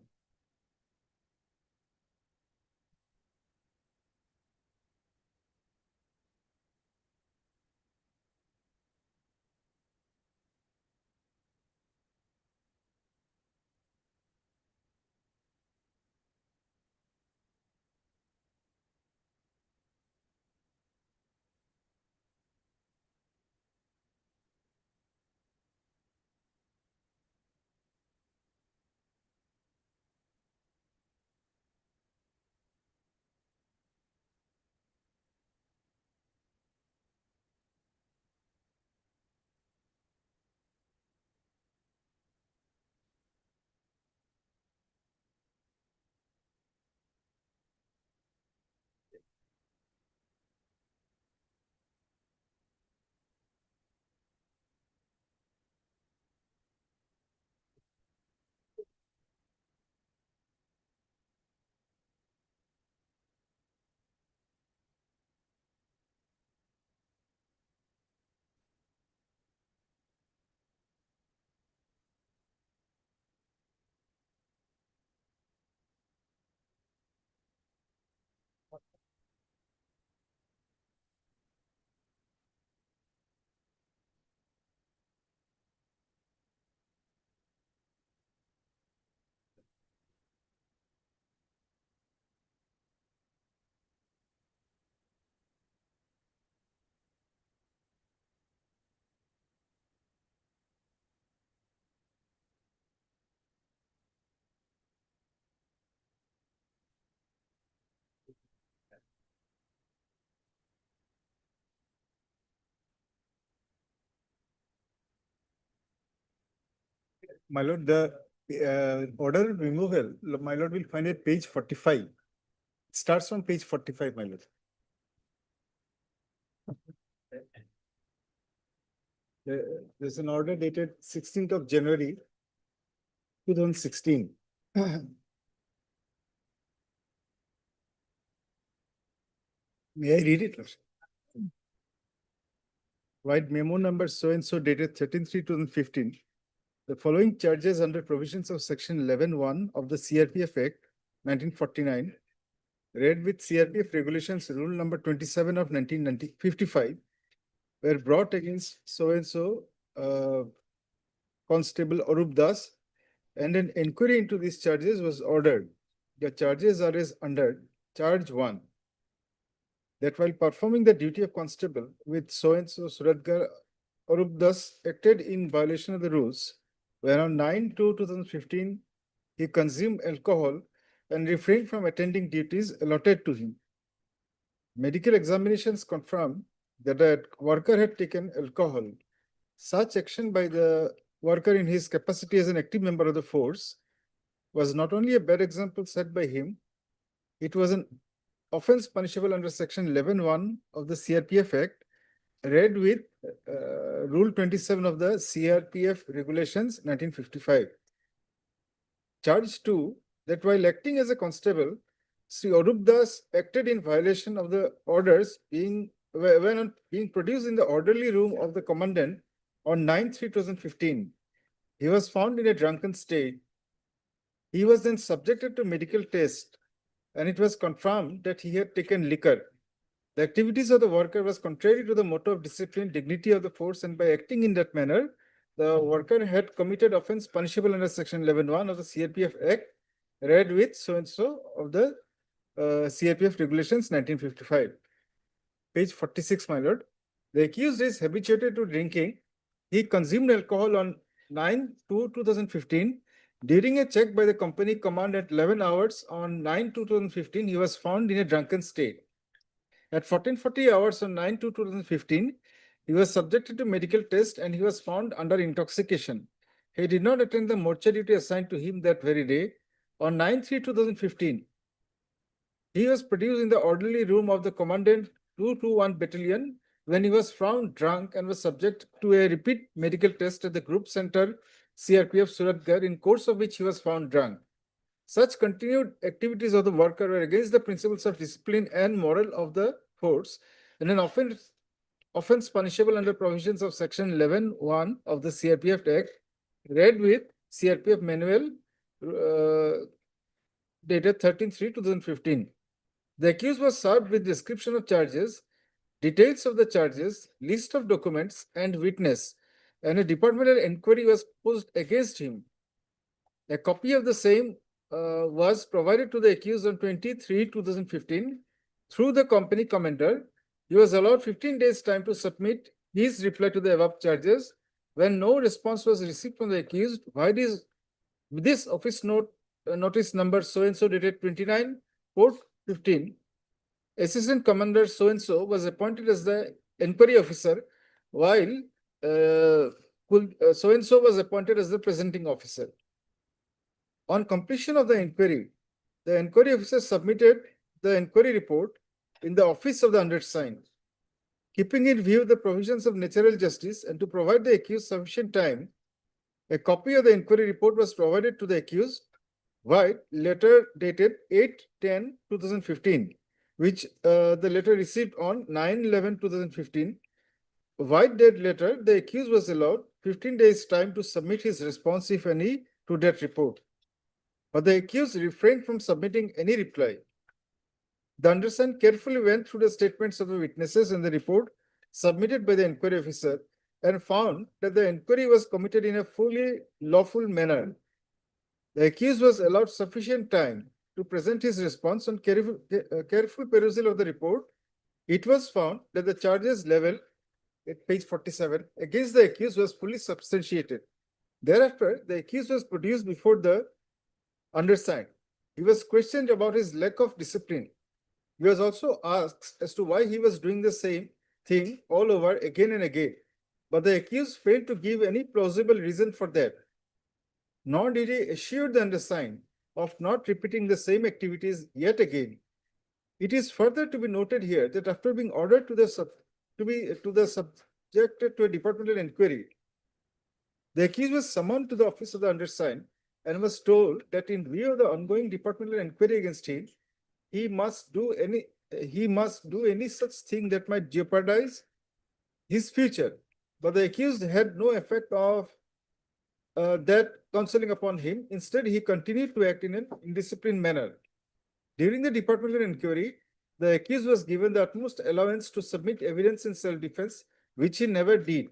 my lord, the order removal, my lord will find it page 45. It starts on page 45, my lord. There's an order dated 16th of January 2016. May I read it, lordship? White memo number so and so dated 13/3/2015. The following charges under provisions of section 11(1) of the CRPF Act 1949, read with CRPF regulations rule number 27 of 1955, were brought against so and so Constable Arup Das, and an inquiry into these charges was ordered. The charges are as under charge 1. That while performing the duty of constable with so and so Suratgar Arup Das acted in violation of the rules, where on 9/2/2015 he consumed alcohol and refrained from attending duties allotted to him. Medical examinations confirmed that the worker had taken alcohol. Such action by the worker in his capacity as an active member of the force was not only a bad example set by him, it was an offense punishable under section 11(1) of the CRPF Act, read with Rule 27 of the CRPF Regulations 1955. Charge 2, that while acting as a constable, Sri Arup Das acted in violation of the orders being being produced in the orderly room of the commandant on 9/3/2015. He was found in a drunken state. He was then subjected to medical test and it was confirmed that he had taken liquor. The activities of the worker was contrary to the motto of discipline, dignity of the force, and by acting in that manner, the worker had committed offense punishable under section 11(1) of the CRPF Act, read with so-and-so of the CRPF Regulations 1955. Page 46, my lord. The accused is habituated to drinking. He consumed alcohol on 9/2/2015. During a check by the company command at 11 hours on 9/2/2015, he was found in a drunken state. At 14:40 hours on 9/2/2015, he was subjected to medical test and he was found under intoxication. He did not attend the mortuary duty assigned to him that very day. On 9/3/2015, he was produced in the orderly room of the commandant 221 Battalion when he was found drunk and was subject to a repeat medical test at the group center CRPF Suratgarh, in course of which he was found drunk. Such continued activities of the worker were against the principles of discipline and moral of the force, and an offense punishable under provisions of section 11(1) of the CRPF Act, read with CRPF Manual dated 13/3/2015. The accused was served with description of charges, details of the charges, list of documents, and witness, and a departmental inquiry was posed against him. A copy of the same was provided to the accused on 23/2015 through the company commander. He was allowed 15 days time to submit his reply to the above charges. When no response was received from the accused, why this office notice number so-and-so dated 29/4/15, Assistant Commander so-and-so was appointed as the inquiry officer, while so-and-so was appointed as the presenting officer. On completion of the inquiry officer submitted the inquiry report in the office of the undersigned. Keeping in view the provisions of natural justice and to provide the accused sufficient time, a copy of the inquiry report was provided to the accused, while letter dated 8/10/2015, which the letter received on 9/11/2015. While that letter, the accused was allowed 15 days time to submit his response, if any, to that report. But the accused refrained from submitting any reply. The undersigned carefully went through the statements of the witnesses and the report submitted by the inquiry officer and found that the inquiry was committed in a fully lawful manner. The accused was allowed sufficient time to present his response. On careful perusal of the report, it was found that the charges leveled at page 47 against the accused was fully substantiated. Thereafter, the accused was produced before the undersigned. He was questioned about his lack of discipline. He was also asked as to why he was doing the same thing all over again and again, but the accused failed to give any plausible reason for that. Nor did he assure the undersigned of not repeating the same activities yet again. It is further to be noted here that after being ordered to the subjected to a departmental inquiry, the accused was summoned to the office of the undersigned and was told that in view of the ongoing departmental inquiry against him, he must do any such thing that might jeopardize his future. But the accused had no effect of that counseling upon him. Instead, he continued to act in an indisciplined manner. During the departmental inquiry, the accused was given the utmost allowance to submit evidence in self-defense, which he never did.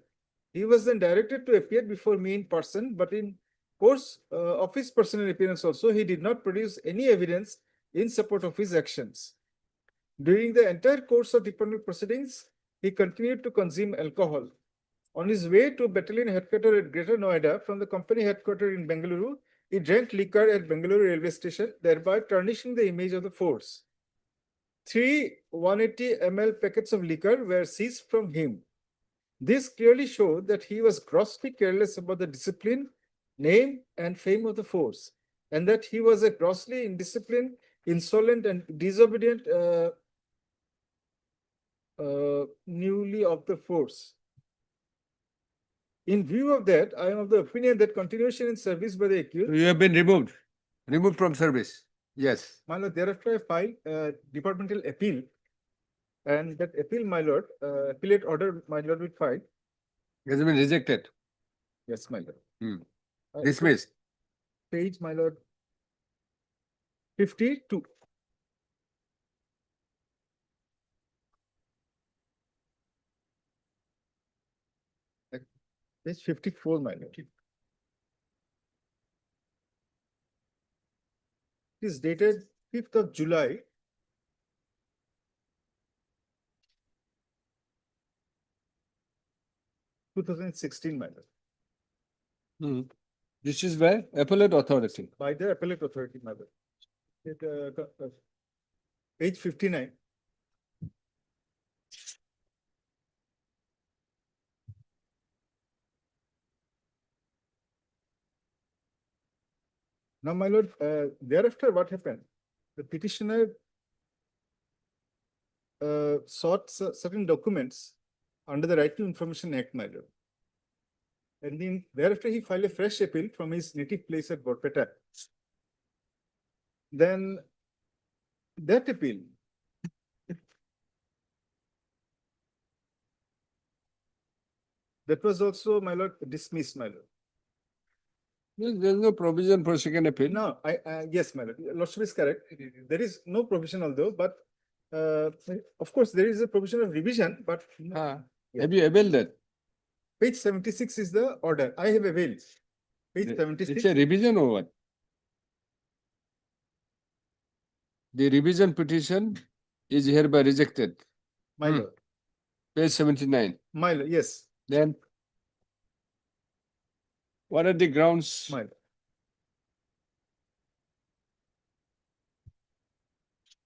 He was then directed to appear before me in person, but in course of his personal appearance also, he did not produce any evidence in support of his actions. During the entire course of departmental proceedings, he continued to consume alcohol. On his way to battalion headquarters at Greater Noida from the company headquarters in Bengaluru, he drank liquor at Bengaluru railway station, thereby tarnishing the image of the force. 3 180 ml packets of liquor were seized from him. This clearly showed that he was grossly careless about the discipline, name, and fame of the force, and that he was a grossly indisciplined, insolent, and disobedient newly of the force. In view of that, I am of the opinion that continuation in service by the accused. You have been removed from service. Yes, My lord, thereafter I filed departmental appeal. And that appeal, my lord, appellate order, my lord, will file. has been rejected, Yes, my lord. Hmm. Uh, dismissed. Page, my lord. 52. Page 54, my lord. It is dated 5th of July. Two thousand sixteen, my lord, This is by appellate authority. by the appellate authority, my lord. Page 59. Now, my lord, thereafter what happened? The petitioner sought certain documents under the Right to Information Act, my lord. And then thereafter he filed a fresh appeal from his native place at Borpeta. Then that appeal that was also, my lord, dismissed, my lord. There's no provision for second appeal. No, yes, my lord, lordship is correct. There is no provision although, but of course, there is a provision of revision, but Ah, Yeah. have you availed that? page 76 is the order. I have availed. Page It's 76. a revision or what? The revision petition is hereby rejected. My lord, Page 79. my lord, yes, Then what are the grounds? my lord.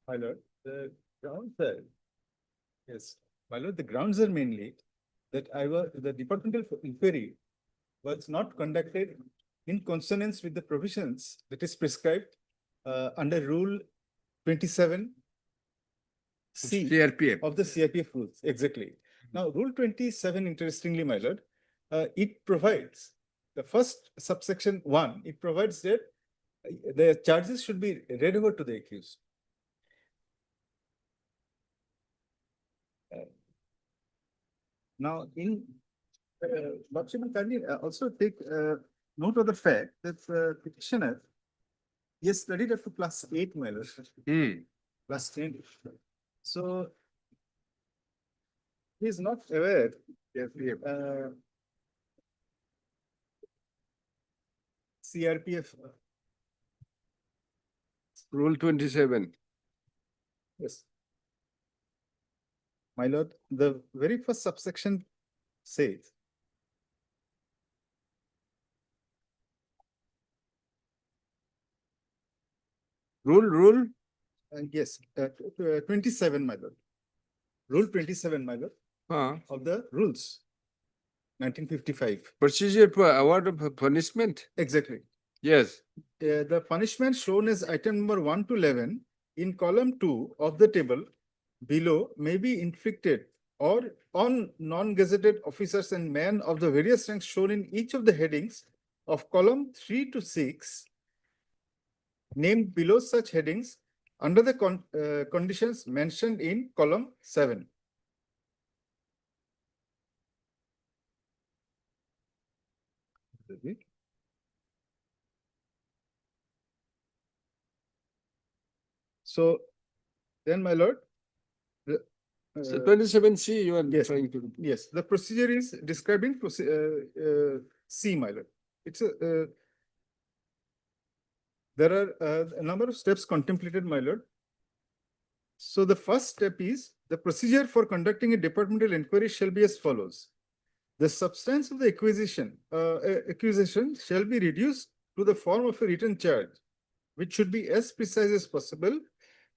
My lord, the grounds are, yes, my lord, the grounds are mainly that the departmental inquiry was not conducted in consonance with the provisions that is prescribed under Rule 27 C CRPF. of the CRPF rules, exactly. Now, Rule 27, interestingly, my lord, it provides, the first subsection 1, it provides that the charges should be read over to the accused. Now, in Lordship will kindly also take note of the fact that petitioner, he has studied up to class 8, my lord, class 10. So he is not aware. CRPF, Rule 27. yes. My lord, the very first subsection says, Rule. yes, 27, my lord. Rule 27, my lord, of the rules, 1955. Procedure for award of punishment. Exactly. Yes. The punishment shown as item number 1 to 11 in column 2 of the table below may be inflicted or on non-gazetted officers and men of the various ranks shown in each of the headings of column 3 to 6 named below such headings under the conditions mentioned in column 7. So then, my lord, So 27C you are yes. trying to. yes, the procedure is described in C, my lord. It's a there are a number of steps contemplated, my lord. So the first step is the procedure for conducting a departmental inquiry shall be as follows. The substance of the accusation shall be reduced to the form of a written charge, which should be as precise as possible.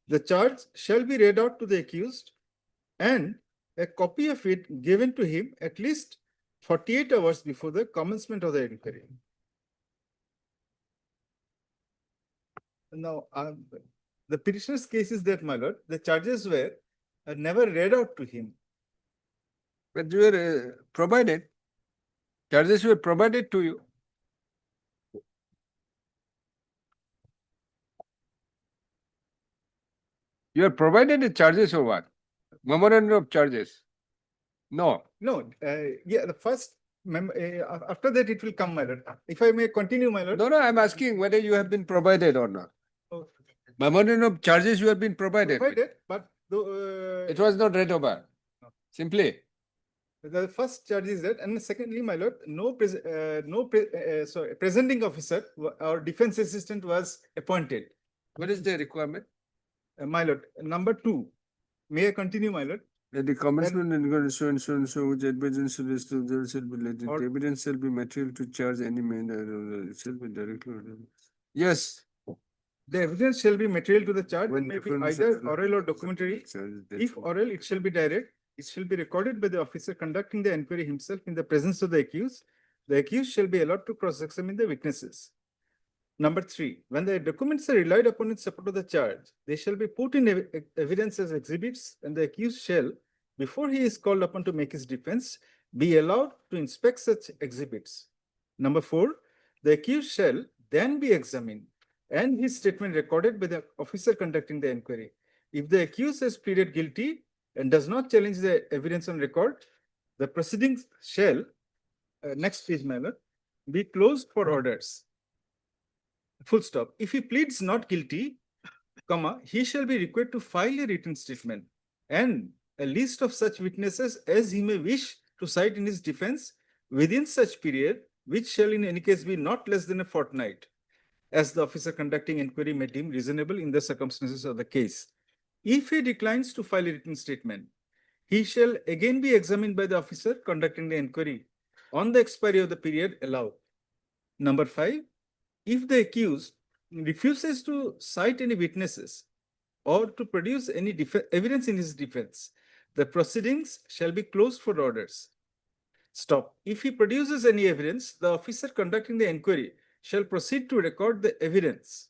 The charge shall be read out to the accused and a copy of it given to him at least 48 hours before the commencement of the inquiry. Now, the petitioner's case is that, my lord, the charges were never read out to him. But you were provided. Charges were provided to you. You have provided the charges or what? Memorandum of charges? No. No, yeah, the first after that it will come, my lord. If I may continue, my lord. No, I'm asking whether you have been provided or not. Oh, Memorandum of charges you have been provided. with. provided, but though, It was not read over. No. Simply. the first charge is that, and secondly, my lord, sorry, presenting officer or defense assistant was appointed. What is the requirement? My lord, number 2, may I continue, my lord? That the commencement and so which evidence shall be related. Or- The evidence shall be material to charge any manner, it shall be directly. Yes. The evidence shall be material to the charge When and may be different- either oral or documentary. Charge that- If oral, it shall be direct. It shall be recorded by the officer conducting the inquiry himself in the presence of the accused. The accused shall be allowed to cross-examine the witnesses. Number 3, when the documents are relied upon in support of the charge, they shall be put in evidence as exhibits, and the accused shall, before he is called upon to make his defense, be allowed to inspect such exhibits. Number 4, the accused shall then be examined and his statement recorded by the officer conducting the inquiry. If the accused has pleaded guilty and does not challenge the evidence on record, the proceedings shall, next page, my lord, be closed for orders. Full stop. If he pleads not guilty, comma, he shall be required to file a written statement and a list of such witnesses as he may wish to cite in his defense within such period, which shall in any case be not less than a fortnight, as the officer conducting inquiry may deem reasonable in the circumstances of the case. If he declines to file a written statement, he shall again be examined by the officer conducting the inquiry on the expiry of the period allowed. Number 5, if the accused refuses to cite any witnesses or to produce any evidence in his defense, the proceedings shall be closed for orders. Stop. If he produces any evidence, the officer conducting the inquiry shall proceed to record the evidence.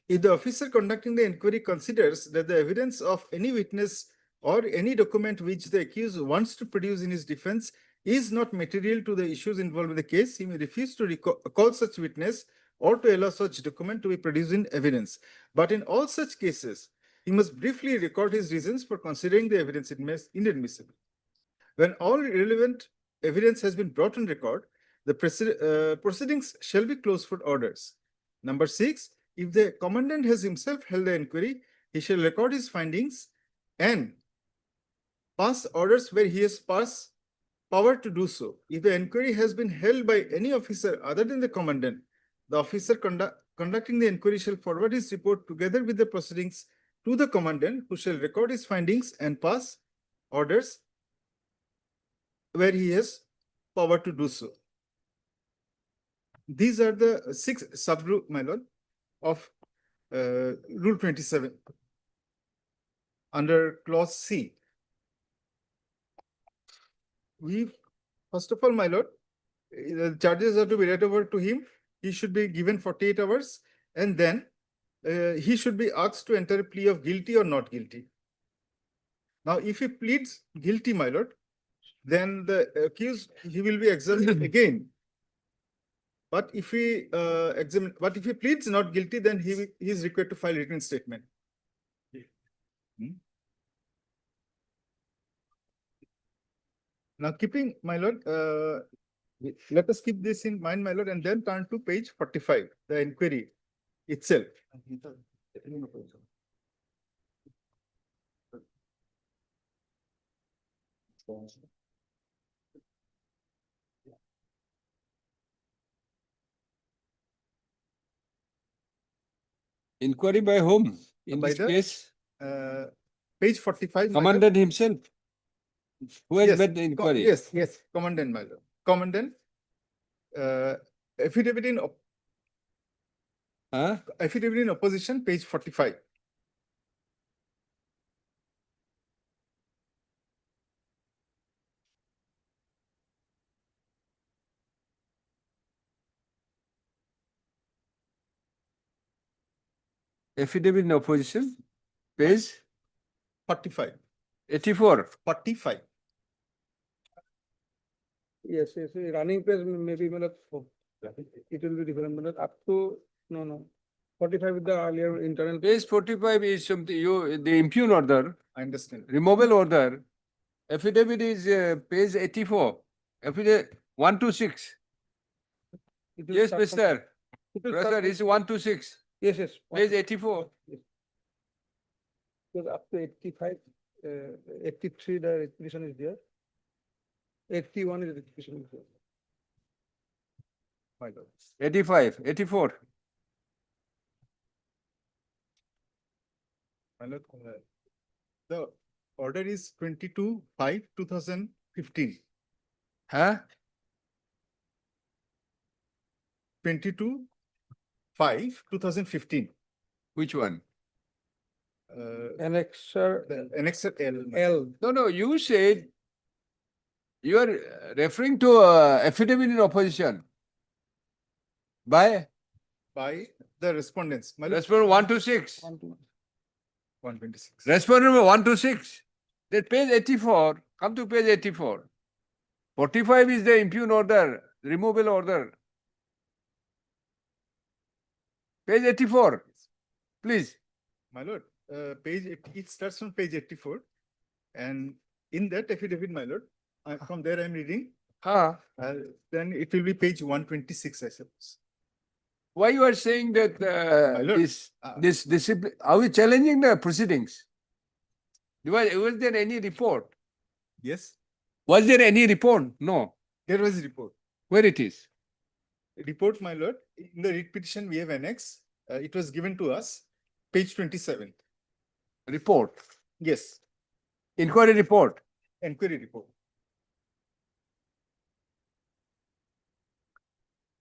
If the officer conducting the inquiry considers that the evidence of any witness or any document which the accused wants to produce in his defense is not material to the issues involved in the case, he may refuse to call such witness or to allow such document to be produced in evidence. But in all such cases, he must briefly record his reasons for considering the evidence inadmissible. When all relevant evidence has been brought on record, the proceedings shall be closed for orders. Number 6, if the commandant has himself held the inquiry, he shall record his findings and pass orders where he has power to do so. If the inquiry has been held by any officer other than the commandant, the officer conducting the inquiry shall forward his report together with the proceedings to the commandant, who shall record his findings and pass orders where he has power to do so. These are the 6 subgroup, my lord, of Rule 27 under clause C. First of all, my lord, the charges are to be read over to him. He should be given 48 hours and then he should be asked to enter a plea of guilty or not guilty. Now, if he pleads guilty, my lord, then the accused, he will be examined again. But if he pleads not guilty, then he is required to file a written statement. Now, keeping, my lord, let us keep this in mind, my lord, and then turn to page 45, the inquiry itself. Inquiry by whom? In By this the- case, Page 45. my lord. commandant himself. Who has Yes, made the inquiry? Yes, commandant, my lord. Commandant, affidavit in Huh? affidavit in opposition, page 45. Affidavit in opposition, page 45. 84. 45. Yes, running page maybe it will be different, but up to, no. 45 with the earlier internal. Page 45 is something, the impugn order, I understand. removal order. Affidavit is page 84, affidavit 126. It will Yes, start from- Mr. it will start Professor, from- it's 126, Yes, yes. page 84. Because up to 85, 83, the repetition is there. 81 is repetition is there. My lord. 85, 84. My lord, the order is 22/5/2015. Huh? 22/5/2015. Which one? Annexure. The annexure L. No, no, you said you are referring to affidavit in opposition by By the respondents. My lord, respondent 126. 126. Respondent number 126. That page 84, come to page 84. 45 is the impugn order, removal order. Page 84, please. My lord, it starts from page 84. And in that affidavit, my lord, from there I'm reading, Huh? then it will be page 126, I suppose. Why you are saying that My lord, this discipline, are we challenging the proceedings? Was there any report? Yes, Was there any report? No. there was a report. Where it is? Report, my lord, in the writ petition we have annexed, it was given to us, page 27. Report. Yes, Inquiry report. inquiry report.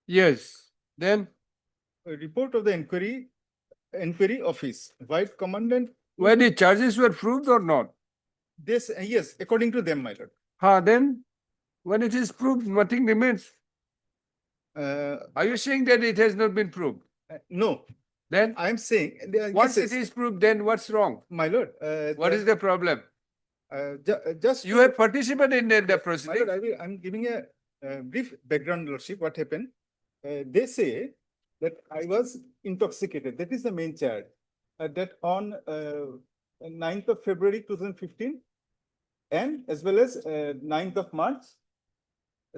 Yes. Then A report of the inquiry office, Vice Commandant, where the charges were proved or not? this, yes, according to them, my lord. Then when it is proved, nothing remains. Are you saying that it has not been proved? No, Then I'm saying, once yes, it is proved, then what's wrong? my lord. What is the problem? Just. You have participated in the My proceeding. lord, I'm giving a brief background, lordship, what happened. They say that I was intoxicated. That is the main charge. That on 9th of February 2015 and as well as 9th of March.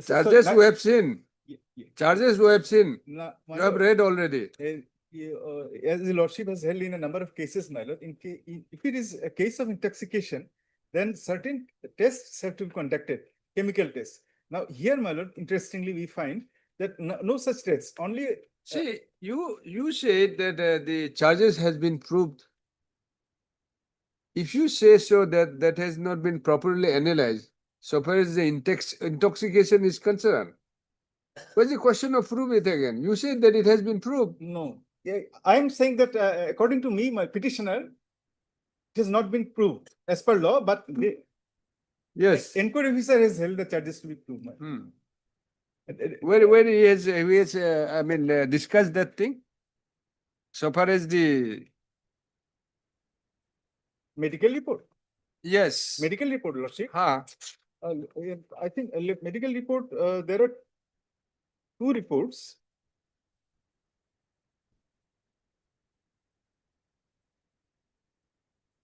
Charges we have seen. Yeah. Charges we have seen. My You have lord, read already. as the lordship has held in a number of cases, my lord, if it is a case of intoxication, then certain tests have to be conducted, chemical tests. Now here, my lord, interestingly, we find that no such tests, only. See, you said that the charges has been proved. If you say so that has not been properly analyzed, so far as the intoxication is concerned, what's the question of prove it again? You said that it has been proved. No, yeah, I'm saying that according to me, my petitioner, it has not been proved as per law, but the Yes. inquiry officer has held the charges to be proved. my lord. Hmm. Where he has discussed that thing? So far as the, Medical report, yes. medical report, lordship. Huh. I think medical report, there are two reports.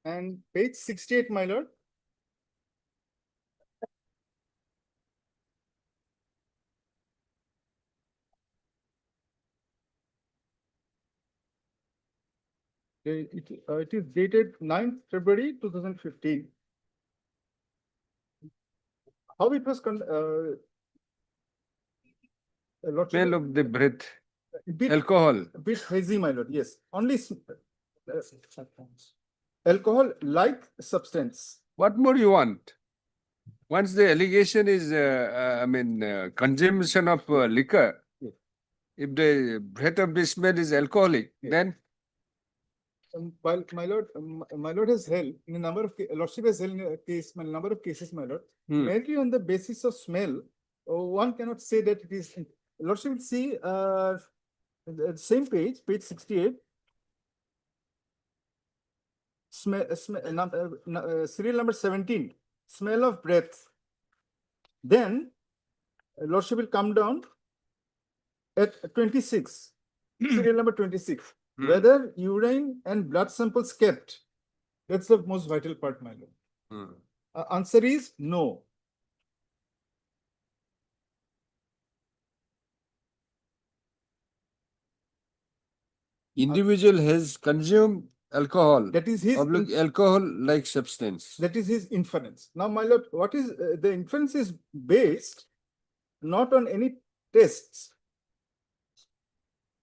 And page 68, my lord. It is dated 9th February 2015. How it was lordship, Smell of the breath, bit, alcohol. bit hazy, my lord, yes, only alcohol like substance. What more you want? Once the allegation is, consumption of liquor, Yes. if the breath of the smell is alcoholic, Yes. then While my lord has held in a number of, lordship has held in a number of cases, my lord, mainly on the basis of smell, one cannot say that it is, lordship will see, the same page, page 68. Serial number 17, smell of breath. Then lordship will come down at 26, serial number 26. Hmm. whether urine and blood samples kept. That's the most vital part, my lord. Hmm. Answer is no. Individual has consumed alcohol, That is his, oblique alcohol-like substance. that is his inference. Now, my lord, what is, the inference is based not on any tests,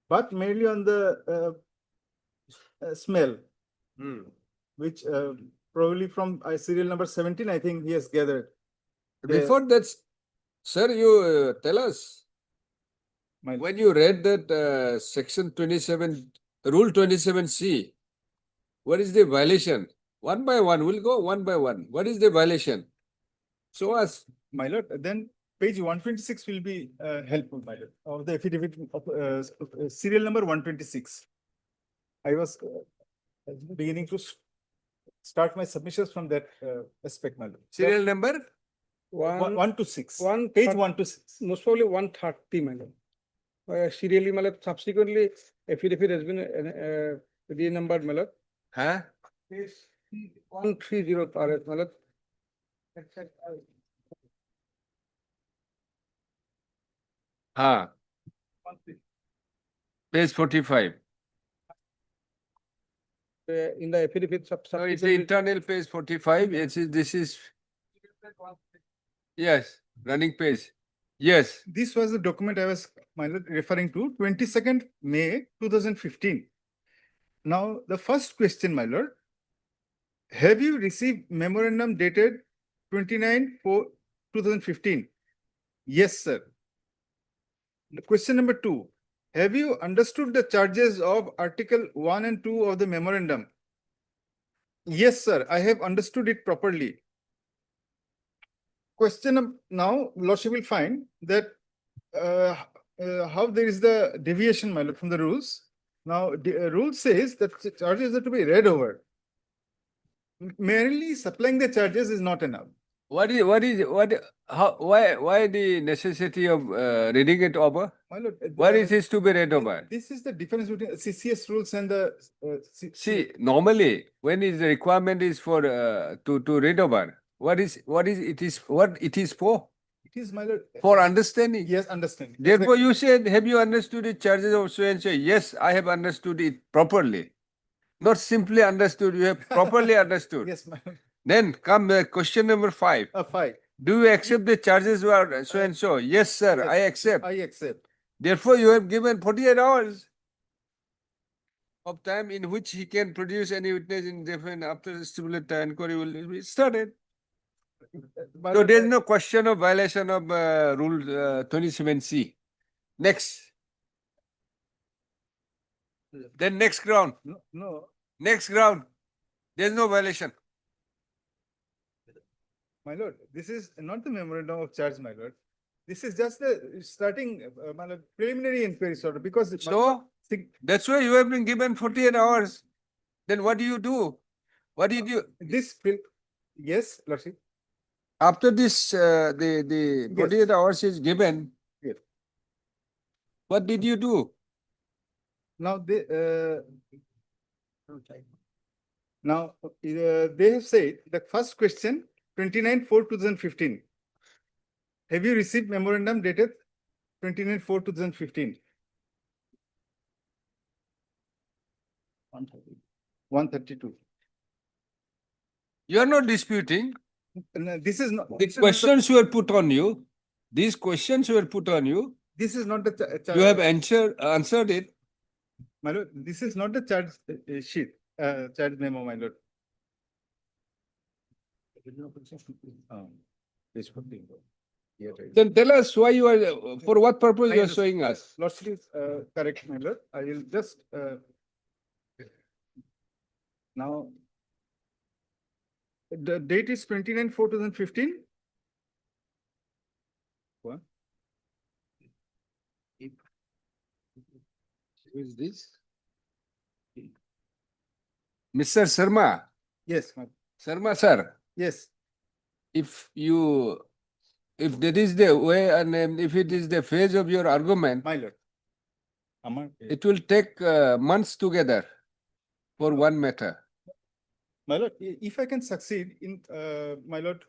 but merely on the smell, Hmm. which probably from serial number 17, I think he has gathered. Before that, sir, you tell us, My- when you read that section 27, rule 27C, what is the violation? One by one, we'll go one by one. What is the violation? Show us. My lord, then page 126 will be helpful, my lord, of the affidavit of serial number 126. I was beginning to start my submissions from that aspect, my lord. Serial number? One to six. One Page third- 1 to 6. Most probably 130, madam. Serially, madam, subsequently, affidavit has been renumbered, madam. Huh? 130 RS, madam. Ah, page 45. In the affidavit So it's the subsequently. internal page 45. This is, yes, running page. Yes. This was the document I was, my lord, referring to, 22nd May 2015. Now, the first question, my lord, have you received memorandum dated 29/4/2015? Yes, sir. The question number 2, have you understood the charges of Article 1 and 2 of the memorandum? Yes, sir, I have understood it properly. Now, Lordship will find that how there is the deviation, my lord, from the rules. Now, the rule says that the charges are to be read over. Merely supplying the charges is not enough. Why the necessity of reading it over? My lord, Why it is to be read over? this is the difference between CCS rules and the See, normally, when is the requirement is for to read over, what it is for? it is, my lord. For understanding. Yes, understanding. Therefore, you said, have you understood the charges of so and so? Yes, I have understood it properly. Not simply understood, you have properly understood. Yes, my lord. Then come question number 5. 5. Do you accept the charges were so and so? Yes, sir, Yes, I accept. I accept. Therefore, you have given 48 hours of time in which he can produce any witness in different after the stipulated time inquiry will be started. My So lord, there is no question of violation of rule 27C. Next. Then next ground. no, Next ground. There is no violation. my lord, this is not the memorandum of charge, my lord. This is just the starting, my lord, preliminary inquiry sort of, because. So that's why you have been given 48 hours. Then what do you do? What did you, Yes, lordship. after this, the 48 hours is given, Yes. what did you do? Now they they have said the first question, 29/4/2015. Have you received memorandum dated 29/4/2015? 132. You are not disputing. No, this is not. The questions were put on you. These questions were put on you. This is not the. You have answered it. My lord, this is not the charge sheet, charge memo, my lord. Page 14. Yeah, right. Then tell us why you are, for what purpose you are Yes, showing us. Lordship is correct, my lord. I will just now. The date is 29/4/2015. What? Who is this? Mr. Sharma. Yes, Sharma sir, yes. if that is the way and if it is the phase of your argument, My lord. It will take months together for one matter. My lord, if I can succeed in, my lord,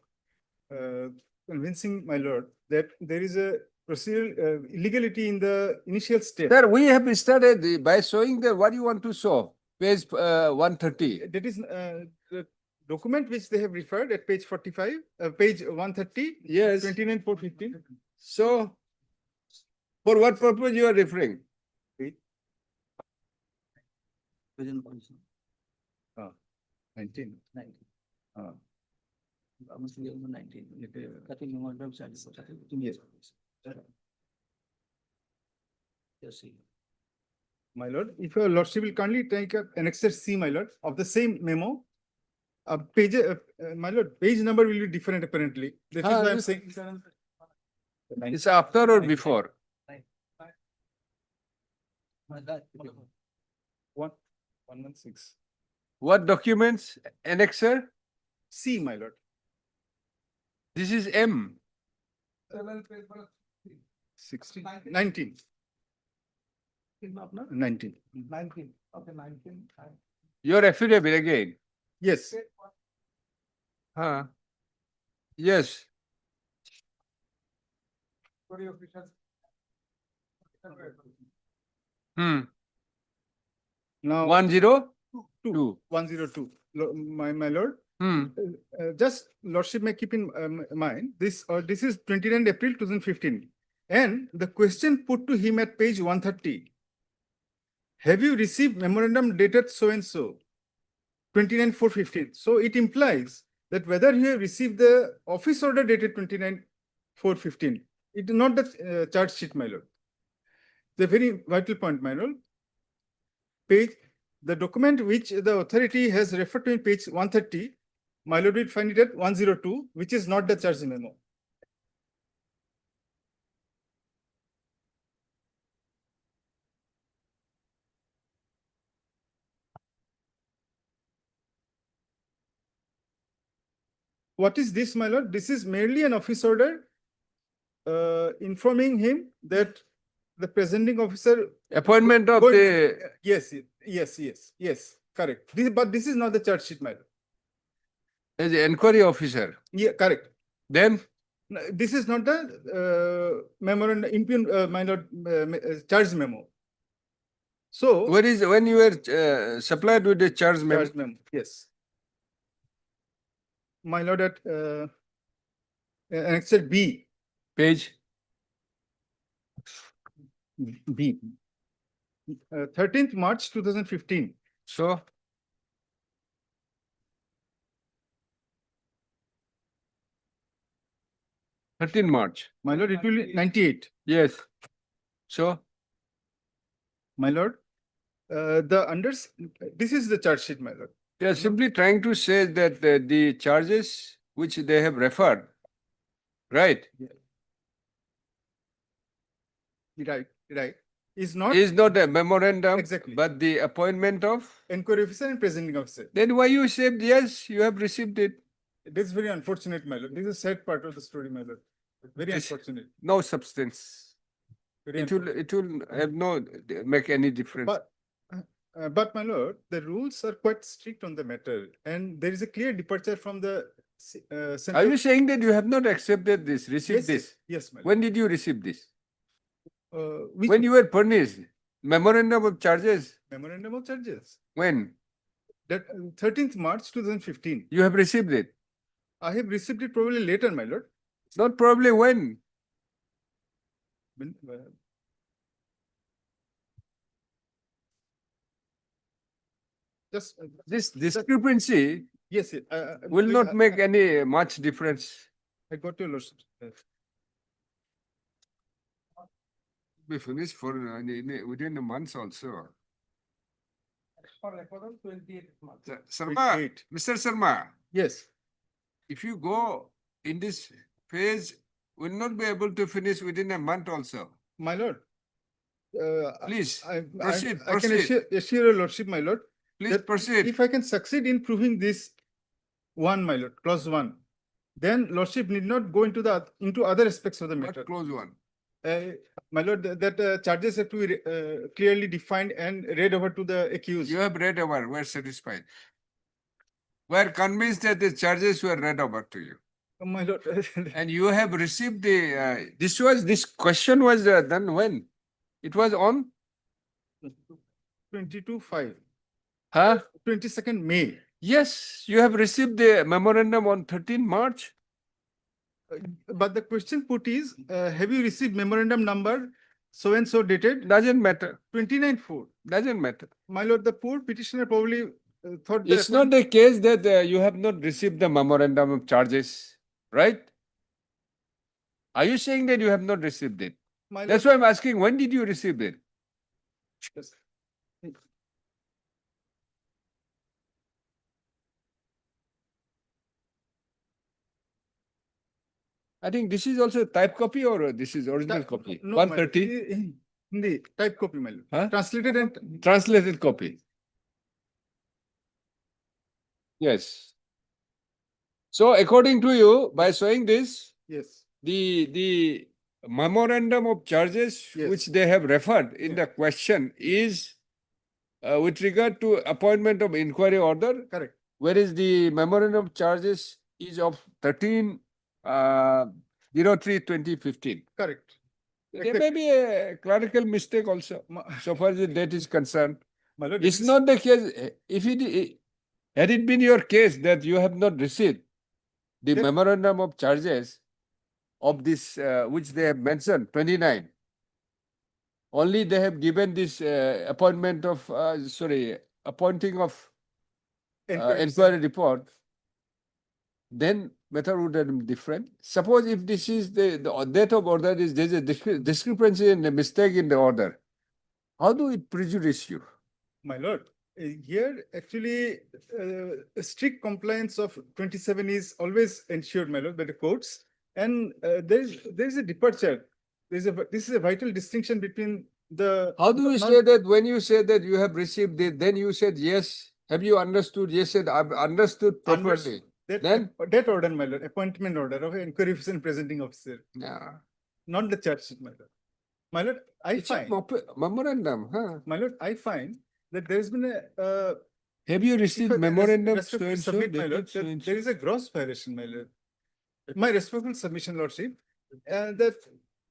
convincing my lord that there is a procedural illegality in the initial step. Sir, we have started by showing the what you want to show, page 130. That is, the document which they have referred at page 45, page 130. Yes. 29,415. So, for what purpose you are referring? Present position, 19. 19. Uh, Almost 19. Cutting memorandum charges. Yes. Yes, see. My lord, if your lordship will kindly take up annexure C, my lord, of the same memo. Page, my lord, page number will be different apparently. That is why I'm saying. It's after or before? One, 116. What documents? Annexer? C, my lord. This is M. 16, 19. 19. Your affidavit again. Yes, Huh? Yes. now. 102. 102. My lord, Hmm. just lordship may keep in mind, this is 29 April 2015. And the question put to him at page 130. Have you received memorandum dated so and so? 29/4/15. So it implies that whether he have received the office order dated 29/4/15, it is not the charge sheet, my lord. The very vital point, my lord. The document which the authority has referred to in page 130, my lord will find it at 102, which is not the charge memo. What is this, my lord? This is merely an office order informing him that the presenting officer. Appointment of Good. the, Yes, correct. But this is not the charge sheet, my lord. as the inquiry officer. Yeah, correct. Then, No, this is not the memorandum, my lord, charge memo. So. what is, when you were supplied with the charge memo? Charge memo, yes. My lord, at annexure B, Page? B. 13th March 2015. So, March. My lord, it will be 98. Yes. So, My lord, this is the charge sheet, my lord. they are simply trying to say that the charges which they have referred, right, Right. Is not is not a memorandum. Exactly. But the appointment of, inquiry officer and presenting officer. then why you said, yes, you have received it? It is very unfortunate, my lord. This is a sad part of the story, my lord. Very This- unfortunate. No substance. Very It will have no, make any difference. But my lord, the rules are quite strict on the matter, and there is a clear departure from the Are central. you saying that you have not accepted this, received this? Yes, my lord. When did you receive this? Which When you were furnished memorandum of charges? memorandum of charges? When? That 13th March 2015. You have received it? I have received it probably later, my lord. Not probably when? When, Just. This discrepancy Yes, will not make any much difference. I got your lordship. Be finished for within a month also. Sarma, Wait. Mr. Sarma, Yes, if you go in this phase, will not be able to finish within a month also. my lord. Please, I proceed, I can proceed. assure your lordship, my lord. Please that proceed. If I can succeed in proving this one, my lord, clause 1, then lordship need not go into other aspects of the What matter. close one? my lord, that charges have to be clearly defined and read over to the accused. You have read over, we're satisfied. We're convinced that the charges were read over to you. My lord, And you have received the, this question was done when? It was on, 22/5, huh? 22nd May. Yes, you have received the memorandum on 13 March. But the question put is, have you received memorandum number so and so dated Doesn't matter, 29/4? doesn't matter. My lord, the poor petitioner probably thought that. It's not the case that you have not received the memorandum of charges, right? Are you saying that you have not received it? My That's lord, why I'm asking, when did you receive it? yes. I think this is also type copy or this is original copy? No, my lord, 130 Hindi, type copy, my lord. Huh? Translated and translated copy. Yes. So according to you, by showing this, yes, the memorandum of charges Yes. which they have referred in the question is with regard to appointment of inquiry order, correct. whereas the memorandum of charges is of 13/03/2015. Correct. There may be a clerical mistake also, Ma- so far as the date is concerned. My lord, It's it is- not the case, if had it been your case that you have not received the That- memorandum of charges of this, which they have mentioned, 29. Only they have given this appointment of, appointing of inquiry report, then matter would have been different. Suppose if this is the date of order is, there's a discrepancy and a mistake in the order, how do it prejudice you? My lord, here actually strict compliance of 27 is always ensured, my lord, by the courts. And there is a departure. This is a vital distinction between the. How do you not- say that when you say that you have received it, then you said yes? Have you understood? Yes, said I've understood properly. Then? That order, my lord, appointment order of inquiry officer and presenting officer, Yeah. not the charge sheet, my lord. My lord, I It's a find, memorandum, huh? my lord, I find that there has been a Have you if received I memorandum respectfully so and so? submit, my dated lord, so that and so? there is a gross violation, my lord. My respectful submission, lordship, that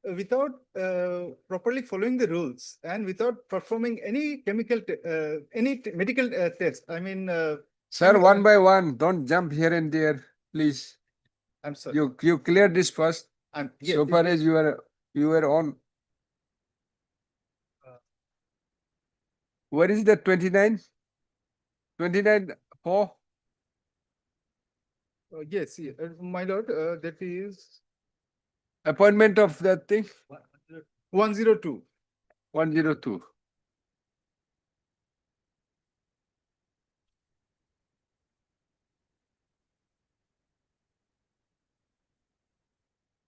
without properly following the rules and without performing any medical test, I mean, Sir, I'm- one by one, don't jump here and there, please. I'm sorry. You clear this first. Yeah, So far as you were on. Where is the 29? 29 for? Yes, my lord, that is Appointment of that thing? 102. 102.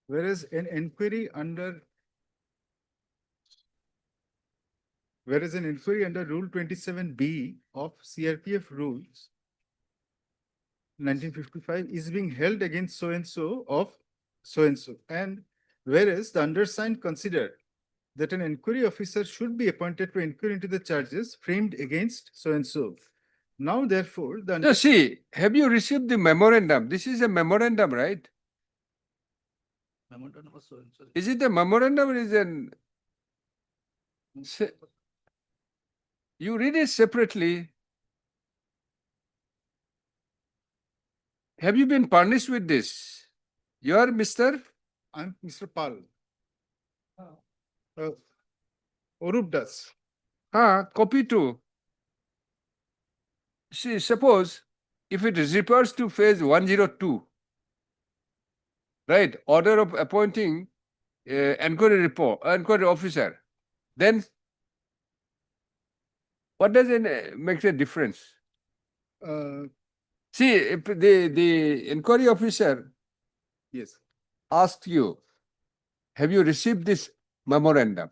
Whereas an inquiry under Rule 27B of CRPF rules 1955 is being held against so and so of so and so. And whereas the undersigned considered that an inquiry officer should be appointed to inquire into the charges framed against so and so. Now, therefore, the Now see, have you received the memorandum? This is a memorandum, right? Memorandum was so and so. Is it a memorandum or is an? You read it separately. Have you been punished with this? You are Mr. I'm Mr. Pal. Orup Das. Copy two. See, suppose if it refers to phase 102, right, order of appointing inquiry officer, then what does it make a difference? Uh, See, if the inquiry officer yes. asked you, have you received this memorandum?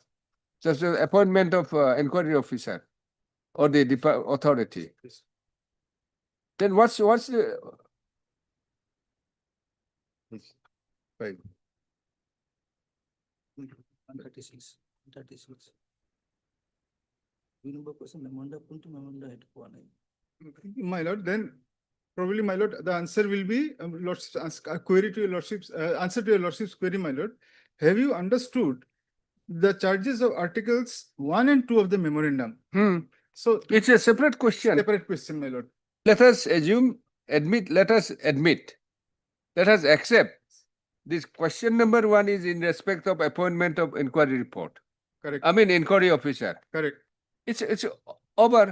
Just the appointment of inquiry officer or the authority. Yes. Then what's the Right. 136, 136. দুই নম্বর question memorandum কোনটো memorandum হেতু কোৱা নাই। My lord, then probably, my lord, the answer will be, lordship's query to your lordship's, answer to your lordship's query, my lord. Have you understood the charges of articles 1 and 2 of the memorandum? So It's a separate question. separate question, my lord. Let us assume, let us admit, let us accept this question number 1 is in respect of appointment of inquiry report. Correct, I mean, inquiry officer. correct. It's over.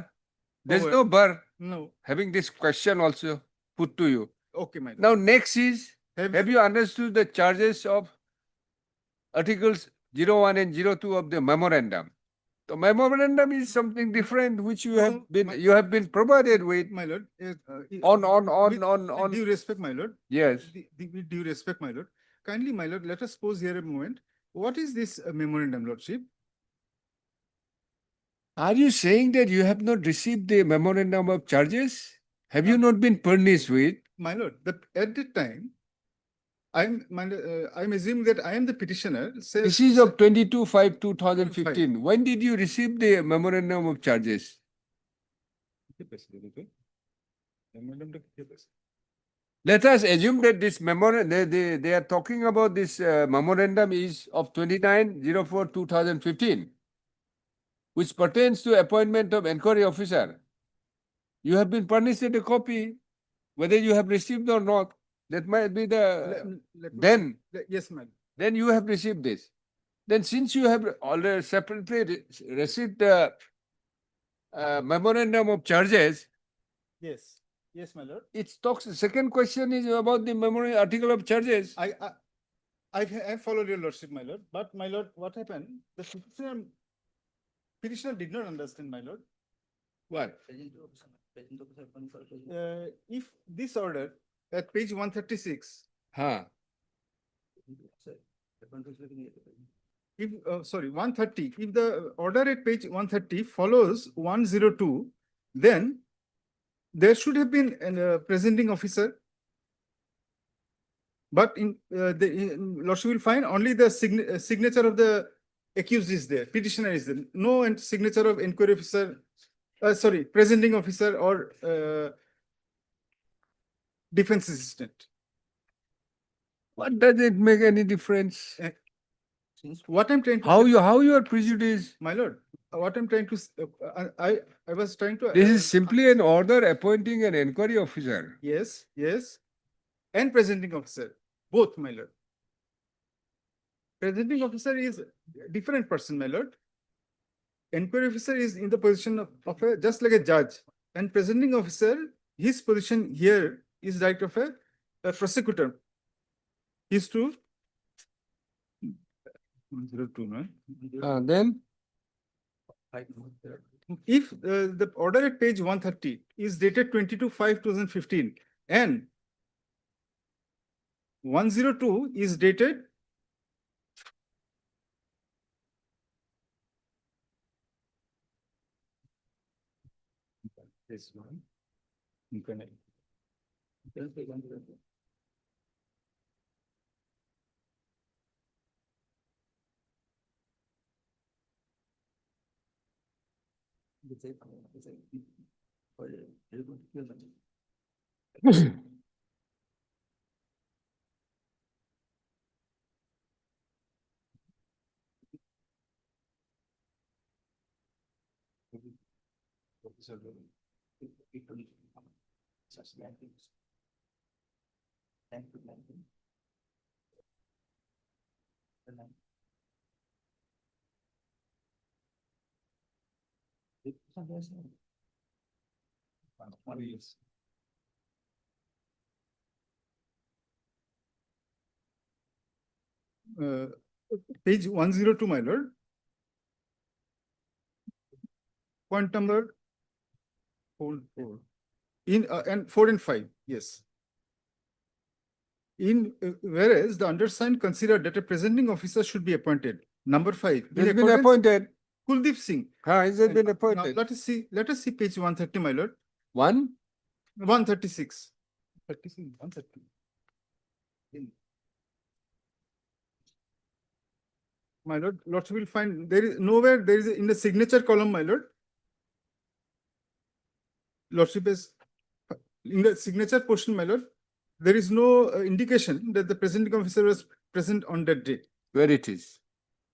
There's Over. no bar No, having this question also put to you. okay, my lord. Now, next is, Have have you understood the charges of articles 01 and 02 of the memorandum? The memorandum is something different which you have No, you have been provided with My lord. on With due respect, my lord. yes. With due respect, my lord. Kindly, my lord, let us pause here a moment. What is this memorandum, lordship? Are you saying that you have not received the memorandum of charges? Have you not been furnished with? My lord, at that time, I'm assuming that I am the petitioner. This is of 22/5/2015. When did you receive the memorandum of charges? Let us assume that this memorandum, they are talking about this memorandum is of 29/04/2015, which pertains to appointment of inquiry officer. You have been furnished a copy, whether you have received or not. That might be the, Yes, ma'am. then you have received this. Then since you have already separately received the memorandum of charges, Yes, yes, my lord. it talks, the second question is about the memorandum article of charges. I followed your lordship, my lord, but my lord, what happened? The petitioner did not understand, my lord. What? If this order at page 136, Huh. if, sorry, 130, if the order at page 130 follows 102, then there should have been a presenting officer. But lordship will find only the signature of the accused is there, petitioner is there, no signature of inquiry officer, sorry, presenting officer or defense assistant. What does it make any difference? What I'm trying to. How you are prejudiced? My lord, what I'm trying to, I was trying to. This is simply an order appointing an inquiry officer. Yes, yes, and presenting officer, both, my lord. Presenting officer is a different person, my lord. Inquiry officer is in the position of a, just like a judge, and presenting officer, his position here is that of a prosecutor. He's to 102, no? Then If the order at page 130 is dated 22/5/2015 and 102 is dated this one. Page 102, my lord. Point number 4, in and 4 and 5, yes. In whereas the undersigned considered that a presenting officer should be appointed. Number 5. in he's been accordance- appointed. Kuldeep Singh. Has it been Now, appointed? let us see page 130, my lord. 136. 130. my lord, lordship will find there is nowhere, there is in the signature column, my lord. Lordship is in the signature portion, my lord, there is no indication that the presenting officer was present on that day. Where it is?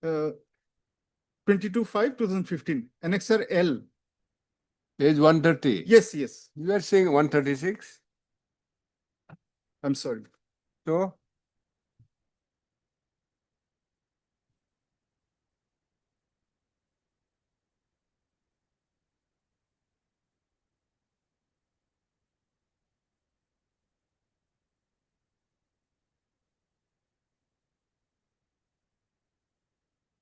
22/5/2015, Annexure L. Page 130. Yes, yes, You are saying 136? I'm sorry. So,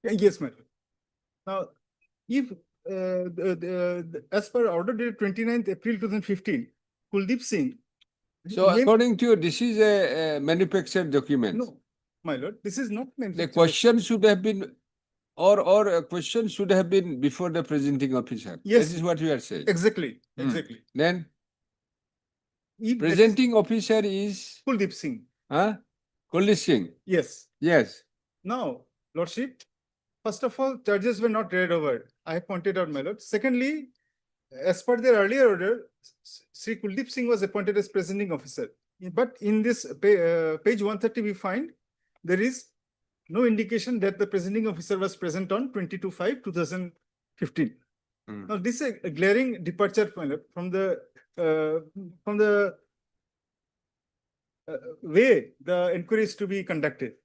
Yes, my lord. Now, if as per order dated 29th April 2015, Kuldeep Singh. so named- according to you, this is a manufactured document. No, my lord, this is not The manufactured. question should have been, or a question should have been before the presenting officer. Yes. This is what you are saying. Exactly, Hmm. exactly. Then If that is presenting officer is, Kuldeep Singh, huh? Kuldeep Singh. yes. Yes. Now, lordship, first of all, charges were not read over. I have pointed out, my lord. Secondly, as per their earlier order, Sri Kuldeep Singh was appointed as presenting officer. But in this page 130, we find there is no indication that the presenting officer was present on 22/5/2015. Hmm. Now, this is a glaring departure, my lord, from the way the inquiry is to be conducted.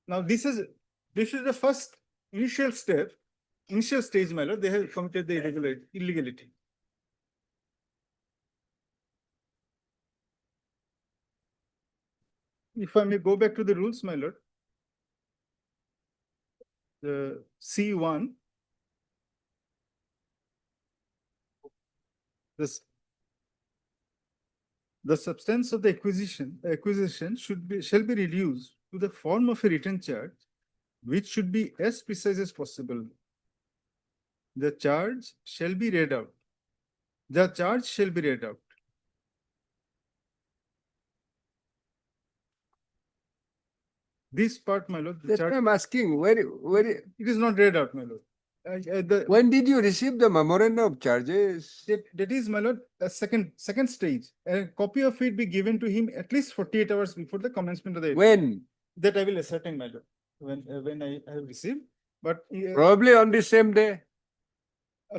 Now, this is the first initial step, initial stage, my lord, they have committed the illegality. If I may go back to the rules, my lord. The C1. The substance of the acquisition shall be reduced to the form of a written charge, which should be as precise as possible. The charge shall be read out. The charge shall be read out. This part, my lord, the That's why charge, I'm asking, where, it is not read out, my lord. when did you receive the memorandum of charges? That is, my lord, a second stage. A copy of it be given to him at least 48 hours before the commencement of the. When? That I will ascertain, my lord, when I have received. But Probably on the same day.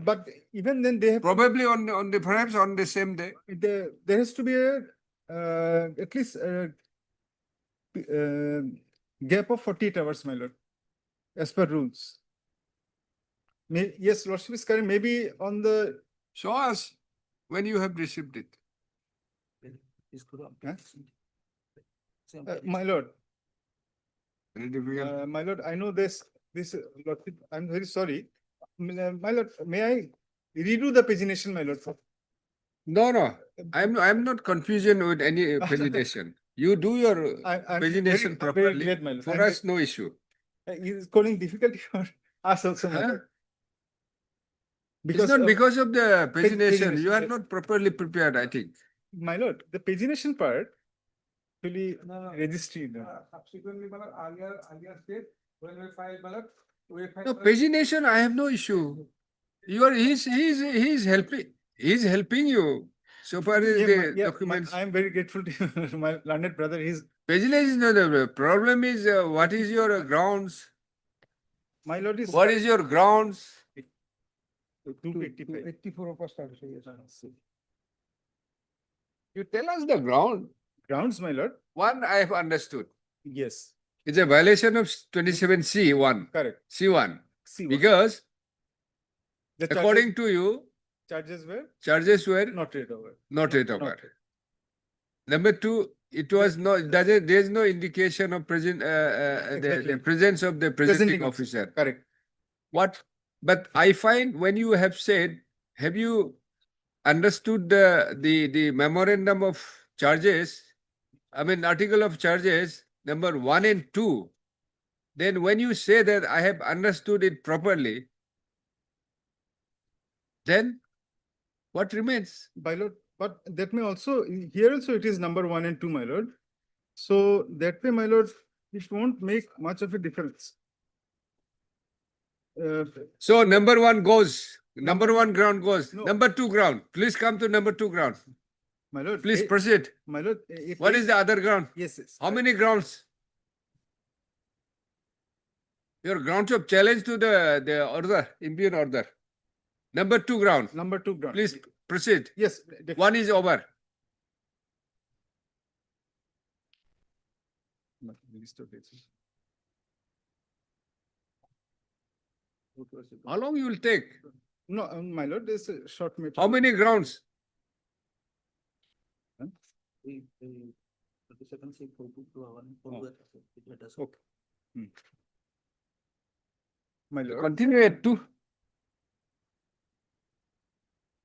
but even then they have Probably on the perhaps on the same day. there has to be a at least a gap of 48 hours, my lord, as per rules. Yes, lordship is correct. Maybe on the Show us when you have received it. my lord. Very difficult. My lord, I know this lordship, I'm very sorry. My lord, may I redo the pagination, my lord? No, I'm not confusion with any pagination. You do your I'm pagination very properly. glad, my lord. For us, no issue. It is calling difficulty for us also, my Huh? lord. It's not of- because of the pagination. You pagination, are yes. not properly prepared, I think. My lord, the pagination part, actually registry. Subsequently, earlier state, when we filed, No, pagination, I have no issue. He's helping you. So far as the documents. I am very grateful to you, my learned brother. Pagination is not the problem is what is your grounds? My lord is. What is your grounds? 285. 84 of us, yes. You tell us the ground. Grounds, my lord. One I have understood. Yes, It's a violation of 27C1. correct. C1. C1. Because The according to you, charges were charges were not read over. not read over. Not read. Number two, it was no, there is no indication of the Exactly. presence of the presenting officer. Correct. What? But I find when you have said, have you understood the memorandum of charges? I mean, article of charges, number 1 and 2. Then when you say that I have understood it properly, then what remains? My lord, but that may also, here also it is number 1 and 2, my lord. So that way, my lord, it won't make much of a difference. So number one goes, number Number- one ground goes, No. number two ground. Please come to number two ground. My lord. Please proceed. My lord. If What is the other ground? Yes, yes. How many grounds? Your grounds of challenge to the order, imperial order. Number two ground. Number two ground. Please proceed. Yes. definitely. One is over. How long you will take? No, my lord, there's a short matter. How many grounds? Okay. My lord. Continue at two.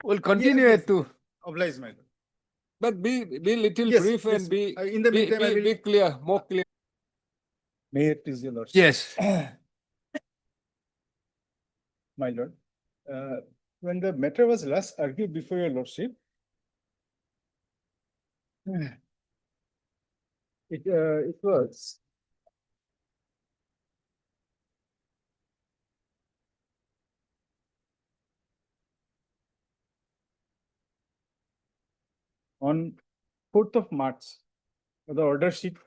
We'll continue yes. at two. Oblige, my lord. But be little Yes, brief yes. and be In the meantime, I will. be clear, more clear. May it please your lordship. Yes. My lord, when the matter was last argued before your lordship, it was on 4th of March, the order sheet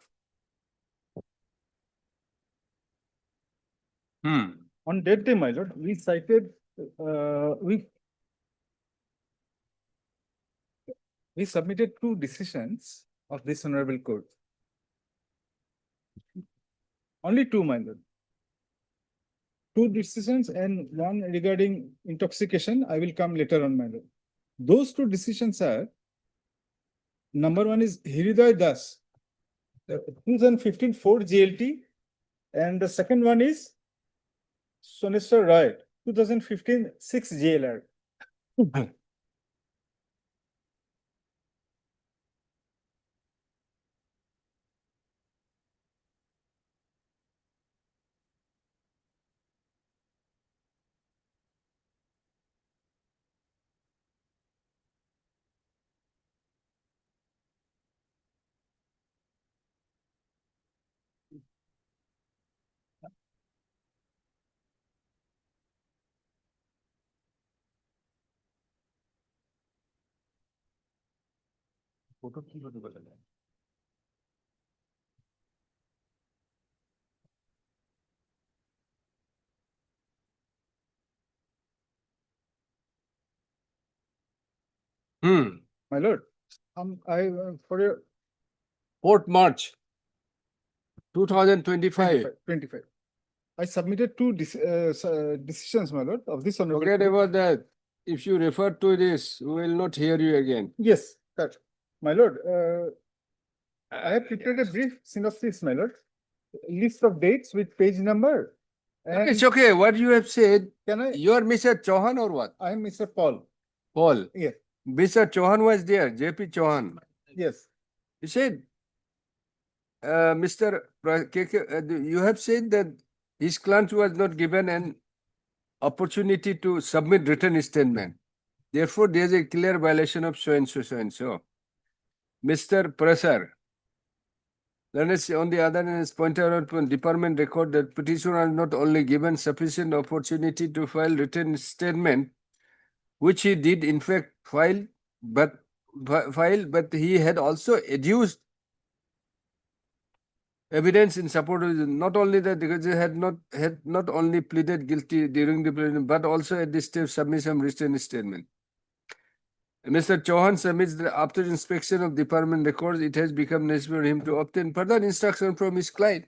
on that day, my lord, we cited, we submitted two decisions of this honorable court. Only two, my lord. Two decisions and one regarding intoxication. I will come later on, my lord. Those two decisions are, number one is Hriday Das, 2015 4 GLT, and the second one is Soneshwar Roy, 2015 6 JLR. My lord, for your 4th March 2025. 25. I submitted two decisions, my lord, of this honorable. Forget court. about that. If you refer to this, we will not hear you again. Yes, that, my lord, I have prepared a brief synopsis, my lord. List of dates with page number. And It's okay. What you have said, can I, you are Mr. Chauhan or what? I am Mr. Paul. Paul. Yes, Mr. Chauhan was there, JP Chauhan. yes, You said, Mr. You have said that his client was not given an opportunity to submit written statement. Therefore, there is a clear violation of so and so, so and so. Mr. Prasar, then it's on the other hand, it's pointed out on department record that petitioner has not only given sufficient opportunity to file written statement, which he did in fact file, but he had also adduced evidence in support of not only that, because he had not only pleaded guilty during the pleading, but also at this stage submit some written statement. Mr. Chauhan submits that after inspection of department records, it has become necessary for him to obtain further instruction from his client.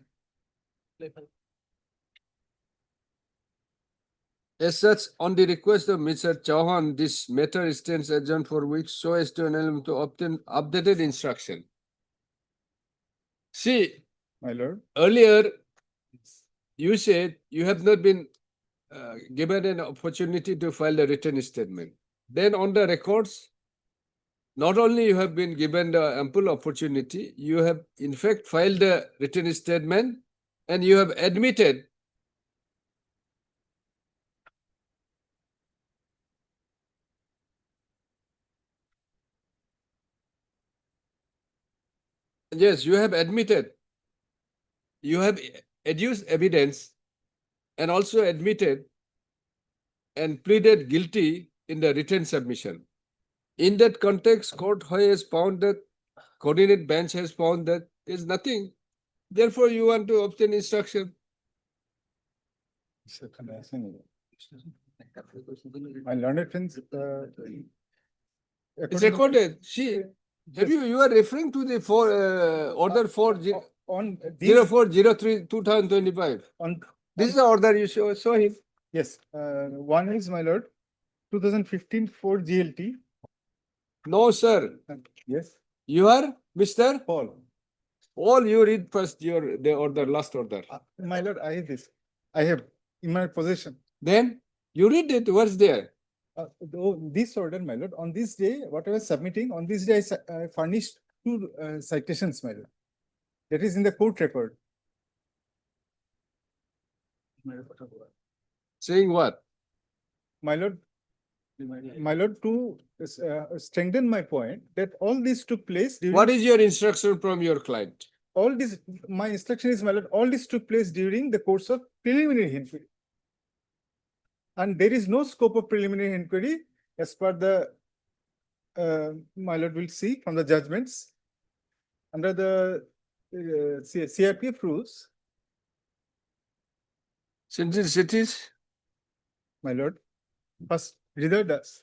As such, on the request of Mr. Chauhan, this matter stands adjourned for weeks so as to enable him to obtain updated instruction. See, my lord. earlier you said you have not been given an opportunity to file a written statement. Then on the records, not only you have been given the ample opportunity, you have in fact filed a written statement and you have admitted yes, you have admitted, you have adduced evidence and also admitted and pleaded guilty in the written submission. In that context, court has found that coordinate bench has found that there's nothing. Therefore, you want to obtain instruction. My learned friends, It's according to- recorded. You are referring to the order on these, 0403 2025. on, This is the order you saw him. yes, one is, my lord, 2015 for GLT. No, sir. Yes, You are Mr. Paul. All you read first the order, last order. My lord, I have this. I have in my possession. Then you read it. What's there? This order, my lord, on this day, what I was submitting, on this day, I furnished two citations, my lord. That is in the court record. Saying what? My lord, to strengthen my point that all this took place during. What is your instruction from your client? All this, my instruction is, my lord, all this took place during the course of preliminary inquiry. And there is no scope of preliminary inquiry as per the, my lord will see from the judgments. Under the CRPF rules, Since it is, my lord, first reader does.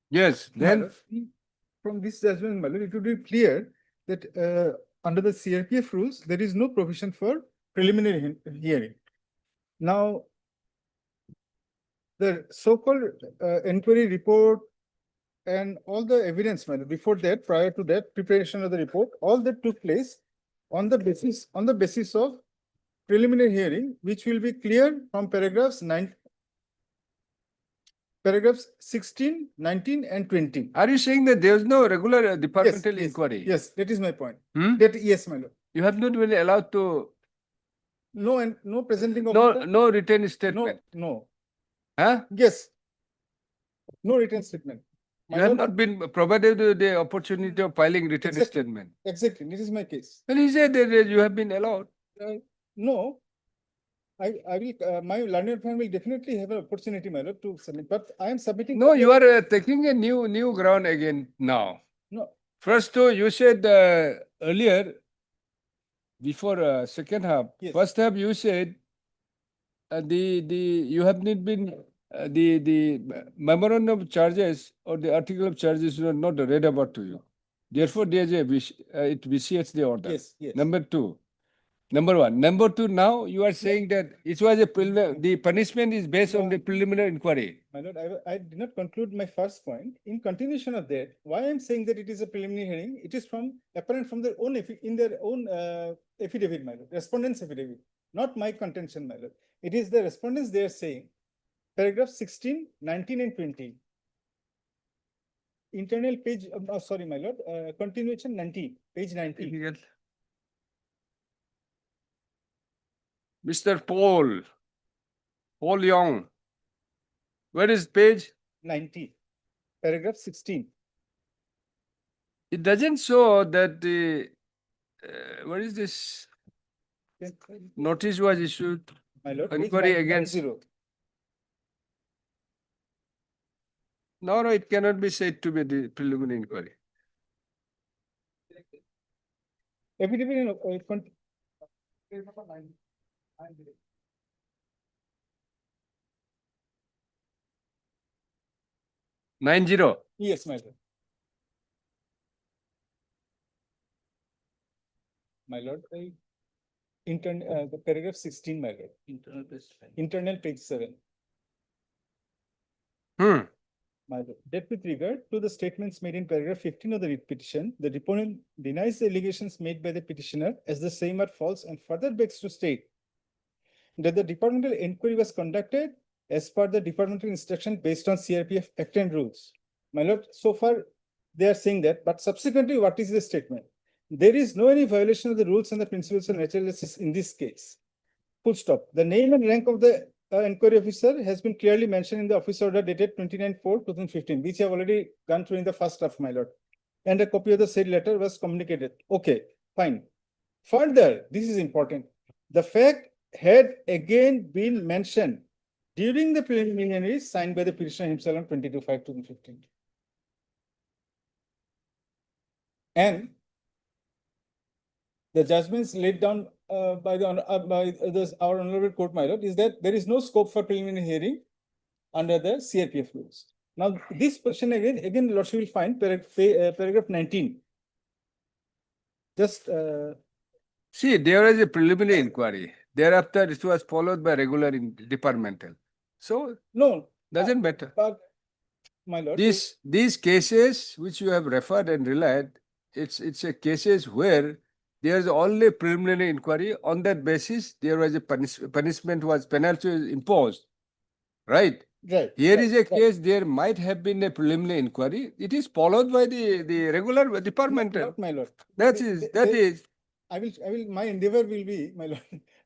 yes, My then lord, from this judgment, my lord, it would be clear that under the CRPF rules, there is no provision for preliminary hearing. Now, the so-called inquiry report and all the evidence, my lord, before that, prior to that, preparation of the report, all that took place on the basis of preliminary hearing, which will be clear from paragraphs 16, 19, and 20. are you saying that there is no regular Yes, departmental yes, inquiry? yes, that is my point. Hmm? That, yes, my lord. You have not been allowed to, No, and no presenting of. no written No, statement. no, Huh? yes. No written statement. My You have lord, not been provided with the opportunity of filing written Exactly. statement. exactly, this is my case. And he said that you have been allowed. No. I will, my learned friend will definitely have an opportunity, my lord, to submit, but I am submitting. No, you are taking a new ground again now. No, First, you said earlier, before second half, Yes. first half you said you have not been the memorandum of charges or the article of charges were not read about to you. Therefore, there's it vitiates the order. yes, yes. Number two. Number one. Number two, now you are saying that it was the punishment is based on the preliminary inquiry. My lord, I did not conclude my first point. In continuation of that, why I am saying that it is a preliminary hearing, it is apparent from their own, in their own affidavit, my lord, respondent's affidavit, not my contention, my lord. It is the respondents they are saying, paragraph 16, 19, and 20. Internal page, sorry, my lord, continuation 19, page 19. Mr. Paul Young. Where is page? 90, paragraph 16. It doesn't show that the, what is this? Notice was issued. My lord, Inquiry page against- 90. No, it cannot be said to be the preliminary inquiry. Affidavit in, 90. Yes, my lord. My lord, the paragraph 16, my lord, Internal best friend. internal page 7. My lord, that with regard to the statements made in paragraph 15 of the writ petition, the deponent denies the allegations made by the petitioner as the same are false and further begs to state that the departmental inquiry was conducted as per the departmental instruction based on CRPF Act and rules. My lord, so far they are saying that, but subsequently, what is the statement? There is no any violation of the rules and the principles of natural justice in this case. Full stop. The name and rank of the inquiry officer has been clearly mentioned in the office order dated 29/4/2015, which I have already gone through in the first draft, my lord. And a copy of the said letter was communicated. Okay, fine. Further, this is important. The fact had again been mentioned during the preliminaries signed by the petitioner himself on 22/5/2015. And the judgments laid down by our honorable court, my lord, is that there is no scope for preliminary hearing under the CRPF rules. Now, this question again, lordship will find paragraph 19. Just See, there was a preliminary inquiry. Thereafter, it was followed by regular departmental. So, no, doesn't matter. but my lord, These cases which you have referred and relied, it's a cases where there is only preliminary inquiry. On that basis, there was a penalty was imposed. Right? right. Here right, is a right. case, there might have been a preliminary inquiry. It is followed by the regular departmental. Not my lord. That They- is, they- that they- is. my endeavor will be, my lord,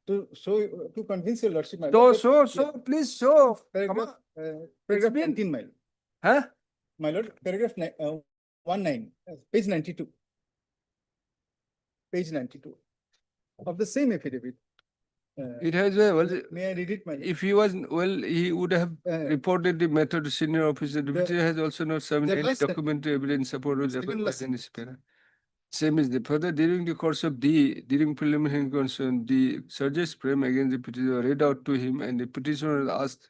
to show, to convince your lordship, my lord. So, that- please show. Come Paragraph, on. paragraph been- 19, my lord. Huh? My lord, paragraph 19, page 92. Page 92 of the same affidavit. It has a, well, May I read it, my lord? if he was, well, he would have reported the matter to senior officer. Deputy has also not submitted the any last- documentary evidence support of second last sentence. Same is the further during the course of during preliminary concern, the charges frame against the petitioner read out to him and the petitioner was asked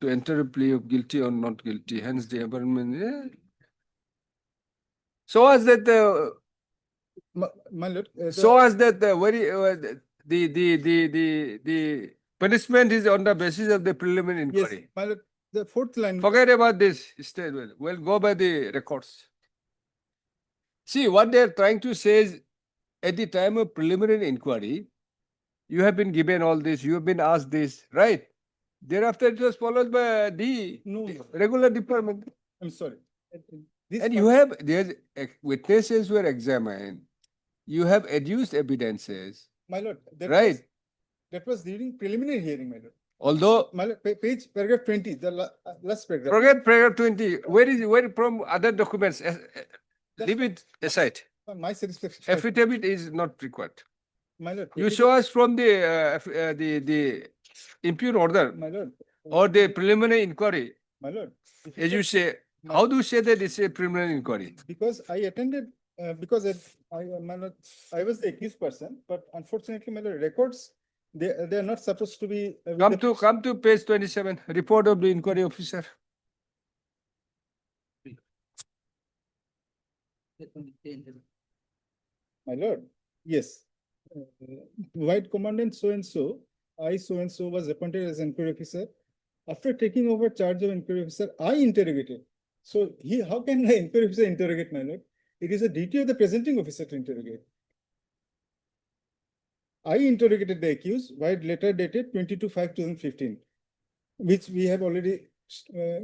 to enter a plea of guilty or not guilty. Hence the abandonment. So as that My lord, so as that the punishment is on the basis of the preliminary yes, inquiry. my lord, the fourth line. Forget about this. Stay well. We'll go by the records. See, what they're trying to say is, at the time of preliminary inquiry, you have been given all this, you have been asked this, right? Thereafter, it was followed by the No. regular department. I'm sorry. This And you have, there's witnesses were examined. You have adduced evidences, My lord, right? that was during preliminary hearing, my lord. Although, My lord, paragraph 20, the last paragraph. forget paragraph 20, where from other documents? Leave it aside. My satisfaction. Affidavit is not required. My lord. You show us from the impugn order My lord. or the preliminary inquiry. My lord. if As you say, my- how do you say that it's a preliminary inquiry? Because I attended, because my lord, I was the accused person, but unfortunately, my lord, records, they are not supposed to be. with Come to page 27, report of the inquiry officer. My lord, yes. White Commandant so-and-so, I so-and-so was appointed as inquiry officer. After taking over charge of inquiry officer, I interrogated. So how can the inquiry officer interrogate, my lord? It is a duty of the presenting officer to interrogate. I interrogated the accused, white letter dated 22/5/2015, which we have already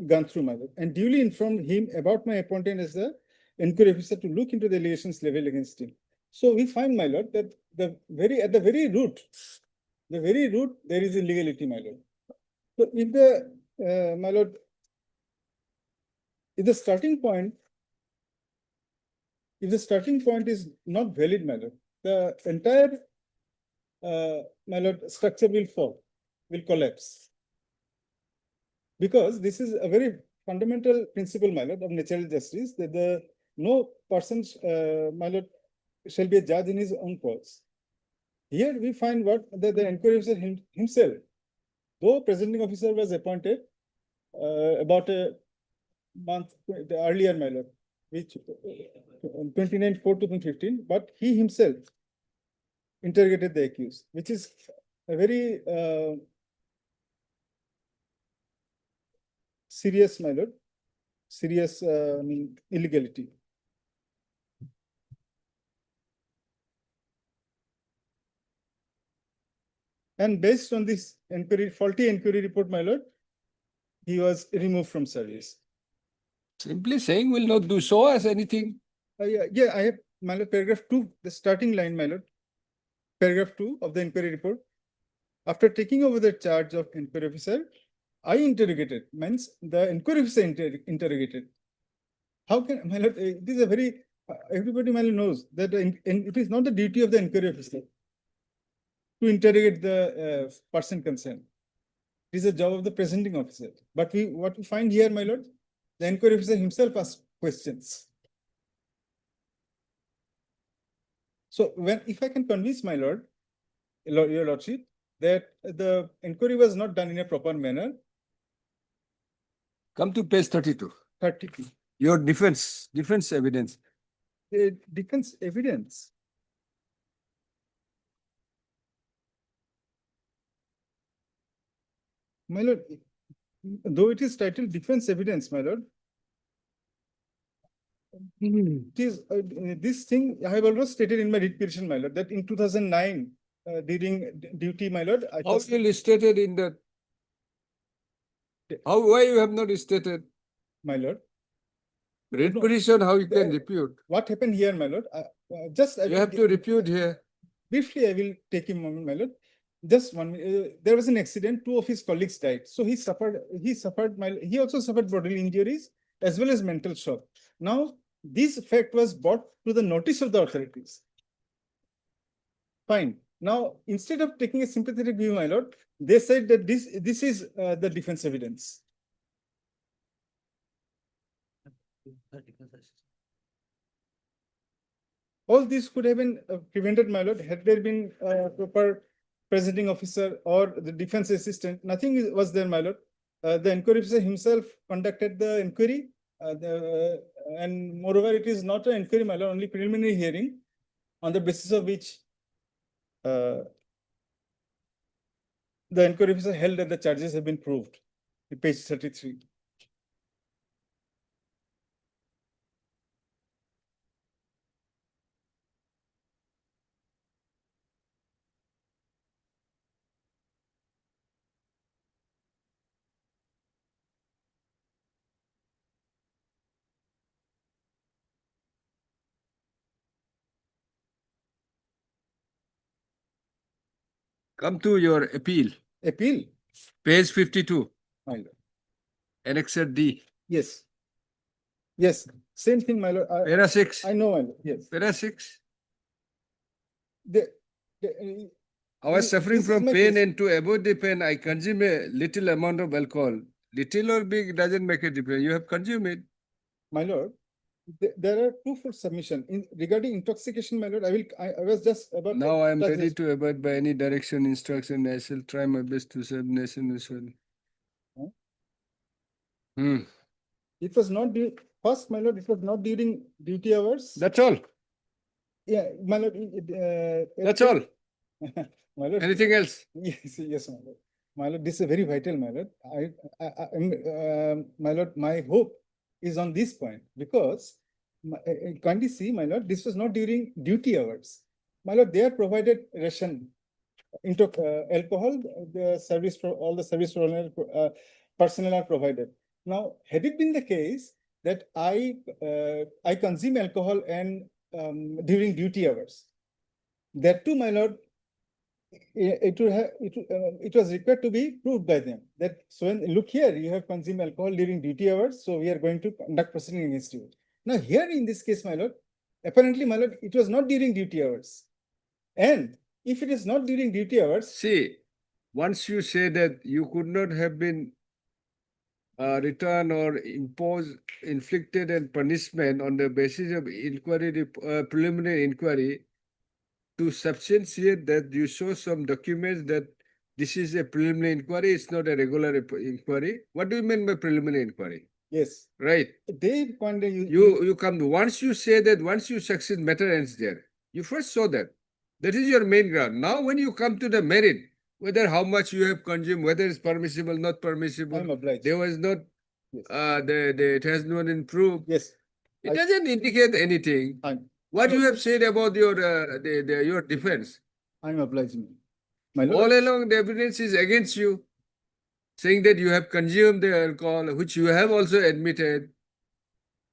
gone through, my lord, and duly informed him about my appointment as the inquiry officer to look into the allegations leveled against him. So we find, my lord, that at the very root, there is illegality, my lord. So if my lord, if the starting point is not valid, my lord, the entire my lord, structure will collapse. Because this is a very fundamental principle, my lord, of natural justice, that no person, my lord, shall be a judge in his own cause. Here we find that the inquiry officer himself, though presenting officer was appointed about a month, the earlier, my lord, which 29/4/2015, but he himself interrogated the accused, which is a very serious, my lord, serious I mean, illegality. And based on this faulty inquiry report, my lord, he was removed from service. Simply saying will not do so as anything. Yeah, I have, my lord, paragraph 2, the starting line, my lord. Paragraph 2 of the inquiry report. After taking over the charge of inquiry officer, I interrogated, means the inquiry officer interrogated. How can, my lord, it is a very, everybody, my lord, knows that it is not the duty of the inquiry officer to interrogate the person concerned. It is the job of the presenting officer. But what we find here, my lord, the inquiry officer himself asks questions. So if I can convince my lord, your lordship, that the inquiry was not done in a proper manner. Come to page 32. 32. Your defense evidence. The defense evidence. My lord, though it is titled defense evidence, my lord, it is this thing I have already stated in my writ petition, my lord, that in 2009, during duty, my lord, I How first, you stated in that? Why you have not stated? my lord, Writ No. petition, how you can repute? what happened here, my lord? I You will have to repute here. briefly, I will take a moment, my lord. Just one minute. There was an accident. 2 of his colleagues died. So he also suffered bodily injuries as well as mental shock. Now, this fact was brought to the notice of the authorities. Fine. Now, instead of taking a sympathetic view, my lord, they said that this is the defense evidence. All this could have been prevented, my lord, had there been a proper presenting officer or the defense assistant. Nothing was there, my lord. The inquiry officer himself conducted the inquiry, and moreover, it is not an inquiry, my lord, only preliminary hearing, on the basis of which the inquiry officer held that the charges have been proved. Page 33. Come to your appeal. Appeal, Page 52. my lord. Annexure D. Yes. Yes, same thing, my lord. Para 6. I know, my lord. Yes. Para 6. I I was suffering from pain, and to avoid the pain, I consume a little amount of alcohol. Little or big doesn't make a difference. You have consumed it. My lord, there are two for submission. Regarding intoxication, my lord, I was just about. Now I am touch ready this. to abide by any direction, instruction. I shall try my best to serve nation as well. Huh? Hmm. It was not first, my lord, it was not during duty hours. That's all. Yeah, my lord. That's all. My lord. Anything else? Yes, my lord. My lord, this is very vital, my lord. My lord, my hope is on this point because kindly see, my lord, this was not during duty hours. My lord, they are provided ration into alcohol. The service for all the service personnel are provided. Now, had it been the case that I consume alcohol and during duty hours, that too, my lord, it was required to be proved by them that, so when, look here, you have consumed alcohol during duty hours, so we are going to conduct proceeding against you. Now here in this case, my lord, apparently, my lord, it was not during duty hours. And if it is not during duty hours. See, once you say that you could not have been returned or inflicted a punishment on the basis of inquiry, preliminary inquiry, to substantiate that you show some documents that this is a preliminary inquiry, it's not a regular inquiry. What do you mean by preliminary inquiry? Yes, right? they pointed You come, once you say that, once you succeed, matter ends there. You first saw that. That is your main ground. Now, when you come to the merit, whether how much you have consumed, whether it's permissible, not permissible, I'm obliged. there was not, Yes. it has not improved. Yes, It I- doesn't indicate anything. What you have said about your, your defense, I'm obliging. My lord. all along the evidence is against you, saying that you have consumed the alcohol, which you have also admitted.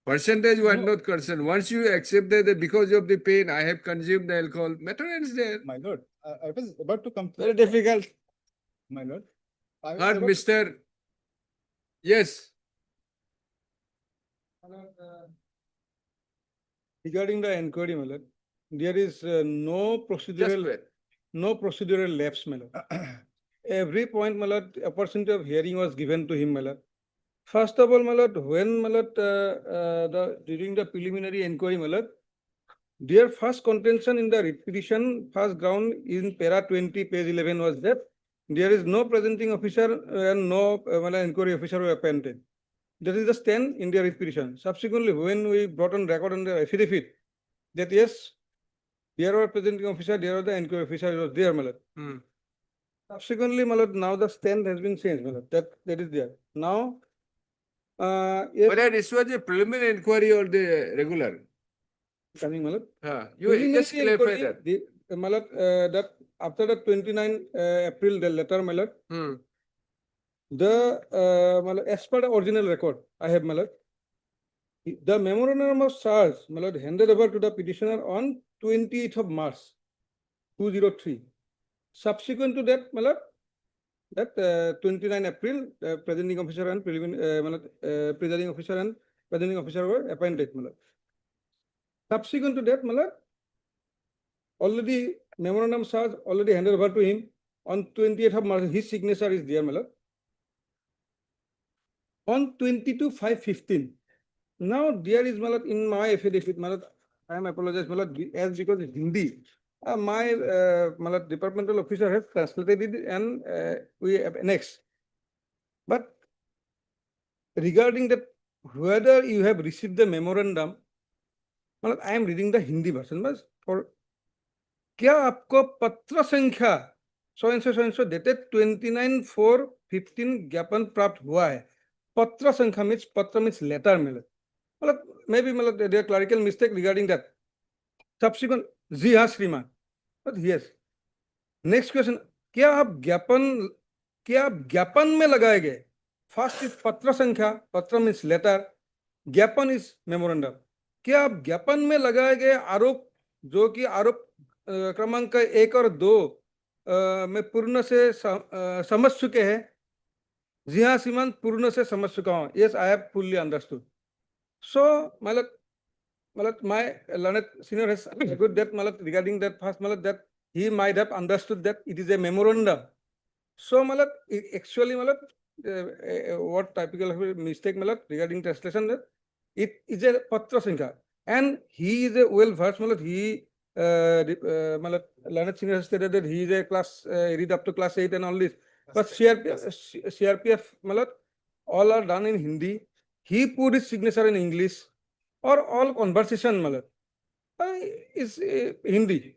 Percentage were No. not concerned. Once you accept that because of the pain, I have consumed the alcohol, matter ends there. My lord, I was about to come. Very difficult. My lord. I was Heard, about to- Mr. Yes, Regarding the inquiry, my lord, there is no just procedural, wait. no procedural lapse, my lord. Every point, my lord, opportunity of hearing was given to him, my lord. First of all, my lord, when, my lord, during the preliminary inquiry, my lord, their first contention in the writ petition, first ground in para 20, page 11 was that there is no presenting officer and no inquiry officer were appointed. That is the stand in their writ petition. Subsequently, when we brought on record on the affidavit, that yes, there were presenting officer, there are the inquiry officer was there, my lord. Hmm. Subsequently, my lord, now the stand has been changed, my lord. That is there. Now, yes, Whether this was a preliminary inquiry or the regular. coming, my lord. You just clarify that. My lord, that after the 29 April, the letter, my lord, Hmm. my lord, as per the original record, I have, my lord, the memorandum of charge, my lord, handed over to the petitioner on 28th of March, 2003. Subsequent to that, my lord, that 29 April, presenting officer and presiding officer and presenting officer were appointed, my lord. Subsequent to that, my lord, already memorandum charge already handed over to him on 28th of March. His signature is there, my lord. On 22/5/15. Now there is, my lord, in my affidavit, my lord, I am apologize, my lord, as because it's Hindi. My my lord, departmental officer has translated it and we have annexed. But regarding that, whether you have received the memorandum, my lord, I am reading the Hindi version. But for क्या आपको पत्र संख्या so dated 29/4/15 ज्ञापन प्राप्त हुआ है? पत्र संख्या means पत्र means letter, मतलब maybe मतलब there are clerical mistake regarding that. Subsequent, जी हाँ श्रीमान. But yes. Next question, क्या आप ज्ञापन में लगाए गए? First is पत्र संख्या, पत्र means letter, ज्ञापन is memorandum. क्या आप ज्ञापन में लगाए गए आरोप, जो कि आरोप क्रमांक 1 और 2 में पूर्ण से समझ चुके हैं? जी हाँ श्रीमान, पूर्ण से समझ चुका हूँ. Yes, I have fully understood. So, my learned senior has good that regarding that first that he might have understood that it is a memorandum. So, actually, what typical mistake regarding translation, that it is a patra sankhya, and he is a well versed. He learned senior has stated that he is a class read up to class 8 and all this. But CRPF, all are done in Hindi. He put his signature in English, or all conversation is Hindi.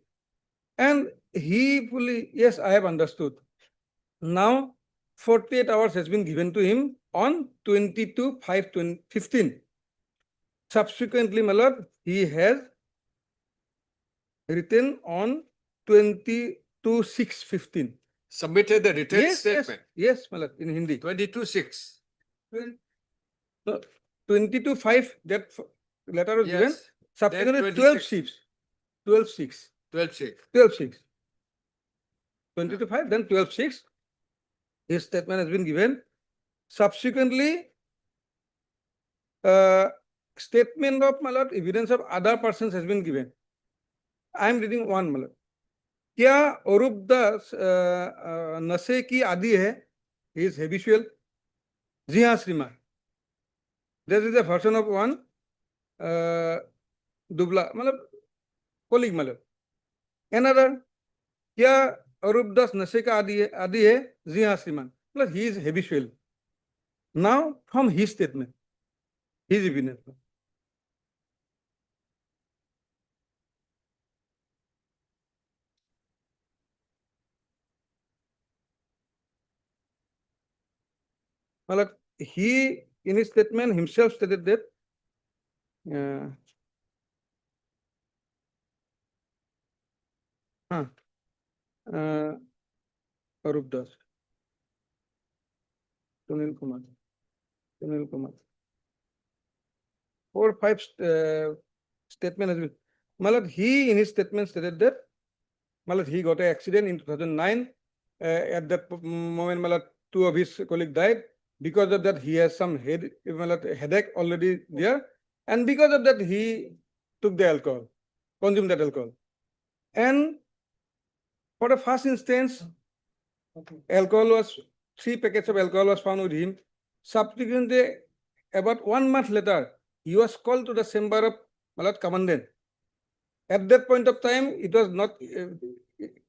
And he fully, yes, I have understood. Now, 48 hours has been given to him on 22/5/15. Subsequently, my lord, he has written on 22/6/15. Submitted the written Yes, statement. yes, my lord, in Hindi. 22/6. 22/5, that letter was given. Yes. Subsequently, 26. 12/6. 12/6. 12/6. 22/5, then 12/6. His statement has been given. Subsequently, statement of my lord, evidence of other persons has been given. I am reading one, my lord. क्या अरूप दास नशे की आदि है? He is habitual. जी हाँ श्रीमान. This is a version of one दुबला मतलब colleague, मतलब. Another, क्या अरूप दास नशे का आदि है? जी हाँ श्रीमान. मतलब he is habitual. Now from his statement, His opinion. Malat, he in his statement himself stated that uh, Arup Das, Sunil Kumar. 4 or 5 statement has been. Malat, he in his statement stated that Malat, he got an accident in 2009. At that moment, Malat, 2 of his colleagues died. Because of that, he has some headache already there. And because of that, he took the alcohol, consumed that alcohol. And for the first instance, alcohol was 3 packets of alcohol was found with him. Subsequently, about 1 month later, he was called to the chamber of Malat commandant. At that point of time, it was not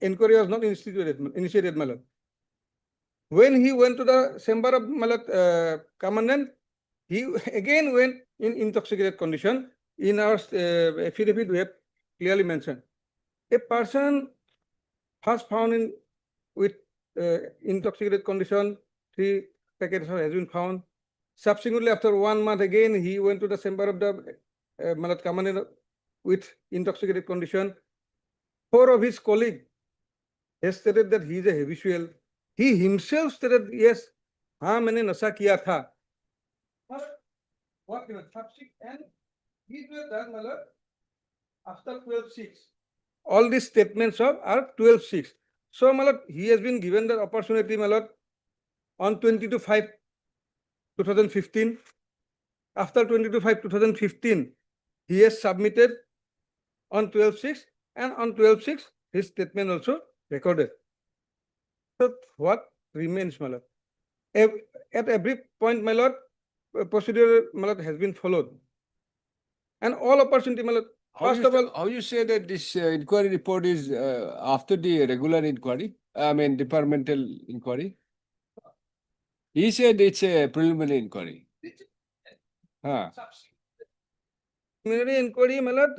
inquiry was not initiated Malat. When he went to the chamber of Malat commandant, he again went in intoxicated condition. In our affidavit, we have clearly mentioned a person first found in with intoxicated condition, 3 packets has been found. Subsequently, after 1 month, again he went to the chamber of the Malat commandant with intoxicated condition. 4 of his colleagues has stated that he is a habitual. He himself stated, yes, हाँ मैंने नशा किया था. What and these were done Malat after 12/6. All these statements of are 12/6. So Malat, he has been given the opportunity Malat on 22/5/2015. After 22/5/2015, he has submitted on 12/6 and on 12/6 his statement also recorded. So what remains, my lord? At every point, my lord, procedure, my lord, has been followed. And all opportunity, my lord, first of all, How you say that this inquiry report is after the regular inquiry? I mean, departmental inquiry? He said it's a preliminary inquiry. preliminary inquiry, my lord,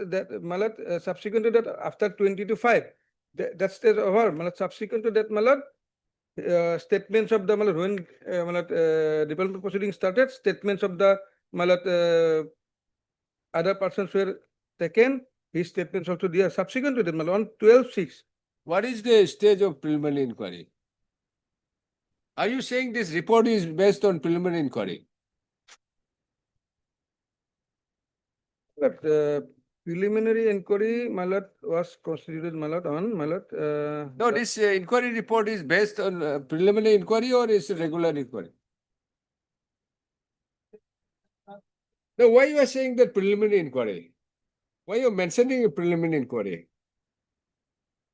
subsequent to that, after 22/5, that's the over, my lord, subsequent to that, my lord, statements of the when development proceedings started, statements of the other persons were taken, his statements also there subsequent to that on 12/6. What is the stage of preliminary inquiry? Are you saying this report is based on preliminary inquiry? But preliminary inquiry, Malat was constituted Malat on Malat. No, this inquiry report is based on preliminary inquiry or is a regular inquiry? No, why you are saying that preliminary inquiry? Why you are mentioning a preliminary inquiry?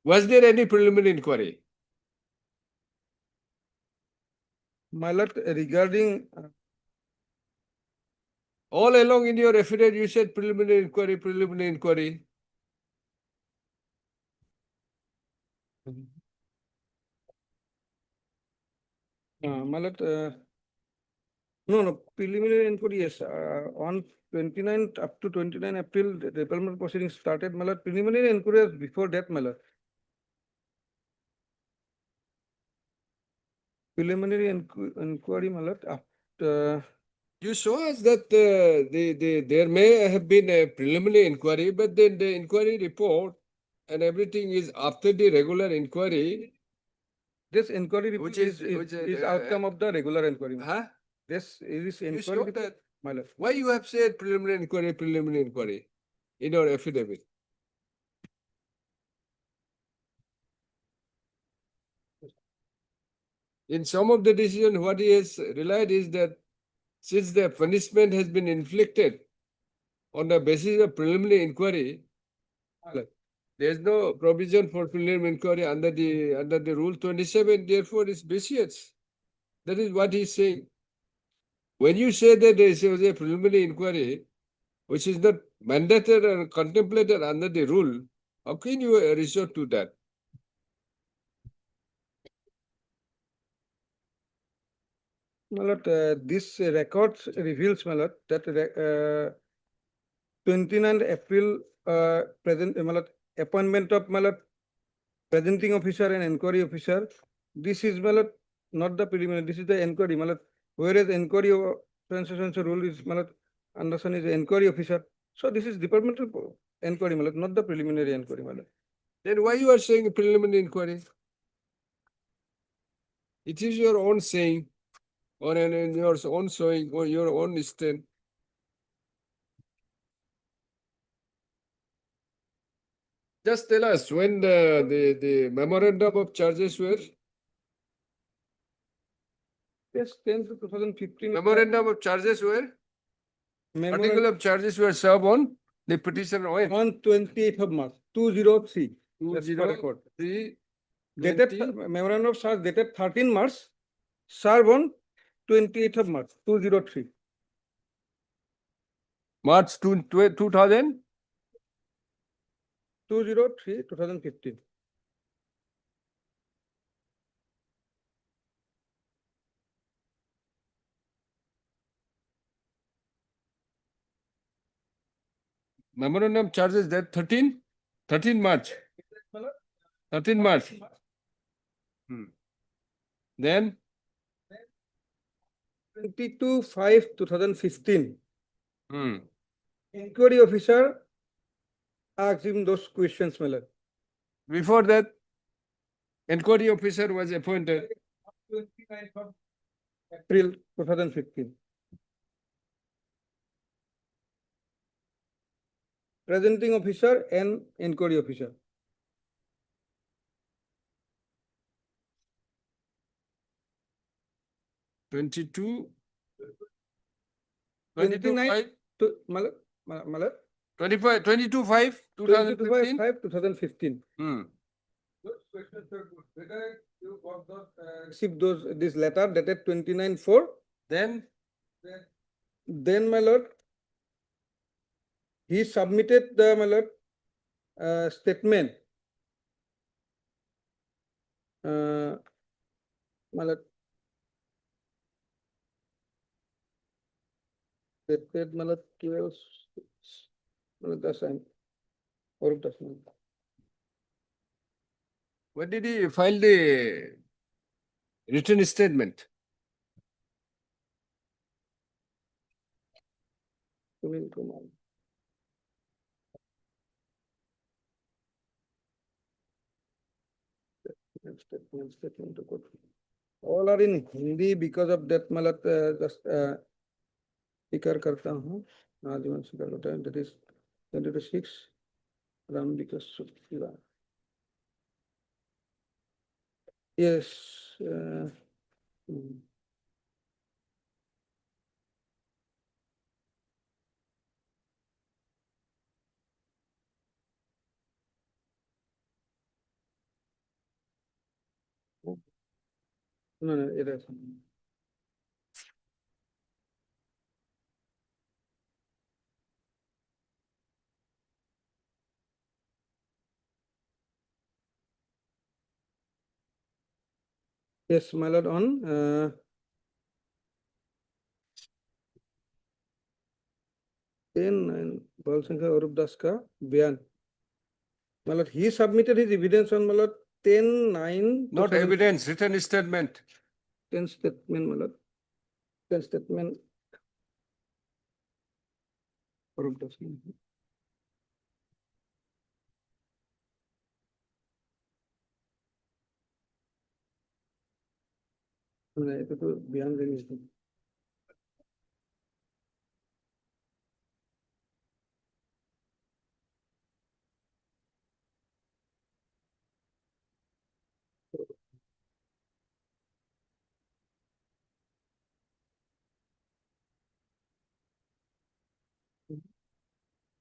Was there any preliminary inquiry? Malat regarding all along in your affidavit, you said preliminary inquiry, preliminary inquiry. Malat, no, preliminary inquiry, yes, on 29th up to 29 April, the development proceedings started, Malat, preliminary inquiry was before that, Malat. Preliminary inquiry, Malat, after. You show us that there may have been a preliminary inquiry, but then the inquiry report and everything is after the regular inquiry. This inquiry report Which is is, outcome of the regular inquiry. Huh? This is You inquiry show report, that. my lord. Why you have said preliminary inquiry in your affidavit? In some of the decision, what he has relied is that since the punishment has been inflicted on the basis of preliminary inquiry, there is no provision for preliminary inquiry under the Rule 27, therefore it's vitiates. That is what he's saying. When you say that there is a preliminary inquiry, which is not mandated or contemplated under the rule, how can you resort to that? This record reveals, that 29th April, present, appointment of presenting officer and inquiry officer. This is not the preliminary, this is the inquiry, whereas inquiry rule is Anderson is the inquiry officer. So this is departmental inquiry, not the preliminary inquiry. Then why you are saying preliminary inquiry? It is your own saying, or in your own showing, or your own stand. Just tell us when the memorandum of charges were, Yes, 10 to 2015. memorandum of charges were, article Memorandum of charges were served on the petitioner when? on 28th of March, 203. That's per record. 203, Dated, 20. memorandum of charge dated 13 March, served on 28th of March, 203. March 2000. 203, 2015. Memorandum charges that 13 March, 13 March. Then 22/5/2015. hmm, Inquiry officer asked him those questions, before that, inquiry officer was appointed. 29th of April 2015. Presenting officer and inquiry officer. Twenty-two 29 5, to Malad, 25, 22/5, 2015. 2015. Hmm. Those questions are good. Whether you got those, received this letter dated 29/4, Then then my lord, he submitted the statement. My lord, dated 12, that's when did he file the written statement? Sunil Kumar. Statement to court. All are in Hindi because of that just स्वीकार करता हूँ आजीवन स्वीकार करता हूँ that is 26 Ram Vikas Sutila. Yes. No, it is. Yes, my lord, on 10 Bal Singh Arup Das ka बयान. My lord, he submitted his evidence on my lord 10/9. Not evidence, written statement. 10 statement, my lord. 10 statement. Arup Das. नहीं तो बयान देंगे.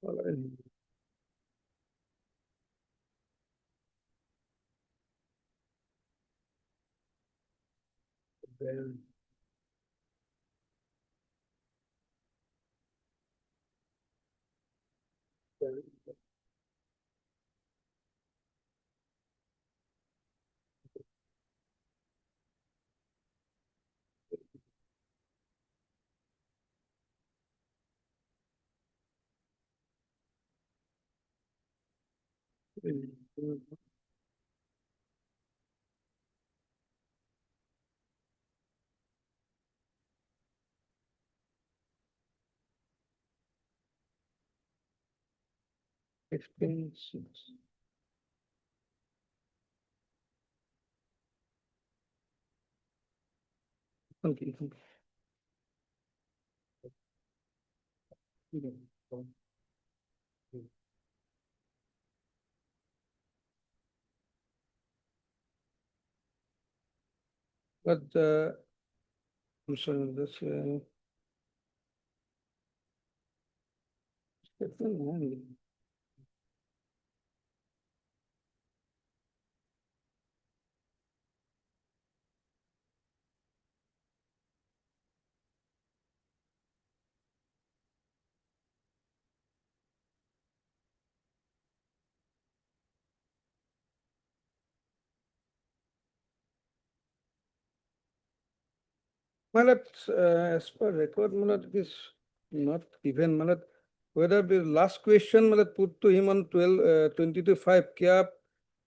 All are in Hindi. Byaन. Expenses. Okay. But I'm sorry, that's statement only. Malat, as per record, Malat, it is not given, Malat. Whether the last question, Malat, put to him on 22/5, क्या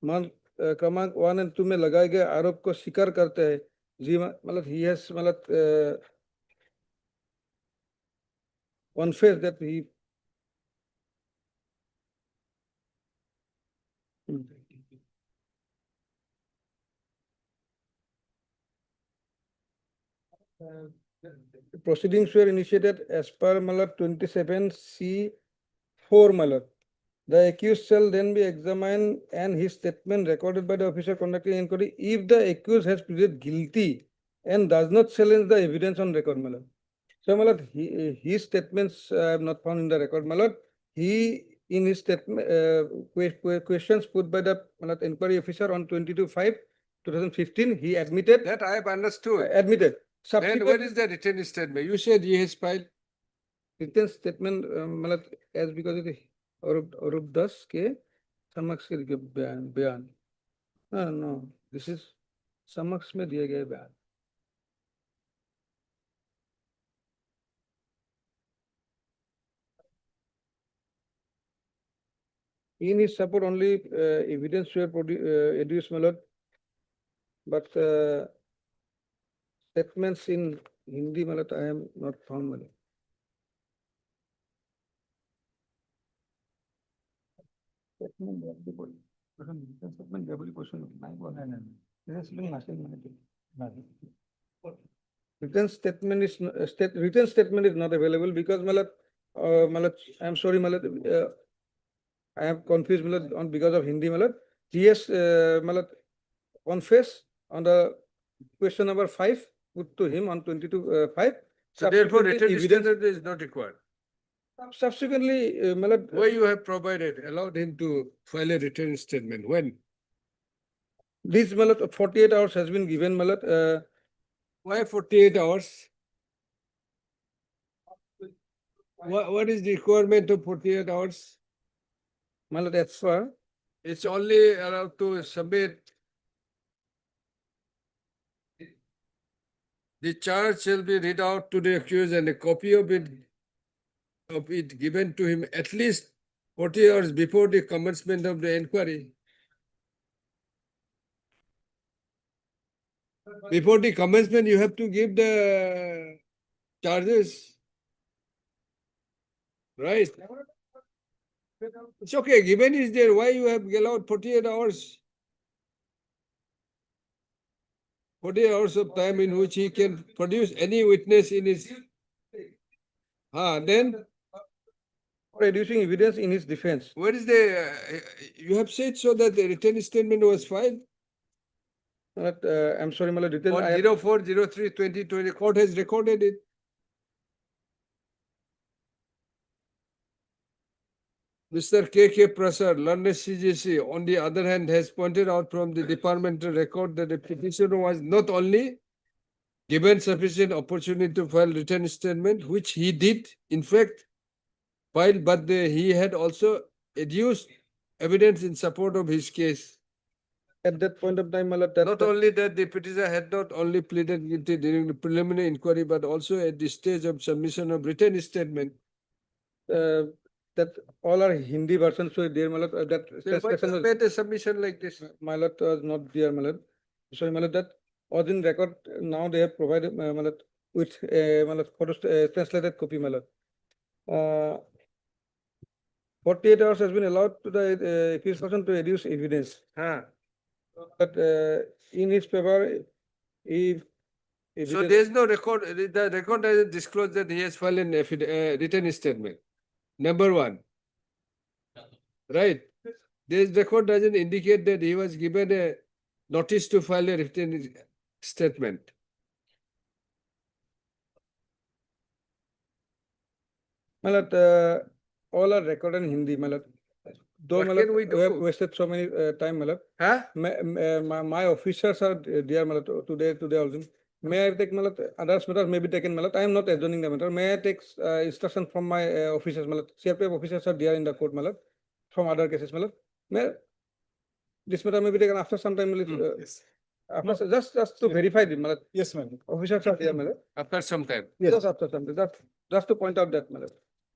मान क्रमांक 1 and 2 में लगाए गए आरोप को स्वीकार करते हैं जी मतलब he has मतलब confessed that he proceedings were initiated as per Malat 27C4 Malat. The accused shall then be examined and his statement recorded by the officer conducting inquiry if the accused has pleaded guilty and does not challenge the evidence on record, Malat. So, Malat, his statements I have not found in the record, Malat. He, in his statement, questions put by the Malat inquiry officer on 22/5/2015, he admitted. That I have understood. Admitted. Then where is the written statement? You said he has filed. Written statement, Malat, as because it is Arup Das के समक्ष के बयान. No, this is समक्ष में दिए गए बयान. In his support only evidence were adduced, Malat, but statements in Hindi, Malat, I am not found, Malat. Statement written statement is written statement is not available because Malat, Malat, I am sorry, Malat, I am confused, Malat, on because of Hindi, Malat. Yes, Malat, confess on the question number 5 put to him on 22/5. So therefore, written Subsequently, statement is not required. Subsequently, Malat, Why you have provided, allowed him to file a written statement? When? this Malat 48 hours has been given, Malat. Why 48 hours? What is the requirement of 48 hours? Malat, as far It's only allowed to submit. The charge shall be read out to the accused and a copy of it given to him at least 40 hours before the commencement of the inquiry. Before the commencement, you have to give the charges. Right? It's okay, given is there, why you have allowed 48 hours? 48 hours of time in which he can produce any witness in his. Then reducing evidence in his defense. where is the, you have said so that the written statement was filed But I'm sorry, Malat, written. on I have- 04/03/2020, court has recorded it. Mr. K.K. Prasad, London CGC, on the other hand, has pointed out from the departmental record that the petitioner was not only given sufficient opportunity to file written statement, which he did, in fact, file, but he had also adduced evidence in support of his case. At that point of time, Malat, that Not only that, the petitioner had not only pleaded guilty during the preliminary inquiry, but also at the stage of submission of written statement. that all are Hindi versions, so there, my lord, that Then why translation you was, made a submission like this? my lord, was not there, my lord. Sorry, my lord, that was in record, now they have provided, my lord, with, my lord, translated copy, my lord. 48 hours has been allowed to the accused person to adduce evidence. Huh. But in his favor, if So evidence- there is no record, the record doesn't disclose that he has filed an written statement. Number one. Right? This record doesn't indicate that he was given a notice to file a written statement. my lord, all are recorded in Hindi, my lord. Though, What my lord, can we we have do? wasted so many time, my lord. Huh? My officers are there, my lord, today also. May I take, my lord, others matters may be taken, my lord. I am not adjourning the matter. May I take instruction from my officers, my lord. CRPF officers are there in the court, my lord, from other cases, my lord. May this matter may be taken after some time, my lord, Yes. after, just to verify it, my lord. Yes, ma'am. Officers are there, my lord. After some time. Just after some time, just to point out that, my lord.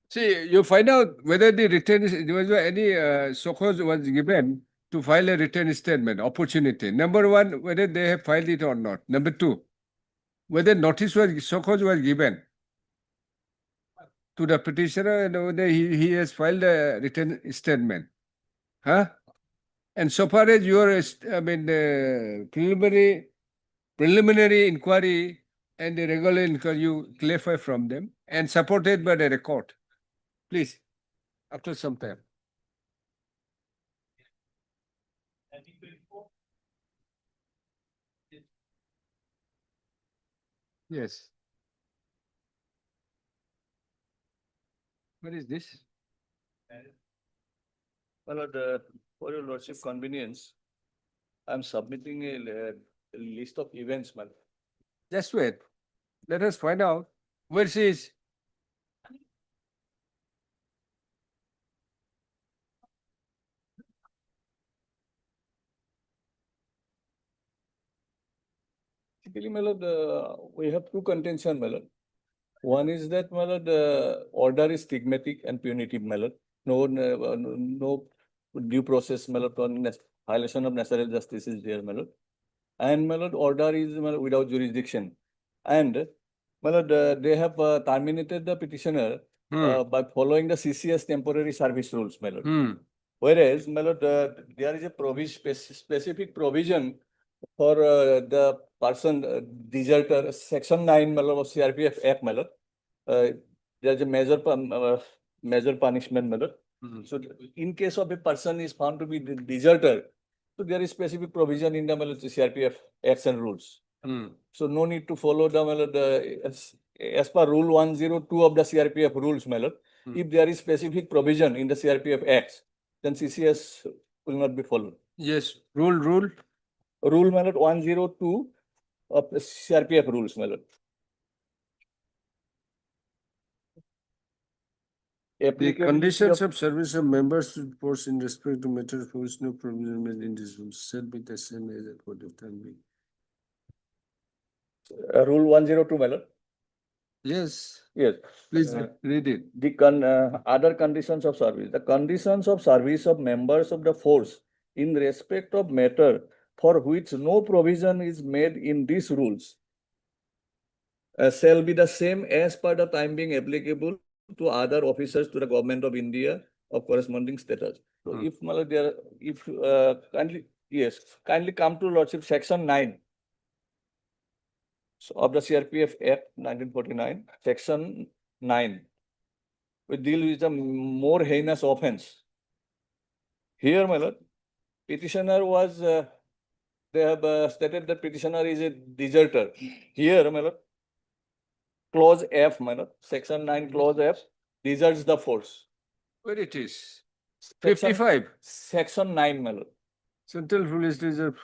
See, you find out whether the written, there was any so-called was given to file a written statement, opportunity. Number one, whether they have filed it or not. Number two, whether notice was so-called was given to the petitioner and whether he has filed a written statement. Huh? And so far as your, preliminary inquiry and the regular inquiry, you clarify from them and supported by the record. Please, after some time. Yes. What is this? Well, for your lordship convenience, I'm submitting a list of events, man. Just wait. Let us find out where she is. Basically, my lord, we have two contention, my lord. One is that, my lord, the order is stigmatic and punitive, my lord. No due process, my lord, on violation of natural justice is there, my lord. And, my lord, order is, my lord, without jurisdiction. And, my lord, they have terminated the petitioner by following the CCS temporary service rules, my lord. Whereas, my lord, there is a specific provision for the person deserter, section 9, my lord, of CRPF Act, my lord. There's a major punishment, my lord. So in case of a person is found to be deserter, so there is specific provision in the, my lord, CRPF Acts and rules. So no need to follow the, my lord, as per rule 102 of the CRPF rules, my lord. If there is specific provision in the CRPF Acts, then CCS will not be followed. Yes, rule. Rule, my lord, 102 of the CRPF rules, my lord. The Applicability conditions of service of members to force in respect to matters for which no provision made in this rule shall be the same as at what the time being. Rule 102, my lord. Yes, Yes. please read it. The other conditions of service. The conditions of service of members of the force in respect of matter for which no provision is made in these rules shall be the same as per the time being applicable to other officers to the government of India of corresponding status. So if, my lord, there, if kindly come to lordship section 9 of the CRPF Act 1949, section 9. We deal with a more heinous offense. Here, my lord, petitioner was, they have stated that petitioner is a deserter. Here, my lord, clause F, my lord, section 9, clause F, deserts the force. Where it is? Section- 55. Section 9, my lord. Central Police Reserve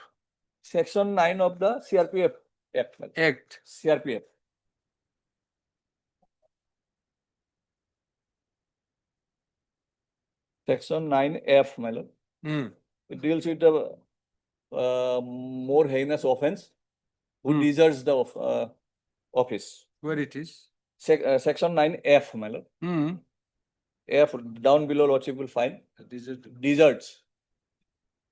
Section 9 of the CRPF Act, my lord. Act. CRPF. Section 9F, my lord. It deals with the more heinous offense who deserts the office. Where it is? Section 9F, my lord. F down below lordship will find deserts.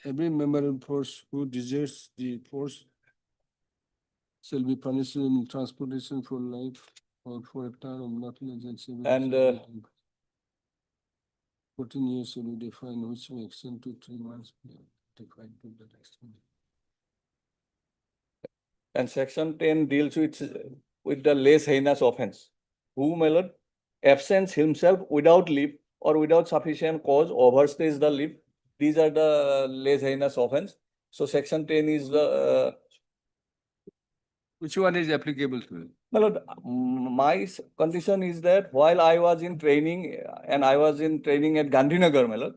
Every member of force who deserts the force shall be punished in transportation for life or for a term of not less than 7 And, years. 14 years shall be defined, which may extend to 3 months. Defined to that extent. And section 10 deals with the less heinous offense. Who, my lord, absents himself without leave or without sufficient cause, overstays the leave. These are the less heinous offense. So section 10 is the, Which one is applicable to it? my lord, my condition is that while I was in training and I was in training at Gandhinagar, my lord,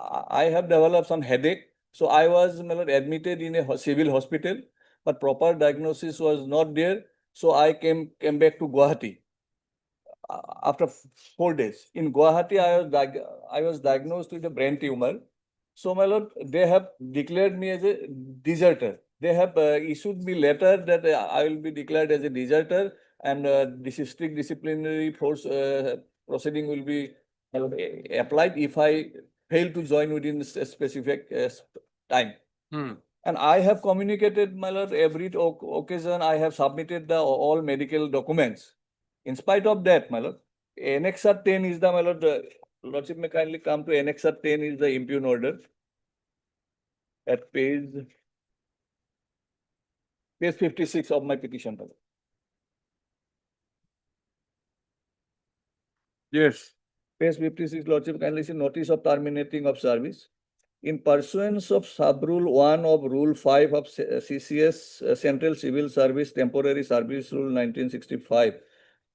I have developed some headache. So I was, my lord, admitted in a civil hospital, but proper diagnosis was not there. So I came back to Guwahati after 4 days. In Guwahati, I was diagnosed with a brain tumor. So, my lord, they have declared me as a deserter. They have issued me letter that I will be declared as a deserter, and this is strict disciplinary force proceeding will be applied if I fail to join within a specific time. And I have communicated, my lord, every occasion I have submitted all medical documents. In spite of that, my lord, Annexure 10 is the, my lord, lordship may kindly come to Annexure 10 is the impugn order. At page 56 of my petition. my lord. Yes. Page 56, lordship kindly see notice of terminating of service. In pursuance of sub-rule 1 of Rule 5 of CCS Central Civil Service Temporary Service Rule 1965,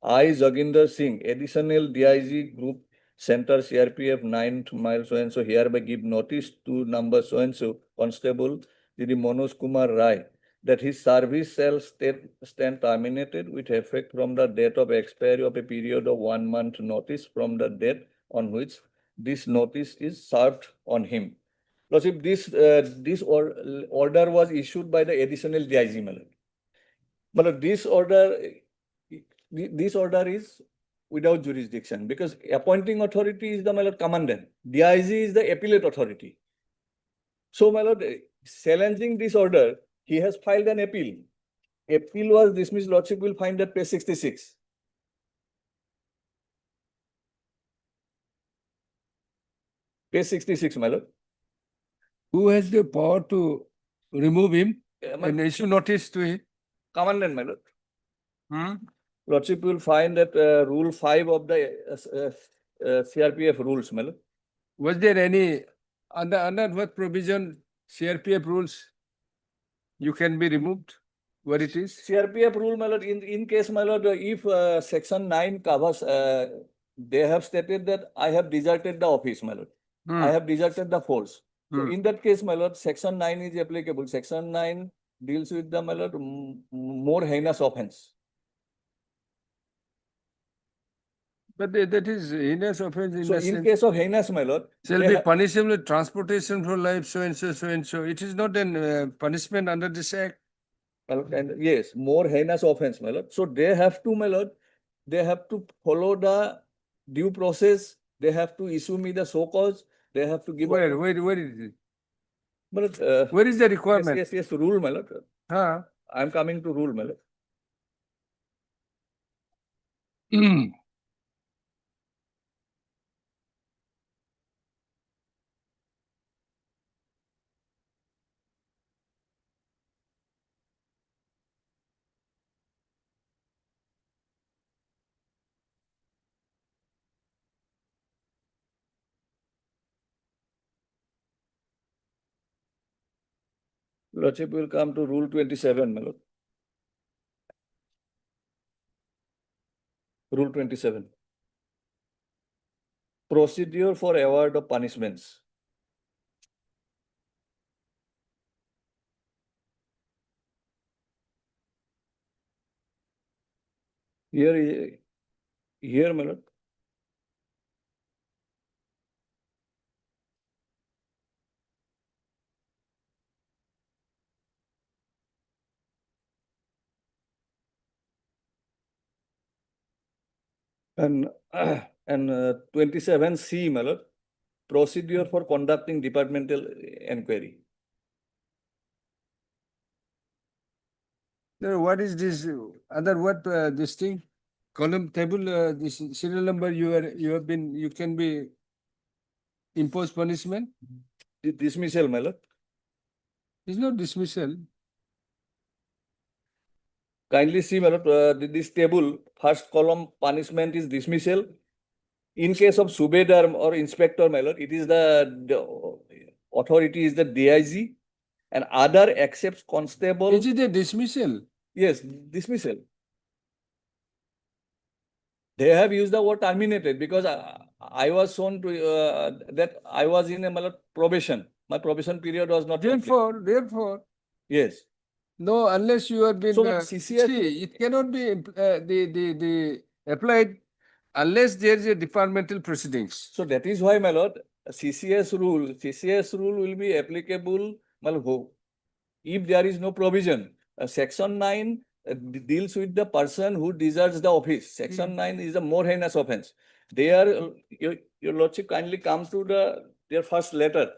I, Jaginder Singh, additional DIG Group Center CRPF 9th mile so-and-so hereby give notice to number so-and-so Constable Didi Manoj Kumar Rai that his service shall stand terminated with effect from the date of expiry of a period of 1 month notice from the date on which this notice is served on him. Lordship, this order was issued by the additional DIG. But this order is without jurisdiction because appointing authority is the, my lord, commandant. DIG is the appellate authority. So, my lord, challenging this order, he has filed an appeal. Appeal was dismissed. Lordship will find that page 66. Page 66, my lord. Who has the power to remove him My and issue notice to him? commandant, my lord. Lordship will find that Rule 5 of the CRPF rules, my lord. Was there any, under what provision CRPF rules you can be removed? What it is? CRPF rule, my lord, in case, my lord, if section 9 covers, they have stated that I have deserted the office, my lord. I have deserted the force. So in that case, my lord, section 9 is applicable. Section 9 deals with the, my lord, more heinous offense. But that is heinous offense in So the in sense case of heinous, my lord, shall they be ha- punishable with transportation for life, so and so, so and so. It is not an punishment under this act. my lord, and yes, more heinous offense, my lord. So they have to, my lord, they have to follow the due process. They have to issue me the show cause. They have to give. Where is it? But, Where is the requirement? yes, rule, my lord. Huh? I'm coming to rule, my lord. Lordship will come to Rule 27, my lord. Rule 27. Procedure for award of punishments. Here, my lord. And And 27C, my lord, procedure for conducting departmental inquiry. No, what is this, this thing? Column table, this serial number, you can be imposed punishment? Dismissal, my lord. It's not dismissal. Kindly see, my lord, this table, first column punishment is dismissal. In case of Subedar or inspector, my lord, it is the authority is the DIG, and other accepts constable. Is it a dismissal? Yes, dismissal. They have used the word terminated because I was shown to that I was in a my lord, probation. My probation period was not complete. Therefore, Yes. no, unless you have been, So, CCS see, it cannot be, the applied unless there is a departmental proceedings. So that is why, my lord, CCS rule will be applicable, my lord, if there is no provision. Section 9 deals with the person who deserts the office. Section 9 is a more heinous offense. Your lordship kindly come to their first letter.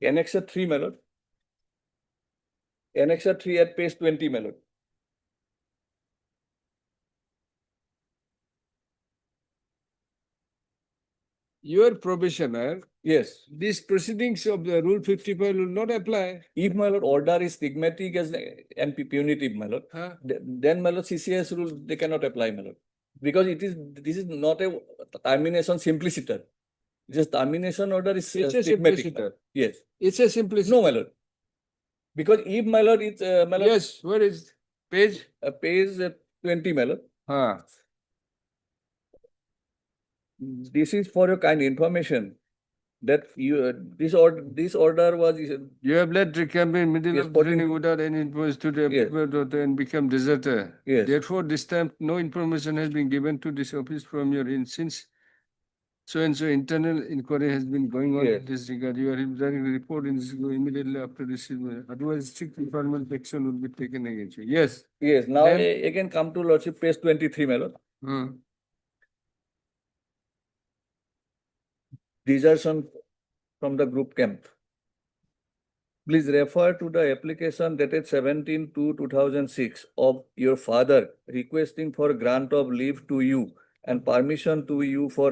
Annexure 3, my lord. Annexure 3 at page 20, my lord. Your probationer, Yes. these proceedings of the Rule 55 will not apply. If, my lord, order is stigmatic and punitive, my lord, Huh? then, my lord, CCS rule, they cannot apply, my lord. Because this is not a termination simpliciter. Just termination order is It's a stigmatic. simpliciter. Yes. It's a simplicity. No, my lord. Because if, my lord, it's, my lord, Yes, where is page? page 20, my lord. Huh. This is for your kind information that this order was. You have let recamp in middle Yes, of 14 training without any information to the Yes. people and become deserter. Yes. Therefore, this time no information has been given to this office from your since so and so internal inquiry has been going on Yes. in this regard. You are requiring a report in this immediately after receiving. Otherwise, strict enforcement action will be taken against you. Yes. Yes. Now Then- again come to lordship page 23, my lord. Hmm. Desertion from the group camp. Please refer to the application dated 17/2/2006 of your father requesting for grant of leave to you and permission to you for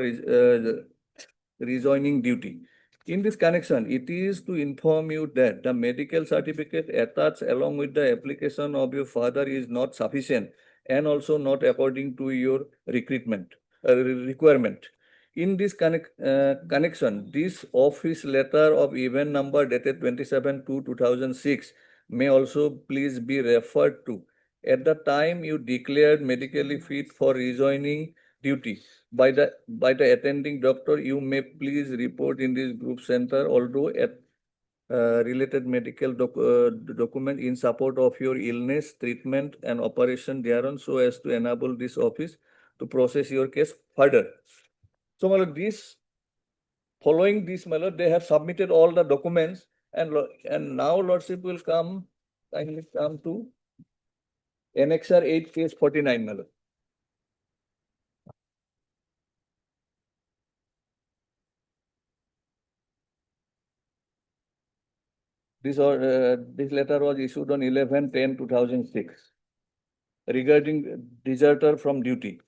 rejoining duty. In this connection, it is to inform you that the medical certificate attached along with the application of your father is not sufficient and also not according to your requirement. In this connection, this office letter of event number dated 27/2/2006 may also please be referred to. At the time you declared medically fit for rejoining duty by the attending doctor, you may please report in this group center, although at related medical document in support of your illness, treatment and operation thereon, so as to enable this office to process your case further. So, my lord, following this, my lord, they have submitted all the documents and now lordship will kindly come to Annexure 8, case 49, my lord. This letter was issued on 11/10/2006 regarding deserter from duty.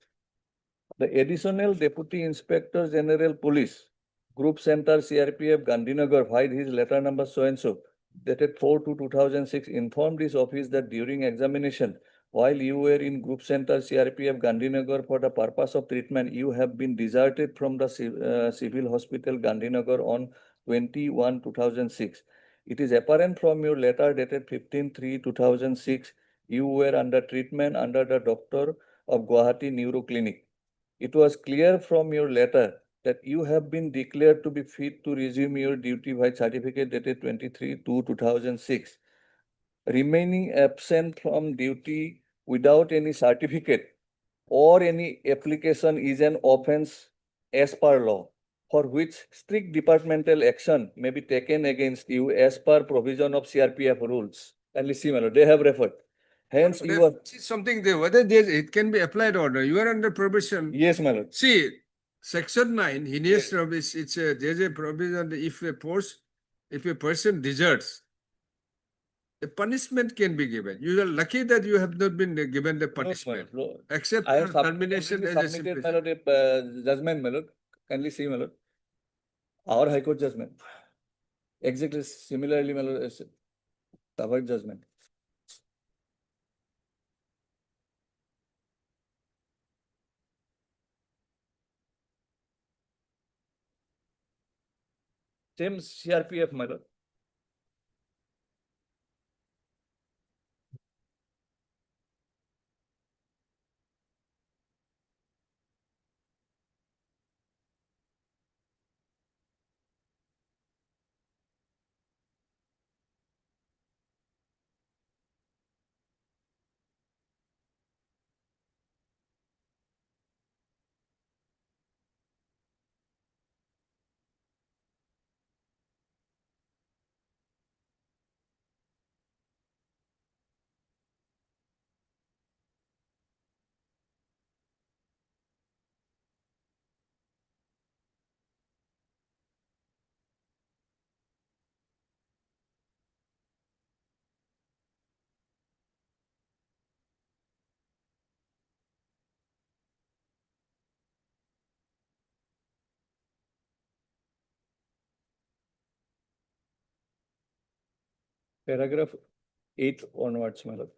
The additional Deputy Inspector General Police, Group Center CRPF Gandhinagar, filed his letter number so and so, dated 4/2/2006, informed his office that during examination, while you were in Group Center CRPF Gandhinagar for the purpose of treatment, you have been deserted from the Civil Hospital Gandhinagar on 21/2006. It is apparent from your letter dated 15/3/2006, you were under treatment under the doctor of Guwahati Neuro Clinic. It was clear from your letter that you have been declared to be fit to resume your duty by certificate dated 23/2/2006. Remaining absent from duty without any certificate or any application is an offense as per law, for which strict departmental action may be taken against you as per provision of CRPF rules. And see, my lord, they have referred. Hence, you are. See something there, it can be applied order. You are under probation. Yes, my lord. See, Section 9, heinous rubbish, there's a provision that if a person deserts, the punishment can be given. You are lucky that you have not been given the punishment, except I have for termination as a submitted, simple. my lord, a judgment, my lord. Kindly see, my lord. Our High Court judgment. Exactly similarly, my lord, as our judgment. Same CRPF, my lord. Paragraph 8 onwards, my lord.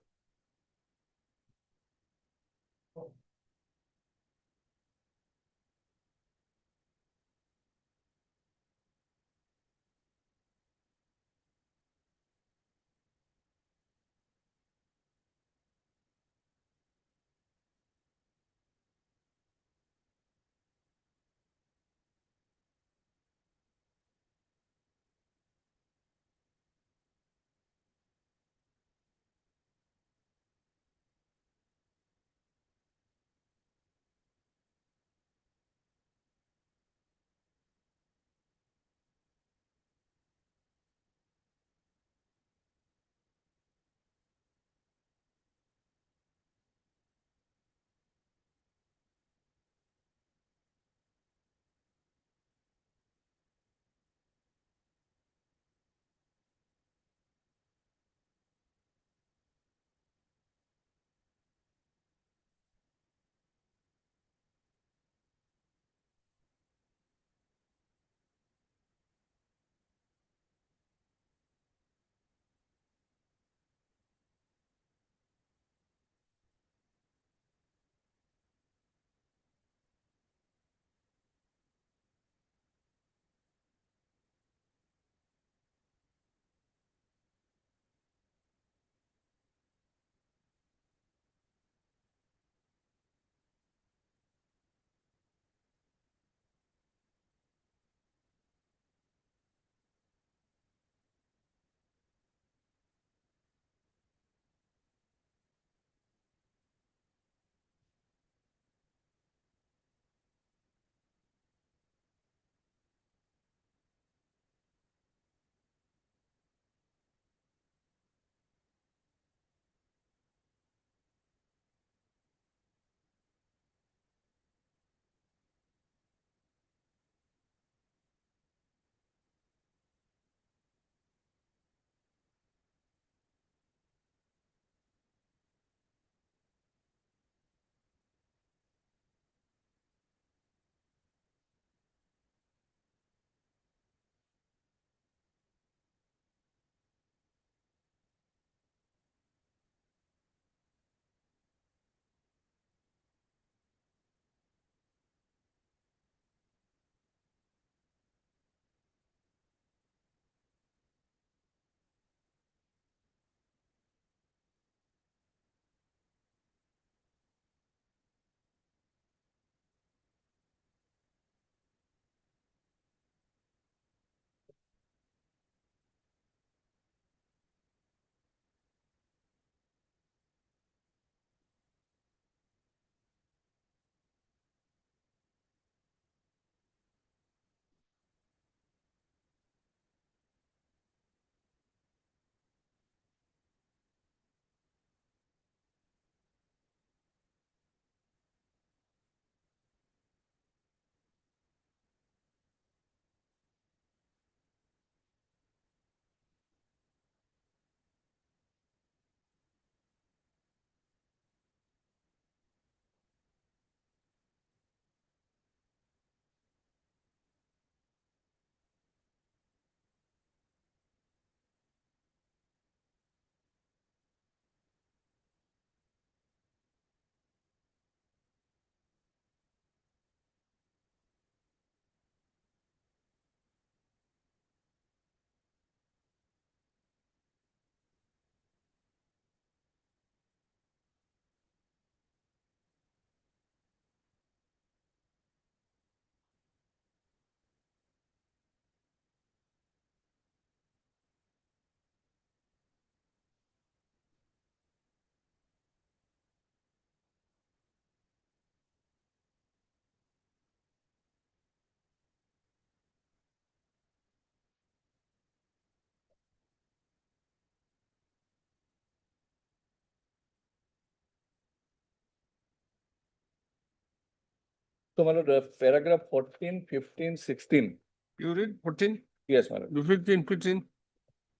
So, my lord, paragraph 14, 15, 16. You read 14, Yes, my lord. 15, 15,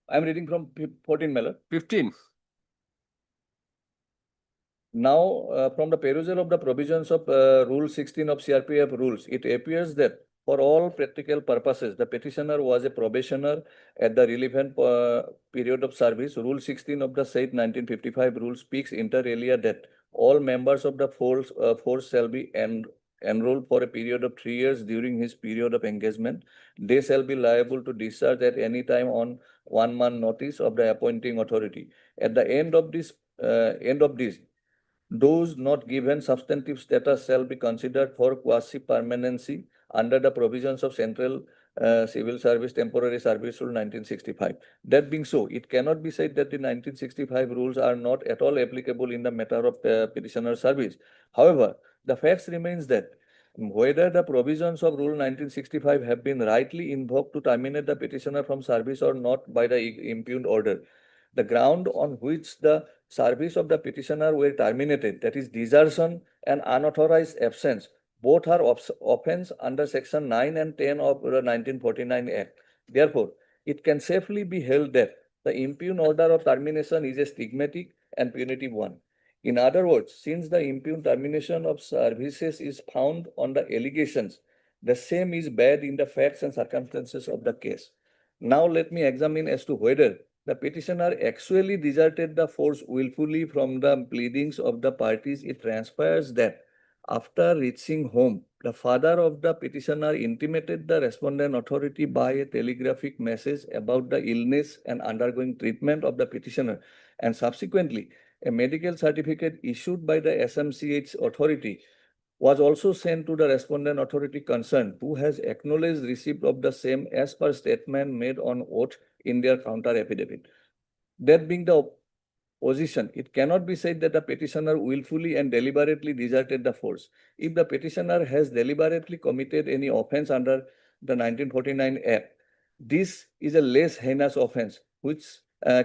I am reading from 14, my lord. 15. Now, from the perusal of the provisions of Rule 16 of CRPF rules, it appears that for all practical purposes, the petitioner was a probationer at the relevant period of service. Rule 16 of the said 1955 rule speaks inter alia that all members of the force shall be enrolled for a period of 3 years during his period of engagement. They shall be liable to discharge at any time on 1 month notice of the appointing authority. At the end of this, those not given substantive status shall be considered for quasi-permanency under the provisions of Central Civil Service Temporary Service Rule 1965. That being so, it cannot be said that the 1965 rules are not at all applicable in the matter of petitioner service. However, the facts remains that whether the provisions of Rule 1965 have been rightly invoked to terminate the petitioner from service or not by the impugned order, the ground on which the service of the petitioner were terminated, that is desertion and unauthorized absence, both are offense under section 9 and 10 of the 1949 Act. Therefore, it can safely be held that the impugned order of termination is a stigmatic and punitive one. In other words, since the impugned termination of services is found on the allegations, the same is bad in the facts and circumstances of the case. Now let me examine as to whether the petitioner actually deserted the force willfully from the pleadings of the parties. It transpires that after reaching home, the father of the petitioner intimated the respondent authority by a telegraphic message about the illness and undergoing treatment of the petitioner, and subsequently a medical certificate issued by the SMCH authority was also sent to the respondent authority concerned, who has acknowledged receipt of the same as per statement made on oath in their counter affidavit. That being the position, it cannot be said that the petitioner willfully and deliberately deserted the force. If the petitioner has deliberately committed any offense under the 1949 Act, this is a less heinous offense, which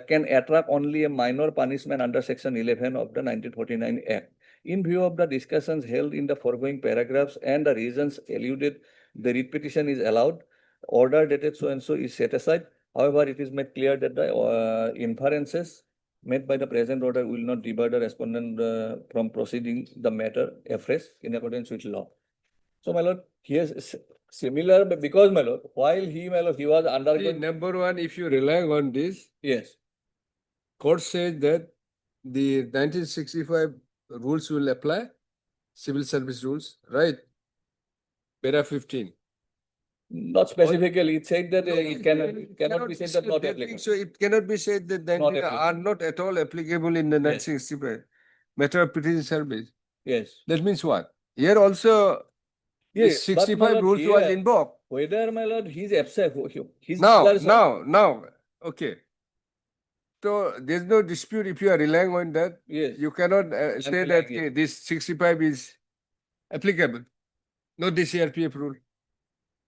can attract only a minor punishment under section 11 of the 1949 Act. In view of the discussions held in the foregoing paragraphs and the reasons alluded, the writ petition is allowed. Order dated so and so is set aside. However, it is made clear that the inferences made by the present order will not debar the respondent from proceeding the matter afresh in accordance with law. So, my lord, here's similar, but because, my lord, while he, my lord, he was See, undergoing. number one, if you rely on this, Yes. court says that the 1965 rules will apply, civil service rules, right? Para 15. Not specifically, it said that No, it cannot be said that not applicable. So it cannot be said that Not 19 are not at all applicable in the Yes. 1965 matter of petition service. Yes. That means what? Here also, the Yes, but my 65 lord, rules was here, invoked. whether, my lord, he's absent, his Now, declaration- okay. So there's no dispute if you are relying on that. Yes. You cannot say relying, that yes. this 65 is applicable, not the CRPF rule,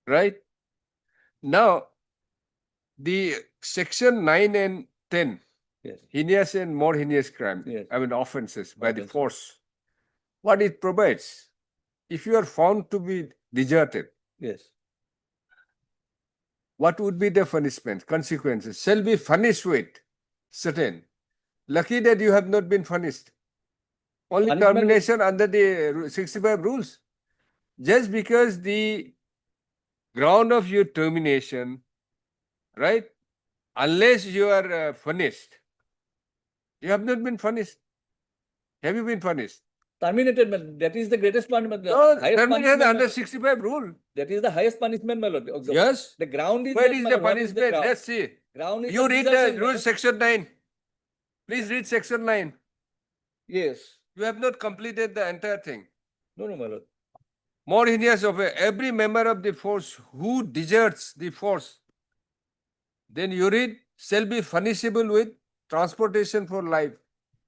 right? Now, the section 9 and 10, Yes. heinous and more heinous crime, Yes. I mean offenses by the Offenses. force. What it provides, if you are found to be deserted, Yes. what would be the punishment, consequences? Shall be punished with certain. Lucky that you have not been punished. Only Punishment is- termination under the 65 rules. Just because the ground of your termination, right? Unless you are punished, you have not been punished. Have you been punished? Terminated, man, that is the greatest punishment. the No, highest termination punishment, my under lord. 65 rule. That is the highest punishment, my lord. Yes. The ground is. Where that, is my the lord. What is the punishment? ground? Let's see. Ground is You the read desertion, the my rule lord. section 9. Please read section 9. Yes. You have not completed the entire thing. No, my lord. More heinous of every member of the force who deserts the force, then you read shall be punishable with transportation for life,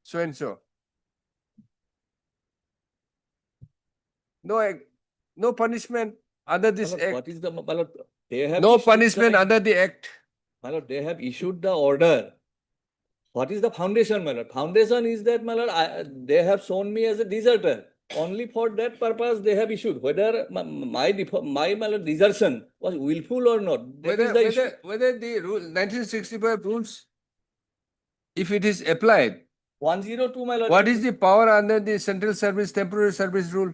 so and so. No punishment under this My lord, act. what is the, my lord, they have. No issued punishment the- under the act. My lord, they have issued the order. What is the foundation, my lord? Foundation is that, my lord, they have shown me as a deserter. only for that purpose they have issued, whether my desertion was willful or not. That is the issue. Whether the rule 1965 rules, if it is applied, 102, my lord. what is the power under the Central Service Temporary Service Rule?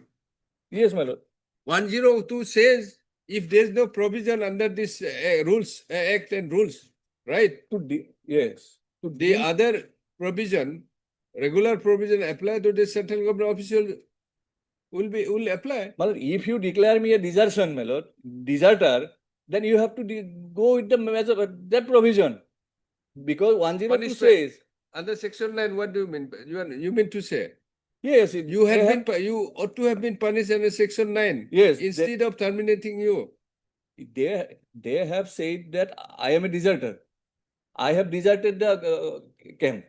Yes, my lord. 102 says if there is no provision under this rules, act and rules, right? Yes. To The other provision, regular provision apply to the central government official will apply. My lord, if you declare me a desertion, my lord, deserter, then you have to go with the measure that provision. Because 102 Punishment. says, Under section 9, what do you mean? You mean to say? yes, You you ought to have been punished under section 9. Yes, Instead of terminating you. they have said that I am a deserter. I have deserted the camp.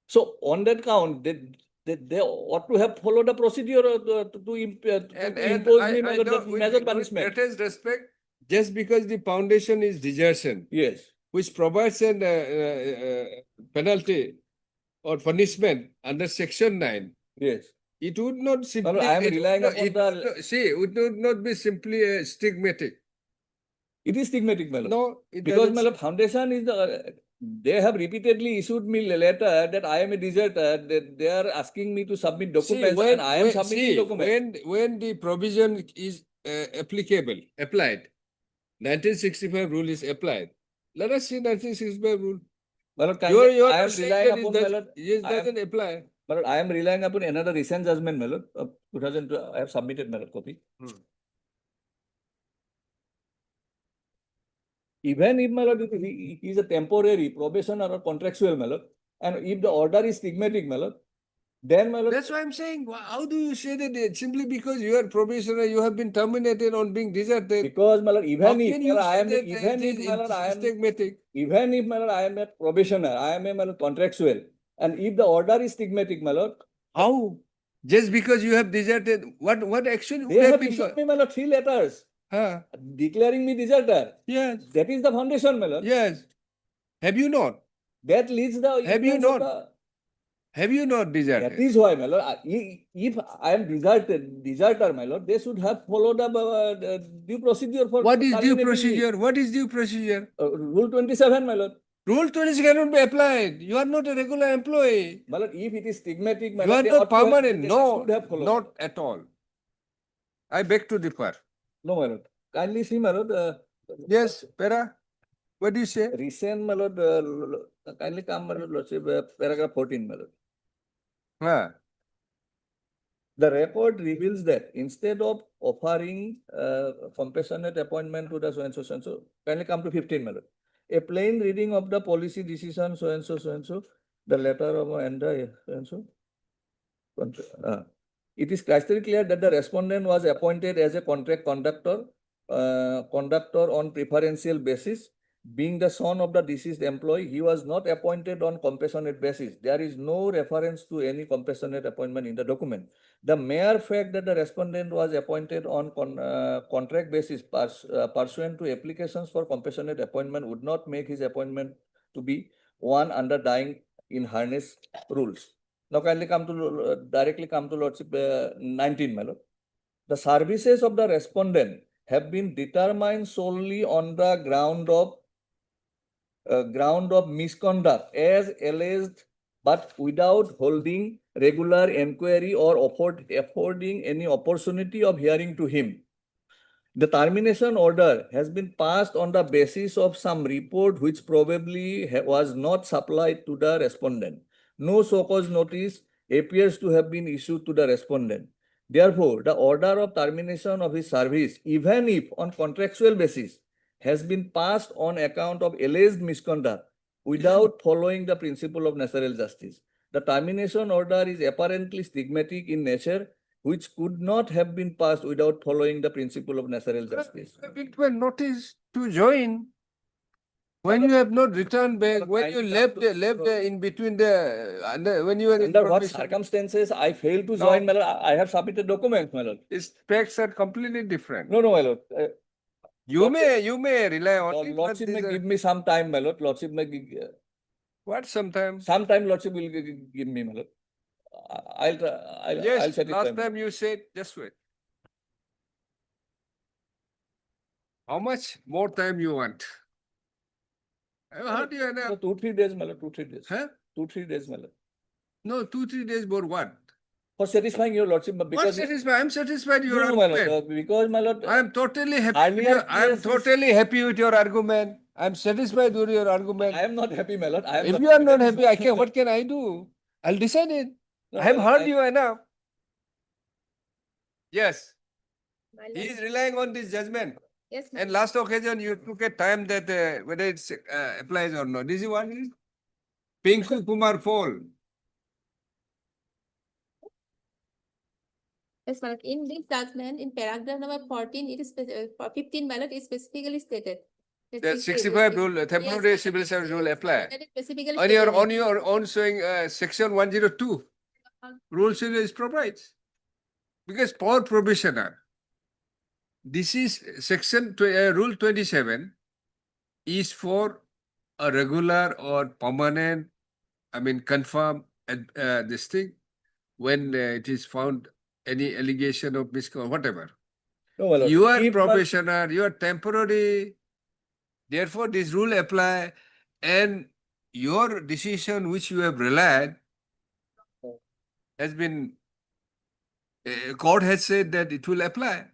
So on that count, they ought to have followed the procedure to impose me the measure punishment. Greatest respect, just because the foundation is desertion, Yes. which provides an penalty or punishment under section 9, Yes. it would not simply. I am it would relying not- upon it the- would not- See, it would not be simply a stigmatic. It is stigmatic, my lord. No, it Because doesn't. my lord, foundation is they have repeatedly issued me a letter that I am a deserter, that they are asking me to submit documents and I am submitting documents. When the provision is applicable, applied, 1965 rule is applied. Let us see 1965 rule. My lord, You I are am saying relying that upon, it my lord, I am- doesn't apply. my lord, I am relying upon another recent judgment, my lord, of 2002. I have submitted, my lord, copy. Even if, my lord, he is a temporary probationer or contractual, my lord, and if the order is stigmatic, my lord, then, my lord, That's why I'm saying, how do you say that simply because you are probationer, you have been terminated on being deserted? because, my lord, How even if, can my you lord, I say am, that even it if, is my lord, I am, stigmatic? even if, my lord, I am a probationer, I am a, my lord, contractual, and if the order is stigmatic, my lord, How? Just because you have deserted, what action they would have have been? issued me, my lord, 3 letters Huh? declaring me deserter. Yes, That is the foundation, my lord. yes. Have you not? That leads the Have you influence of not? Have you not That deserted? is why, my lord, if I am deserter, my lord, they should have followed the due procedure for What is due terminating me. procedure? What is due procedure? Rule 27, my lord. Rule 20 cannot be applied. You are not a regular employee. My lord, if it is stigmatic, my You are lord, they not ought to have- permanent. they No, should have followed. not at all. I beg to differ. No, my lord. Kindly see, my lord. Yes, Para, what do you say? Recent, my lord, kindly come, my lord, lordship, paragraph 14, my lord. Huh. The record reveals that instead of offering compassionate appointment to the so and so, kindly come to 15, my lord. A plain reading of the policy decision so and so, the letter of and the so and so. It is crystal clear that the respondent was appointed as a contract conductor on preferential basis. Being the son of the deceased employee, he was not appointed on compassionate basis. There is no reference to any compassionate appointment in the document. The mere fact that the respondent was appointed on contract basis pursuant to applications for compassionate appointment would not make his appointment to be one under dying in harness rules. Now kindly come to directly come to lordship 19, my lord. The services of the respondent have been determined solely on the ground of misconduct as alleged, but without holding regular inquiry or affording any opportunity of hearing to him. The termination order has been passed on the basis of some report which probably was not supplied to the respondent. No so-called notice appears to have been issued to the respondent. Therefore, the order of termination of his service, even if on contractual basis, has been passed on account of alleged misconduct without following the principle of natural justice. The termination order is apparently stigmatic in nature, which could not have been passed without following the principle of natural justice. It was notice to join. When you have not returned back, when you left in between when you were in Under what probation, circumstances I failed to join, my lord, I have submitted documents, my lord. its facts are completely different. No, my lord. You may rely on it, but Lordship may these are- give me some time, my lord. Lordship may what sometimes? sometime lordship will give me, my lord. I'll, try- I'll Yes, satisfy. last my lord. time you said, just wait. How much more time you want? How do you No, enough? 2-3 days, my lord, 2-3 days. Huh? 2-3 days, my lord. No, 2-3 days more what? For satisfying your lordship, but What because. satisfied? I'm satisfied with your No, my lord, argument. because my lord. I am totally happy with Earlier your, I am cases- totally happy with your argument. I'm satisfied with your argument. I am not happy, my lord. I am If not you are happy. not That is happy, I can, what can I do? I'll decide it. No, I have my lord, heard you enough. Yes, My he lord. is relying on this judgment. Yes, my And lord. last occasion, you took a time that whether it applies or not. This is what it is. Pinku Kumar Fall. Yes, my lord. In this judgment, in paragraph number 14, it is 15, my lord, is specifically stated. That 65 rule, temporary civil service rule apply. That is specifically On stated. your own showing section 102, rules is provides. Because for probationer, this is section rule 27 is for a regular or permanent, I mean confirm this thing when it is found any allegation of misconduct, whatever. No, my lord. You are If my- probationer, you are temporary. Therefore, this rule apply and your decision which you have relied has been, court has said that it will apply.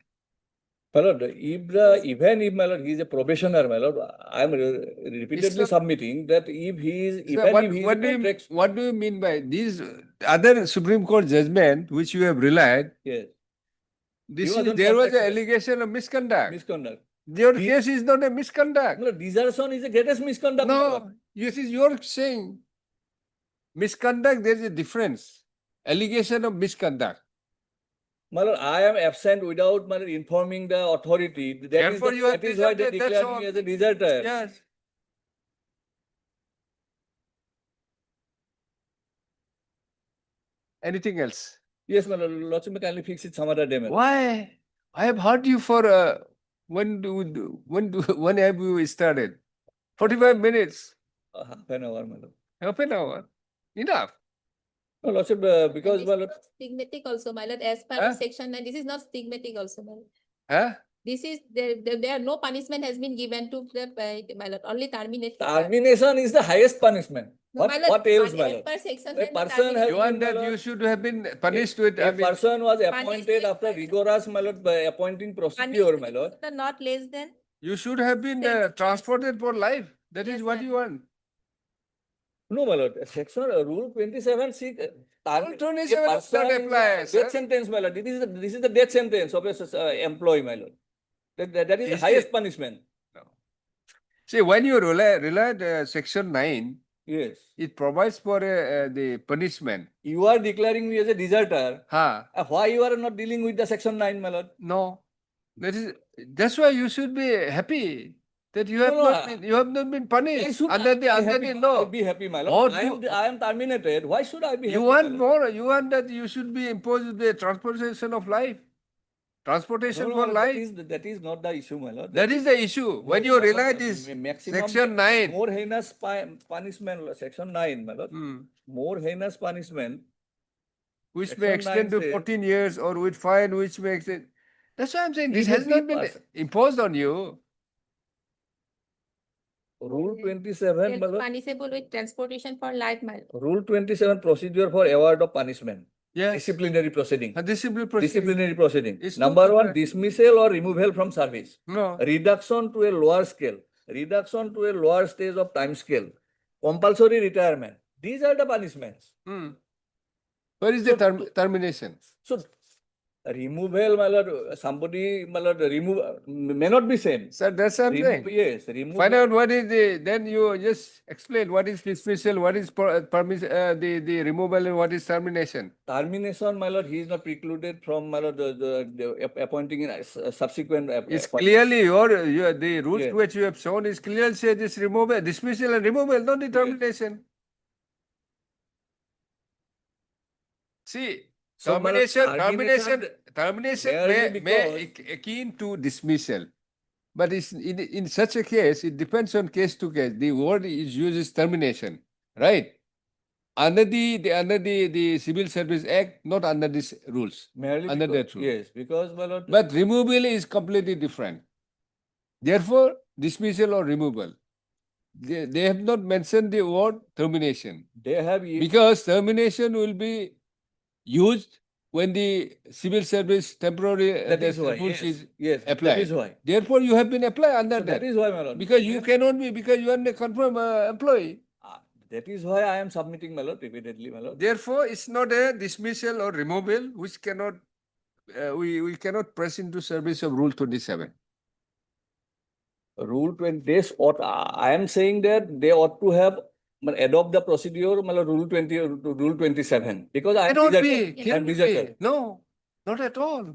My lord, even if my lord, he is a probationer, my lord, I am repeatedly not- submitting that if he is, So even what, if he is a what, do you, contract. what do you mean by these other Supreme Court judgment which you have relied? Yes, This was is, on there was an contract- allegation of misconduct. misconduct. Your The- case is not a misconduct. My lord, desertion is the greatest misconduct. my lord. No, this is your saying. Misconduct, there is a difference. Allegation of misconduct. My lord, I am absent without my lord, informing the authority. Therefore, you are That is why they deserted, that's declared all. me as a deserter. Yes. Anything else? Yes, my lord, lordship may kindly fix it some other day. my lord. Why? I have heard you for when have you started? 45 minutes, Half an hour, my lord. half an hour. Enough. No, lordship, because my lord, Stigmatic also, my lord, as per Huh? section 9, this is not stigmatic also, my lord. Huh? This is, there no punishment has been given to the, my lord, only terminate. termination is the highest punishment. No, my lord, What else, my as lord? per section A 9, person has You want been, my that lord, you should have been punished with, a I mean, person was Punished appointed with, after my lord. rigorous, my lord, by appointing procedure, my lord. Not less than. you should have been transported for life. That is Yes, what ma'am. you want. No, my lord, section rule 27 see. Rule 27 does not apply, sir. Death sentence, my lord. This is the death sentence of a employee, my lord. That is the Is highest it? punishment. See, when you relied section 9, Yes. it provides for the punishment. You are declaring me as a deserter. Huh? Why you are not dealing with the section 9, my lord? No. That's why you should be happy that you have No, not been I punished should under be the happy. law. I'll be happy, my lord. Or I am terminated. Why should I be happy? you my want lord? more. You want that you should be imposed with the transportation of life. Transportation No, for no, life. that is not the issue, my lord. That is the issue. When you rely this maximum, section 9. more heinous punishment, section 9, my lord. Hmm. More heinous punishment. Which Section may extend 9 to says- 14 years or with fine, which makes it. That's why I'm saying this If a has not been person- imposed on you. Rule 27, my lord. Punishable with transportation for life, my lord. Rule 27 procedure for award of punishment. Yes. Disciplinary proceeding. A disciplinary proceeding. Disciplinary proceeding. It's Number not- one, dismissal or removal from service. No. Reduction to a lower scale. Reduction to a lower stage of time scale. Compulsory retirement. These are the punishments. Hmm. Where is the termination? So, removal, my lord, somebody, my lord, remove, may not be same. Sir, that's what I'm saying. Yes, remove. Find out what is the, then you just explain what is dismissal, what is the removal and what is termination. Termination, my lord, he is not precluded from, my lord, the appointing in subsequent. It's appointment. clearly the rules Yes. which you have shown is clearly say this removal, dismissal and removal, not the termination. See, So, my lord, termination merely may akin to dismissal. But it's in such a case, it depends on case to case. The word is used is termination, right? under the Civil Service Act, not under these rules. Merely Under because, that rule. yes, because my lord. But removal is completely different. Therefore, dismissal or removal. They have not mentioned the word termination. They have. Because termination will be used when the civil service temporary That is why, rules yes, is yes, that applied. is why. Therefore, you have been applied under So that. that is why, my lord. Because you cannot be, because you are a confirmed employee. That is why I am submitting, my lord, repeatedly, my lord. Therefore, it's not a dismissal or removal which cannot, we cannot press into service of Rule 27. Rule 20, this ought, I am saying that they ought to have adopt the procedure, my lord, Rule 20, Rule 27, because I am Cannot rejected. be, I am cannot rejected. be. No, not at all.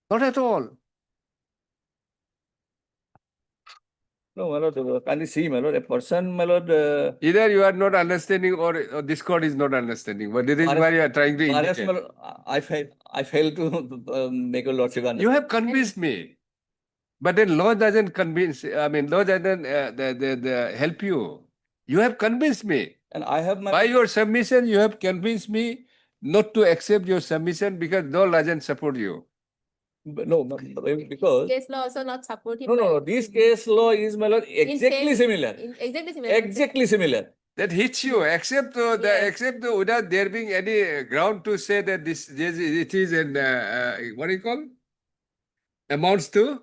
Not at all. No, my lord, can you see, my lord, a person, my lord, Either you are not understanding or this court is not understanding. But this is why you are trying to RS, indicate. my lord, I failed to make a lordship understand. You have convinced me. But then law doesn't convince, I mean, law doesn't help you. You have convinced me. And I have my. By your submission, you have convinced me not to accept your submission because law doesn't support you. No, because. Case law also not supported. No, this case law is, my lord, exactly similar. Exactly similar. Exactly similar. That hits you, except without there being any ground to say that it is an what do you call? Amounts to.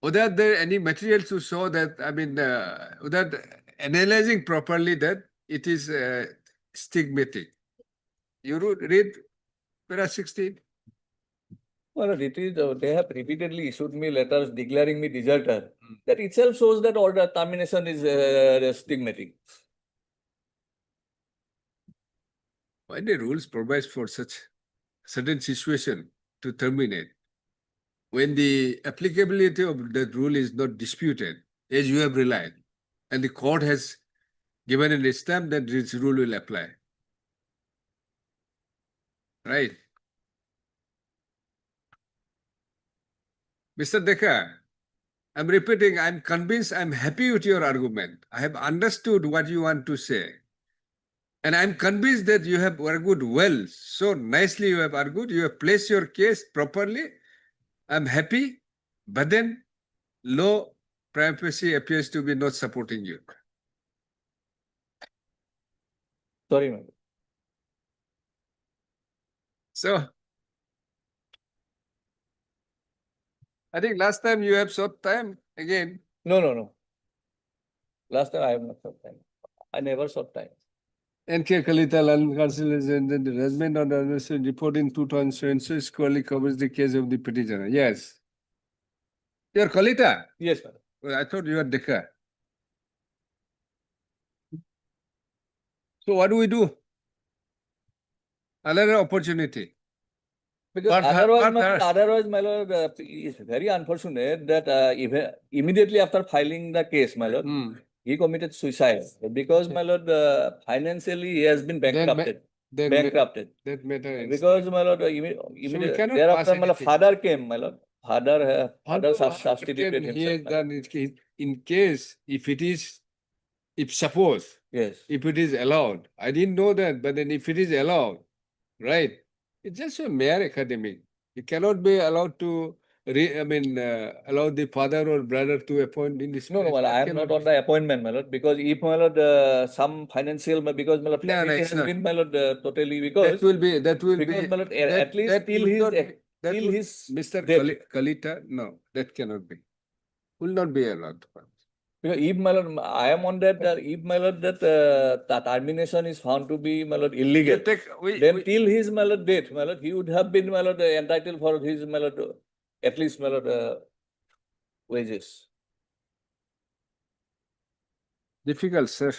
Without there any material to show that, I mean, without analyzing properly that it is stigmatic. You read para 16. Well, it is, they have repeatedly issued me letters declaring me deserter. That itself shows that order termination is stigmatic. Why the rules provides for such certain situation to terminate when the applicability of that rule is not disputed, as you have relied, and the court has given a stamp that this rule will apply. Right? Mr. Dekar, I'm repeating, I'm convinced, I'm happy with your argument. I have understood what you want to say. And I'm convinced that you have argued well. So nicely you have argued. You have placed your case properly. I'm happy. But then law prima facie appears to be not supporting you. Sorry, ma'am. So I think last time you have short time again. No. Last time I have not sought time. I never sought time. NK Kalita Land Council is in the judgment on the report in 2007 squarely covers the case of the petitioner. Yes. You're Kalita? Yes, madam. Well, I thought you were Dekar. So what do we do? Another opportunity. Because otherwise, my lord, it's very unfortunate that immediately after filing the case, my lord, he committed suicide because, my lord, financially he has been bankrupted. That matter is. Because, my lord, immediately cannot thereafter, pass my lord, anything. father came, my lord. Father substituted He has himself. done it in case if suppose, Yes. if it is allowed. I didn't know that, but then if it is allowed, right? It's just a mere academic. You cannot be allowed to, allow the father or brother to appoint in this. No, place. well, That I am cannot not on the appointment, my lord, because if, my lord, some financial, because, my lord, No, family it's has not. been, my lord, totally, because. That will be, Because, my lord, at least that till will his, not be- that till will- his Mr. death. Kalita, no, that cannot be. Will not be allowed. Because if, my lord, I am on that, if, my lord, that termination is found to be, my lord, illegal, then till his, my lord, death, my lord, he would have been, my lord, entitled for his, my lord, at least, my lord, wages. Difficult, sir.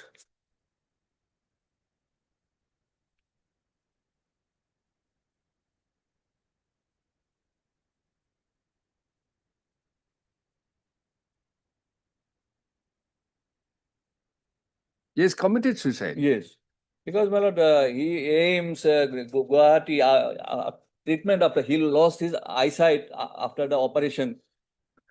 He has committed suicide. Yes. Because, my lord, he aims Guwahati treatment after he lost his eyesight after the operation.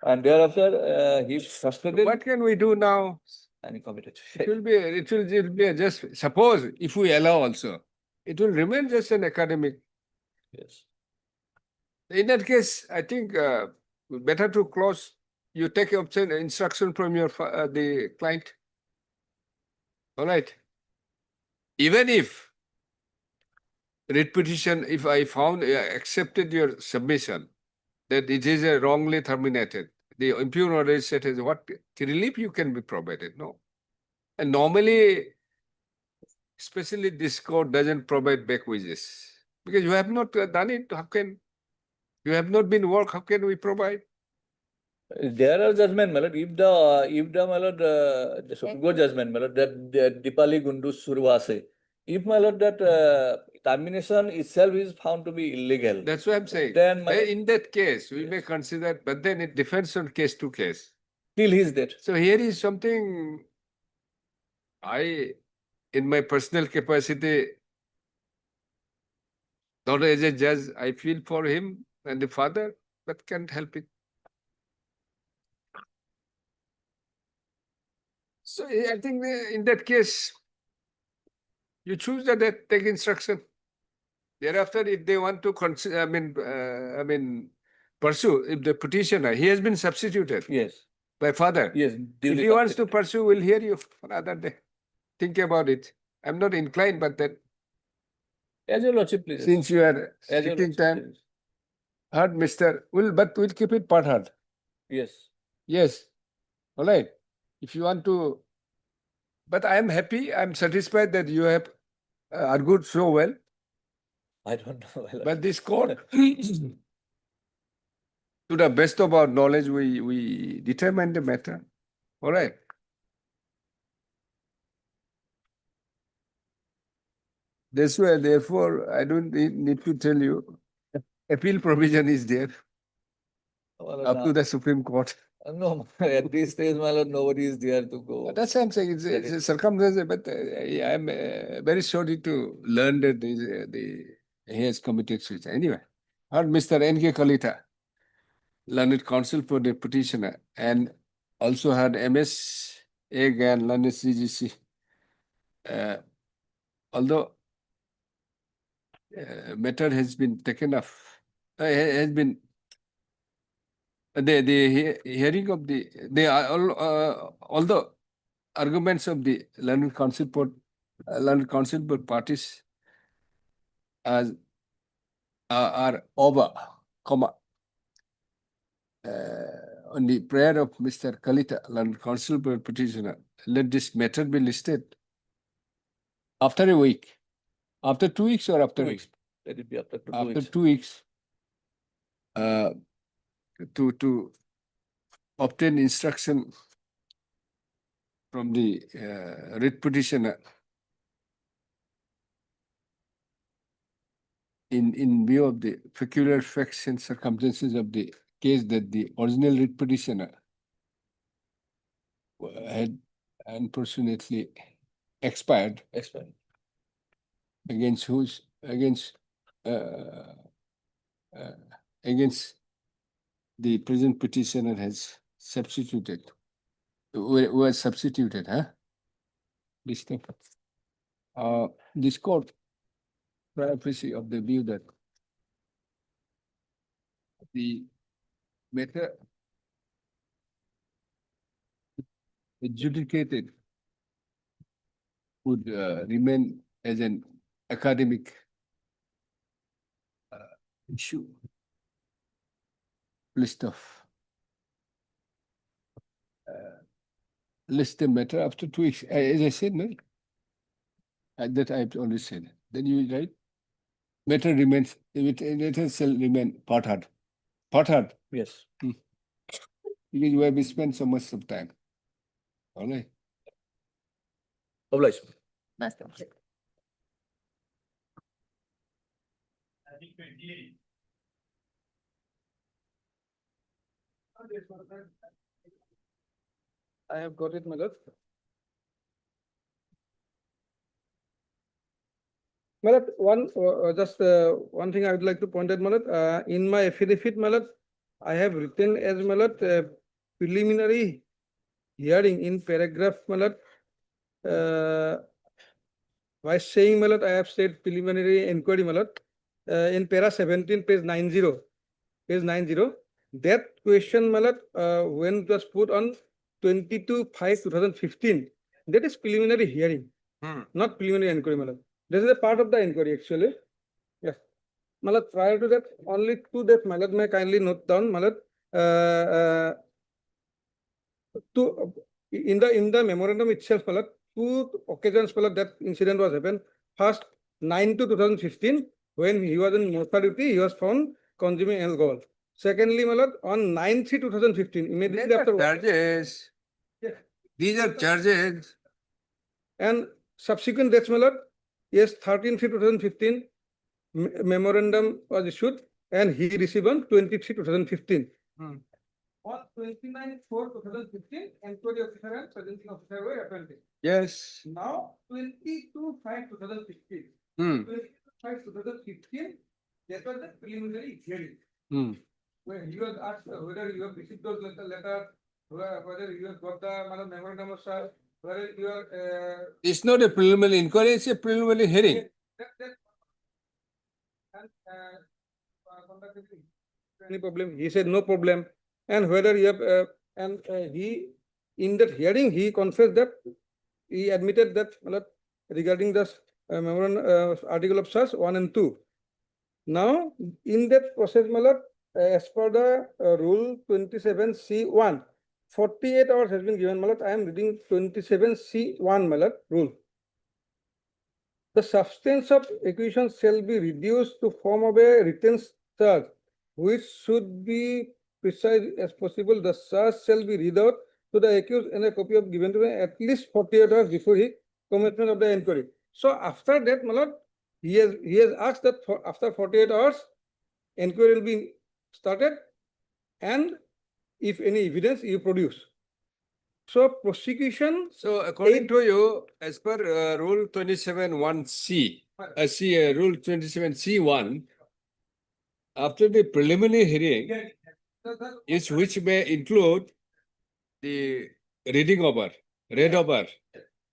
And thereafter, he frustrated. What can we do now? any committed. It will be just, suppose if we allow also, it will remain just an academic. Yes. In that case, I think better to close, you take option instruction from your the client. All right. Even if writ petition, if I found accepted your submission, that it is wrongly terminated, the impugn order is set as what relief you can be provided, no? And normally, especially this court doesn't provide back wages because you have not done it. How can you have not been work? How can we provide? There are judgment, my lord, if my lord, the Supreme Court judgment, my lord, that Dipali Gundus Survase, if my lord that termination itself is found to be illegal. That's what I'm saying. Then my lord, In that case, we may consider, but then it depends on case to case. till he is dead. So here is something in my personal capacity, not as a judge, I feel for him and the father, but can't help it. So I think in that case, you choose that take instruction. Thereafter, if they want to consider, pursue, if the petitioner, he has been substituted Yes. by father. Yes. If duly he wants to substituted. pursue, we'll hear you another day. Think about it. I'm not inclined, but that As your lordship, please. since you are As your sitting lordship, time, please. heard but we'll keep it part heard. Yes. Yes. All right. If you want to, but I am happy, I'm satisfied that you have argued so well. I don't know. my lord. But this court, to the best of our knowledge, we determine the matter. All right. This way, therefore, I don't need to tell you, appeal provision is there My lord, up to the Supreme Court. no, at this stage, my lord, nobody is there to go. That's what I'm saying. It's a circumstance, but I am very sorry to learn that he has committed suicide. Anyway, heard Mr. N.K. Kalita, learned counsel for the petitioner, and also had MS Egg and learned CGC. Although matter has been taken off, has been the hearing of although arguments of the learned counsel for parties are over, on the prayer of Mr. Kalita, learned counsel for petitioner, let this matter be listed after a week, after 2 weeks or after 2 a weeks. Let it be after 2 after weeks. 2 weeks, to obtain instruction from the writ petitioner in view of the peculiar facts and circumstances of the case that the original writ petitioner had unfortunately expired, against the present petitioner has substituted, was substituted, this thing. This court, privacy of the view that the matter adjudicated would remain as an academic issue. List the matter after 2 weeks. As I said, no? That I've already said. Then you write, matter remains, matter shall remain part hard. Part hard. Yes. Because you have spent so much of time. All right. Obliged. I have got it, my lord. My lord, one thing I would like to point out, my lord, in my affidavit, my lord, I have written as my lord, preliminary hearing in paragraph, matlab, by saying, matlab, I have said preliminary inquiry, matlab, in para 17, page 90, that question, matlab, when it was put on 22/5/2015, that is preliminary hearing, not preliminary inquiry, matlab. This is a part of the inquiry, actually. Yes. Matlab, prior to that, only two that, matlab, may kindly note down, matlab, in the memorandum itself, matlab, two occasions, matlab, that incident was happened. First, 9/2/2015, when he was in Mosta duty, he was found consuming alcohol. Secondly, matlab, on 9/3/2015, immediately after. Charges. Yes. These are charges. And subsequent dates, matlab, yes, 13/3/2015, memorandum was issued and he received on 23/2015. On 29/4/2015, inquiry officer and presenting officer were appointed. Yes. Now, 22/5/2015. Hmm. 22/5/2015, that was the preliminary hearing. Where he was asked whether you have received those letters, whether you have got the memorandum of sir, whether you are. It's not a preliminary inquiry, it's a preliminary hearing. And conducted any problem? He said no problem. And whether you have, he, in that hearing, he confessed that, he admitted that, matlab, regarding the memorandum, article of search 1 and 2. Now, in that process, matlab, as per the rule 27C1, 48 hours has been given, matlab, I am reading 27C1, matlab, rule. The substance of accusation shall be reduced to form of a written charge, which should be precise as possible. The charge shall be read out to the accused and a copy of given to him at least 48 hours before he commencement of the inquiry. So after that, matlab, he has asked that after 48 hours, inquiry will be started, and if any evidence you produce. So prosecution. So according to you, as per rule 27(1)(c), rule 27(c)(1), after the preliminary hearing, is which may include the reading over, read over,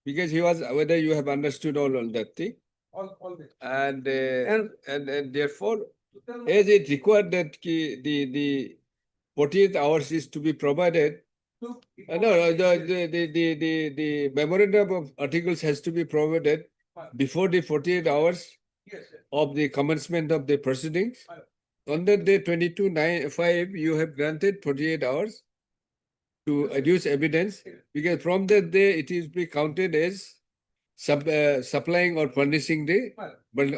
because he was, whether you have understood all that thing. All this. And therefore, as it required that the 48 hours is to be provided. No, the memorandum of articles has to be provided before the 48 hours of the commencement of the proceedings. On that day 22/5, you have granted 48 hours to adduce evidence, because from that day it is be counted as supplying or furnishing the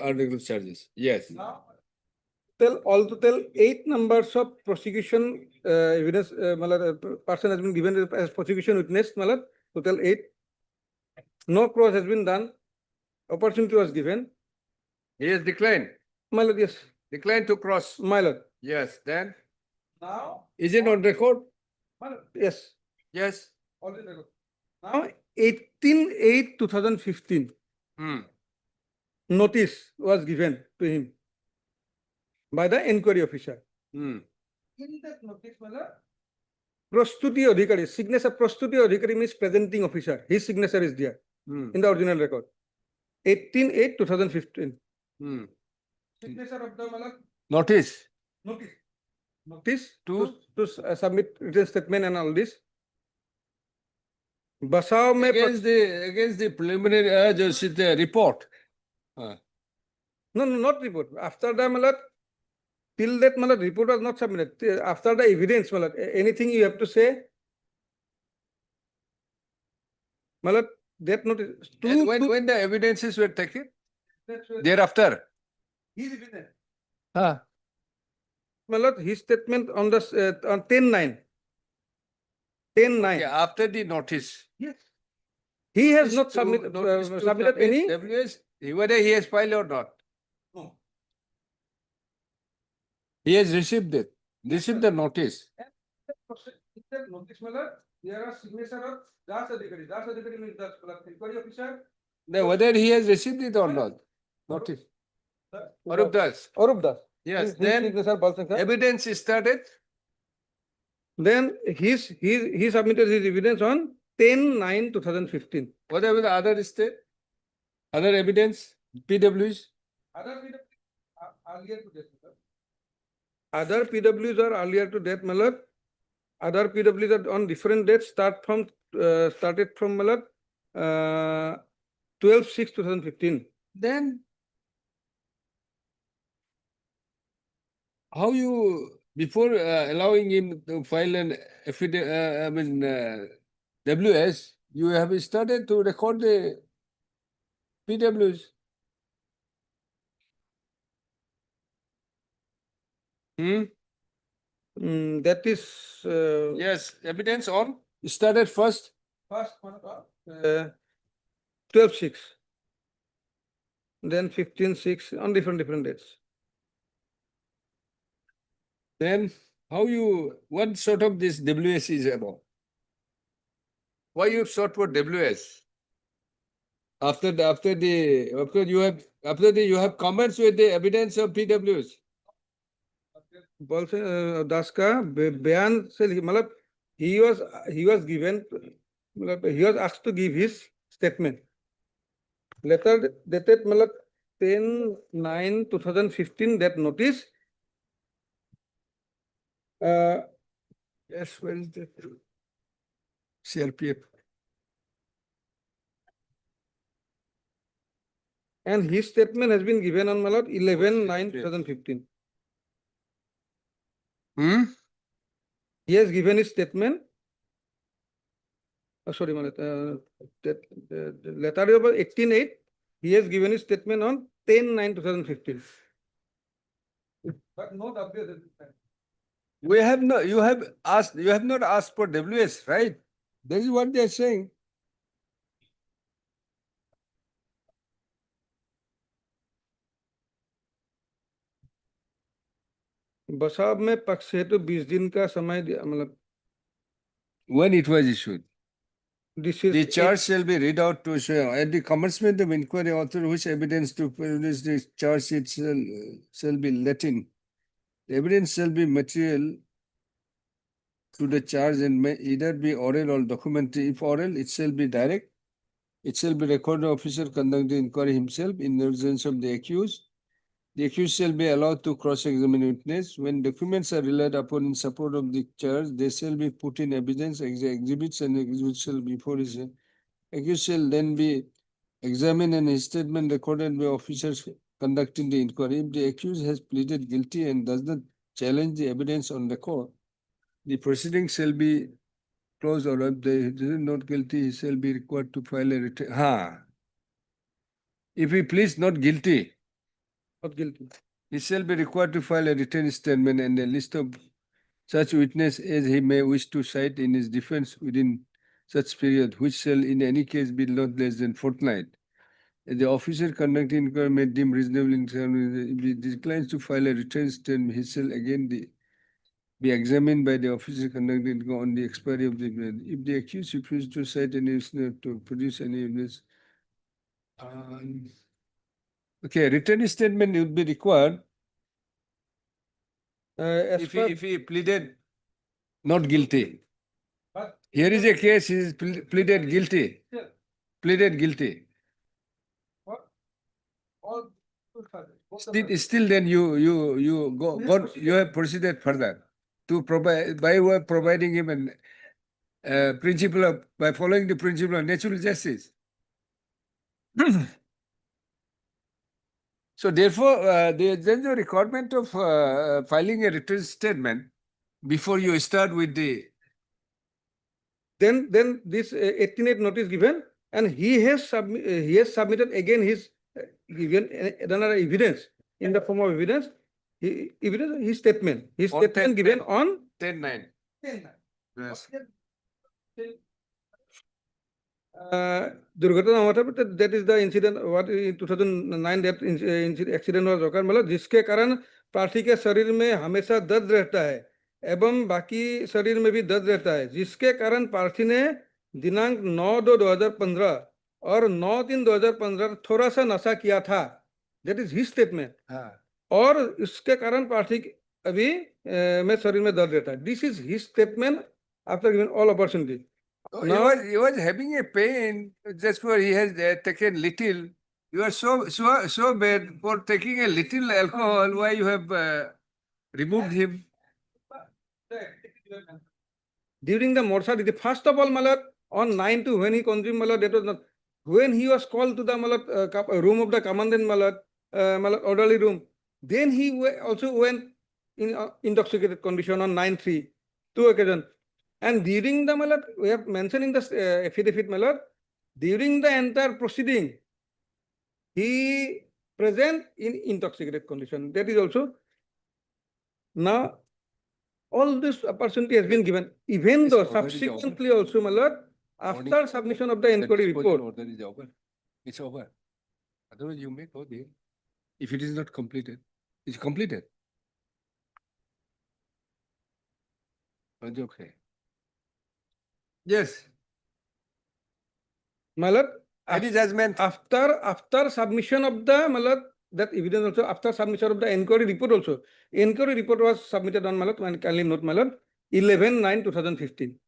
article charges. Yes. Now, all total 8 numbers of prosecution evidence, person has been given as prosecution witness, total 8. No cross has been done. Opportunity was given. He has declined. Yes. Declined to cross. My lord. Yes. Then. Now. Is it on record? Yes. Yes. On record. Now, 18/8/2015. Notice was given to him by the inquiry officer. In that notice, Prastuti Adhikari, signature Prastuti Adhikari means presenting officer. His signature is there in the original record. 18/8/2015. Signature of the Notice. Notice to submit written statement and all this. Basav mein Against the preliminary just the report. No, not report. After the till that report was not submitted. After the evidence, anything you have to say. That notice. When the evidences were taken? Thereafter. His evidence. His statement on the on 10/9. 10/9. After the notice. Yes. He has not submitted any. Whether he has filed or not. No. He has received it. Received the notice. That notice, there are signature of Das Adhikari. Das Adhikari means the inquiry officer. Now, whether he has received it or not. Notice. Arup Das. Arup Das. Yes. His Then signature, Bal Singh, sir. evidence is started. Then he submitted his evidence on 10/9/2015. What about the other state? Other evidence, PWs? Other PWs are earlier to date, my lord. Other PWs are on different dates, started from, my lord, 12/6/2015. Then how you, before allowing him to file an WS, you have started to record the PWs? Hmm? That is, Yes, evidence on, started first. first, 12/6. Then 15/6 on different dates. Then how you, what sort of this WS is about? Why you sought for WS? After you have comments with the evidence of PWs. Ball से दास का बयान से मतलब he was given, मतलब he was asked to give his statement. Letter dated मतलब 10/9/2015 that notice. Yes, where is the CRPF? And his statement has been given on my lord 11/9/2015. Hmm? He has given his statement. Sorry, my lord, the letter number 18/8. He has given his statement on 10/9/2015. But no WS. We have not, you have not asked for WS, right? That is what they are saying. बसाब में पक्ष हेतु 20 दिन का समय दिया, मतलब When it was issued. this is The charge shall be read out to show at the commencement of inquiry author which evidence to produce the charge sheet shall be let in. The evidence shall be material to the charge and may either be oral or documentary. If oral, it shall be direct. It shall be recorded officer conducting the inquiry himself in the presence of the accused. The accused shall be allowed to cross-examine witness. When documents are relied upon in support of the charge, they shall be put in evidence, exhibits and exhibits shall be before his accused shall then be examined and his statement recorded by officers conducting the inquiry. If the accused has pleaded guilty and does not challenge the evidence on record, the proceedings shall be closed, or if they is not guilty, he shall be required to file a return. If he pleads not guilty, not guilty, he shall be required to file a written statement and a list of such witness as he may wish to cite in his defense within such period, which shall in any case be not less than fortnight. If the officer conducting inquiry may deem reasonable, if he declines to file a written statement, he shall again be examined by the officer conducting inquiry on the expiry of the evidence. If the accused refuses to cite any witness to produce any evidence, okay, written statement would be required if he pleaded not guilty. But Here is a case, he is pleaded guilty. Pleaded guilty. Still then you have proceeded further to provide, by way of providing him an principle of, by following the principle of natural justice. So therefore, there is no requirement of filing a written statement before you start with the. Then this 18/8 notice given, and he has submitted again his given another evidence in the form of evidence. His statement. His statement given on 10/9. Yes. दुर्घटना हुआ था, but that is the incident what in 2009 that accident was occurred, मतलब जिसके कारण प्रार्थी के शरीर में हमेशा दर्द रहता है एवं बाकी शरीर में भी दर्द रहता है, जिसके कारण प्रार्थी ने दिनांक 9/2/2015 और 9/3/2015 थोड़ा सा नशा किया था. That is his statement. और इसके कारण प्रार्थी अभी मैं शरीर में दर्द रहता है. This is his statement after giving all opportunity. Oh, Now- he was having a pain, just for he has taken little. You are so bad for taking a little alcohol, why you have removed him? During the mortality, first of all, Malat, on 9 to when he consumed Malat, that was not, when he was called to the Malat room of the commandant Malat, Malat orderly room, then he also went in intoxicated condition on 9/3, 2 occasions. And during the Malat, we have mentioned in the affidavit Malat, during the entire proceeding, he present in intoxicated condition. That is also now all this opportunity has been given, even It's though already over. subsequently also, my lord, after submission of the inquiry That disposal report, order is over. It's over. Otherwise, you may go there. If it is not completed, it's completed. It's okay. Yes, my lord, any judgment? after submission of the, my lord, that evidence also, after submission of the inquiry report also, inquiry report was submitted on, my lord, and kindly note, my lord, 11/9/2015.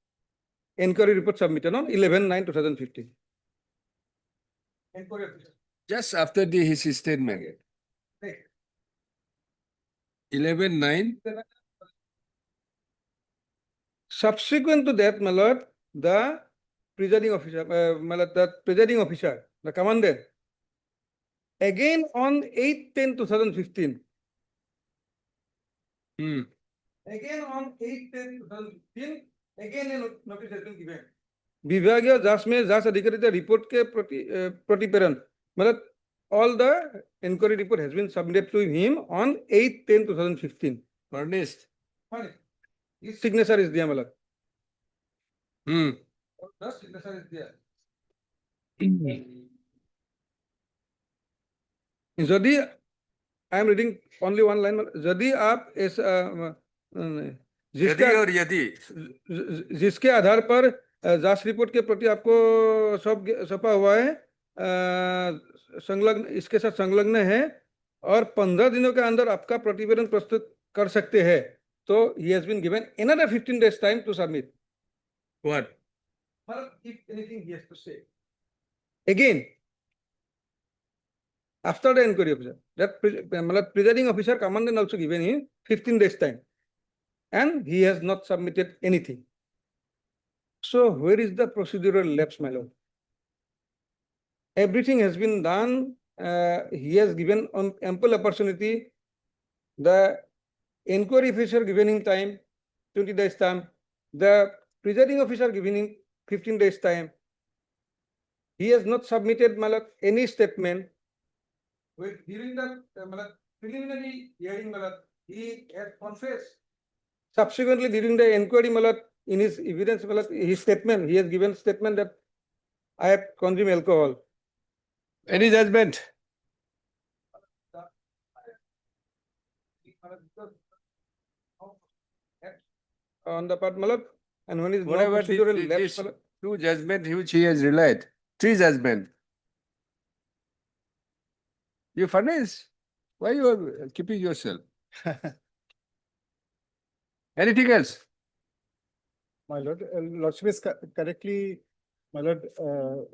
Inquiry report submitted on 11/9/2015. Inquiry officer. Just after his statement. 11/9. Subsequent to that, my lord, the presiding officer, my lord, the presiding officer, the commandant, again on 8/10/2015, again on 8/10/2015, again a notice has been given. विभागीय जांच में जांच अधिकारी the report के प्रतिपेरण, मतलब all the inquiry report has been submitted to him on 8/10/2015. Furnished. His signature is there, मतलब. The signature is there. यदि I am reading only one line, यदि आप इस यदि और यदि जिसके आधार पर जांच रिपोर्ट के प्रति आपको सौंपा हुआ है, संलग्न इसके साथ संलग्न है और 15 दिनों के अंदर आपका प्रतिवेदन प्रस्तुत कर सकते हैं, तो he has been given another 15 days time to submit. what? If anything he has to say. Again, after the inquiry officer, that presiding officer commandant also given him 15 days time, and he has not submitted anything. So where is the procedural lapse, my lord? Everything has been done. He has given ample opportunity. The inquiry officer giving him time, 20 days time. The presiding officer giving him 15 days time. He has not submitted, my lord, any statement. During the preliminary hearing, my lord, he has confessed. Subsequently, during the inquiry, my lord, in his evidence, my lord, his statement, he has given statement that I have consumed alcohol. Any judgment? On the part, my lord, and when is no Whatever procedural lapse, this my lord, two judgment which he has relied, three judgment. You furnish. Why you are keeping yourself? Anything else? My lord, lordship is correctly, my lord,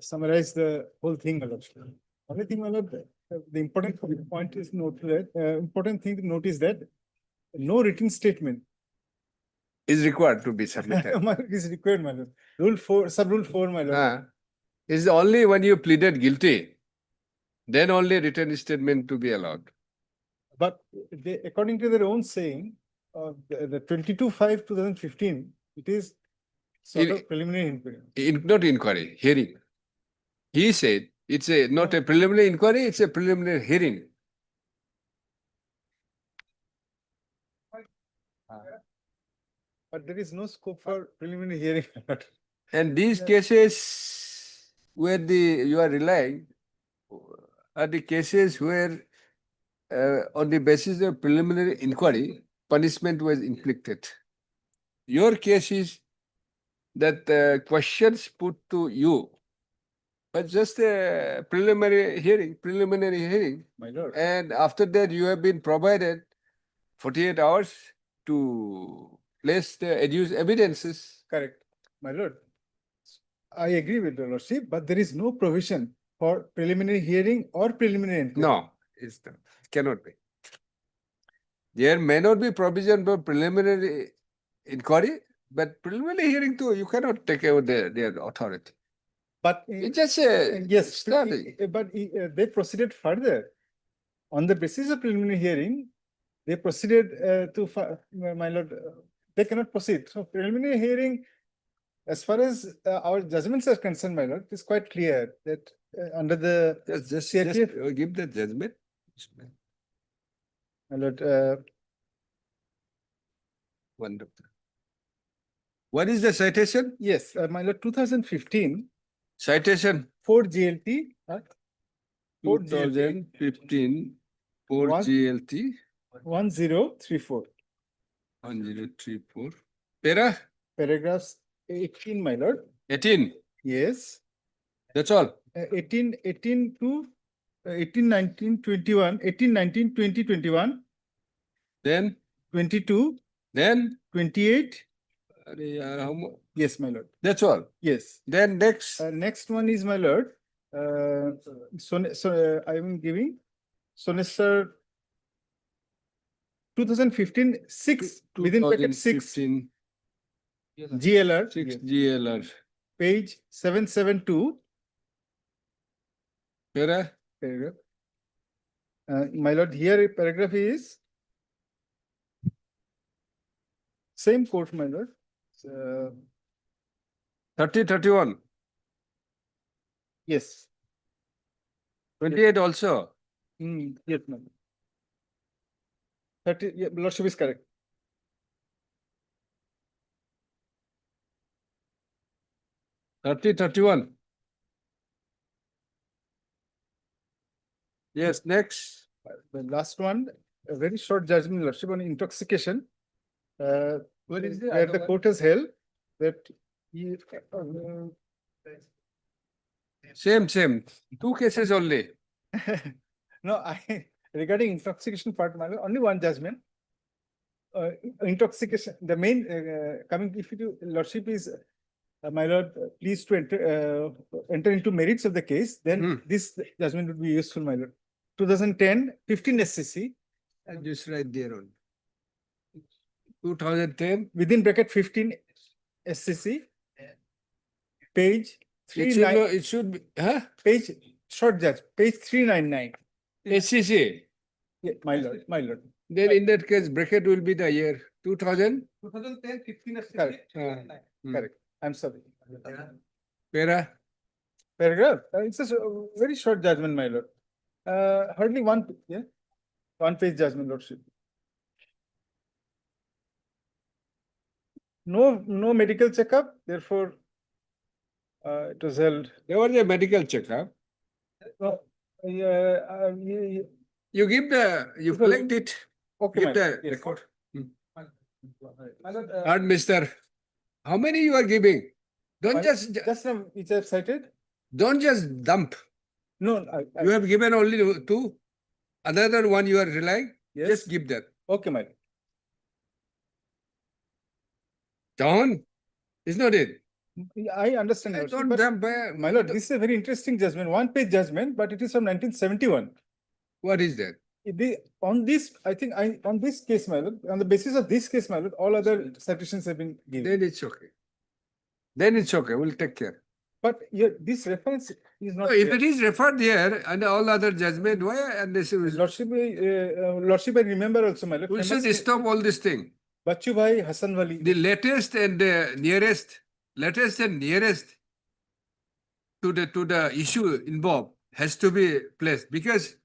summarize the whole thing, my lord. Only thing, my lord, the important point is important thing to note is that no written statement Is required to be submitted. is required, my lord. Rule 4, sub-rule 4, my lord. Is only when you pleaded guilty, then only written statement to be allowed. But they, according to their own saying, the 22/5/2015, it is sort of preliminary inquiry. Not inquiry, hearing. He said it's not a preliminary inquiry, it's a preliminary hearing. But there is no scope for preliminary hearing. And these cases where you are relying are the cases where on the basis of preliminary inquiry, punishment was inflicted. Your case is that questions put to you, but just a preliminary hearing, My lord. and after that you have been provided 48 hours to place the adduced evidences. Correct, my lord. I agree with the lordship, but there is no provision for preliminary hearing or preliminary inquiry. No, it's not, it cannot be. There may not be provision for preliminary inquiry, but preliminary hearing too, you cannot take away their authority. But It's just a yes, study. but they proceeded further. On the basis of preliminary hearing, they proceeded my lord, they cannot proceed. So preliminary hearing, as far as our judgments are concerned, my lord, it is quite clear that under the Just CRPF, give the judgment. my lord, Wonderful. What is the citation? yes, my lord, 2015, Citation 4 GLT, 2015 4 One- GLT 1034. 1034. Para Paragraphs 18, my lord. 18. Yes. That's all. 18 to 18, 19, 21, 18, 19, 20, 21, Then, 22, then, 28. how Yes, my lord. that's all. Yes. Then next, Next one is my lord. I am giving Sir 2015 6 within bracket 6 2015 GLR 6 yes, GLR. page 772 Para paragraph. My lord, here a paragraph is same court, my lord. 30 31. Yes. 28 also. Yes, ma'am. 30, yeah, lordship is correct. Thirty 31. Yes, next. The last one, a very short judgment, lordship, on intoxication. What is the Where other the one? court has held that he, Same. Two cases only. no, regarding intoxication part, my lord, only one judgment. Intoxication, the main, coming, if you, lordship is, my lord, pleased to enter into merits of the case, then this judgment would be useful, my lord. 2010, 15 SCC, I'll just write there on. 2010. within bracket 15 SCC, page It should be, huh? page, short judge, page 399. SCC. Yeah, my lord, my lord. Then in that case, bracket will be the year 2000. 2010, 15 SCC. Correct. Correct, I'm sorry. Para. Paragraph, it's a very short judgment, my lord. Hardly one, yeah, one page judgment, lordship. No medical checkup, therefore, it was held. There was a medical checkup. Yeah, You give the, you Because- collect it. okay, Give my the lord, yes. record. My lord, And Mister, how many you are giving? Don't just now, which I have cited, don't just dump. no, You have given only two. Other than one you are relying. yes, Just give that. okay, my lord. Down. Is not it? I understand, lordship, Don't but dump. my lord, this is a very interesting judgment, one page judgment, but it is from 1971. What is that? On this, I think on this case, my lord, on the basis of this case, my lord, all other citations have been given. Then it's okay. Then it's okay. We'll take care. But this reference is not. No, if there. it is referred here and all other judgment, why and this is, Lordship, lordship, I remember also, my lord. we should famous stop all this thing. Bachchu Bhai Hassan Wali. The latest and nearest to the issue involved has to be placed, because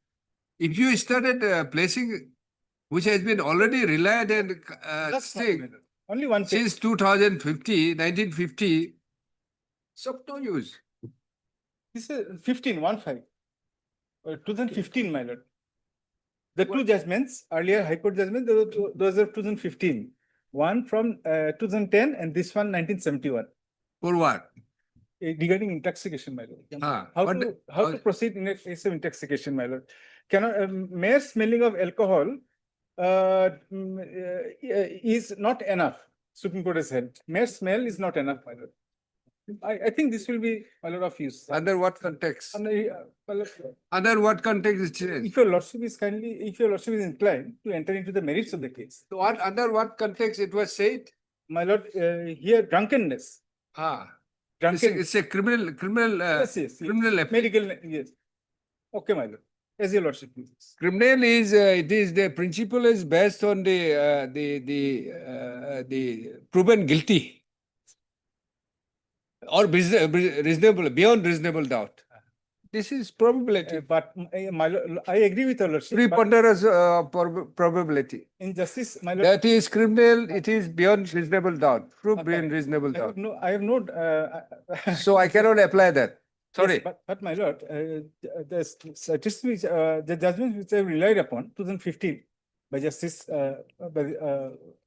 if you started placing which has been already relied and That's not, thing my lord. Only one page. since 1950, so no use. This is 15, 2015, my lord. The two judgments, earlier High Court judgment, those are 2015. One from 2010 and this one 1971. For what? Regarding intoxication, my lord. Ah, How what to, how to proceed in a case of intoxication, my lord? Mere smelling of alcohol is not enough. Supreme Court has said, mere smell is not enough, my lord. I think this will be a lot of use. Under what context? My lord, Under what context it is? if your lordship is inclined to enter into the merits of the case, So what, under what context it was said? my lord, here drunkenness, It's a criminal, yes, criminal offence. medical, yes. Okay, my lord, as your lordship pleases. Criminal is, it is, the principle is based on the proven guilty. Or reasonable, beyond reasonable doubt. This is probability, But my lord, I agree with your lordship. but preponderance probability. in justice, my lord, That is criminal, it is beyond reasonable doubt, proof beyond reasonable doubt. I have no, So I cannot apply that. Sorry. But my lord, the statistics, the judgment which I relied upon, 2015, by Justice,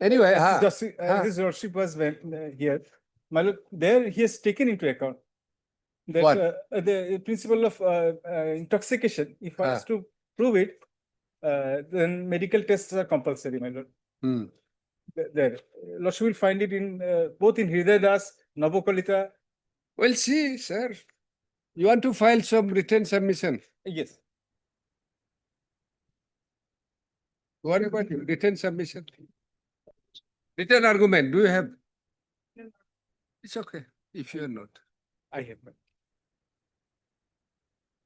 Anyway, Justice, his lordship was here. My lord, there he has taken into account that What? The principle of intoxication, if one is to prove it, then medical tests are compulsory, my lord. Hmm. There, lordship will find it in both in Hriday Das, Navakalita. Well, see, sir, you want to file some written submission. Yes. What about you? Written submission? Written argument, do you have? It's okay, if you are not. I have.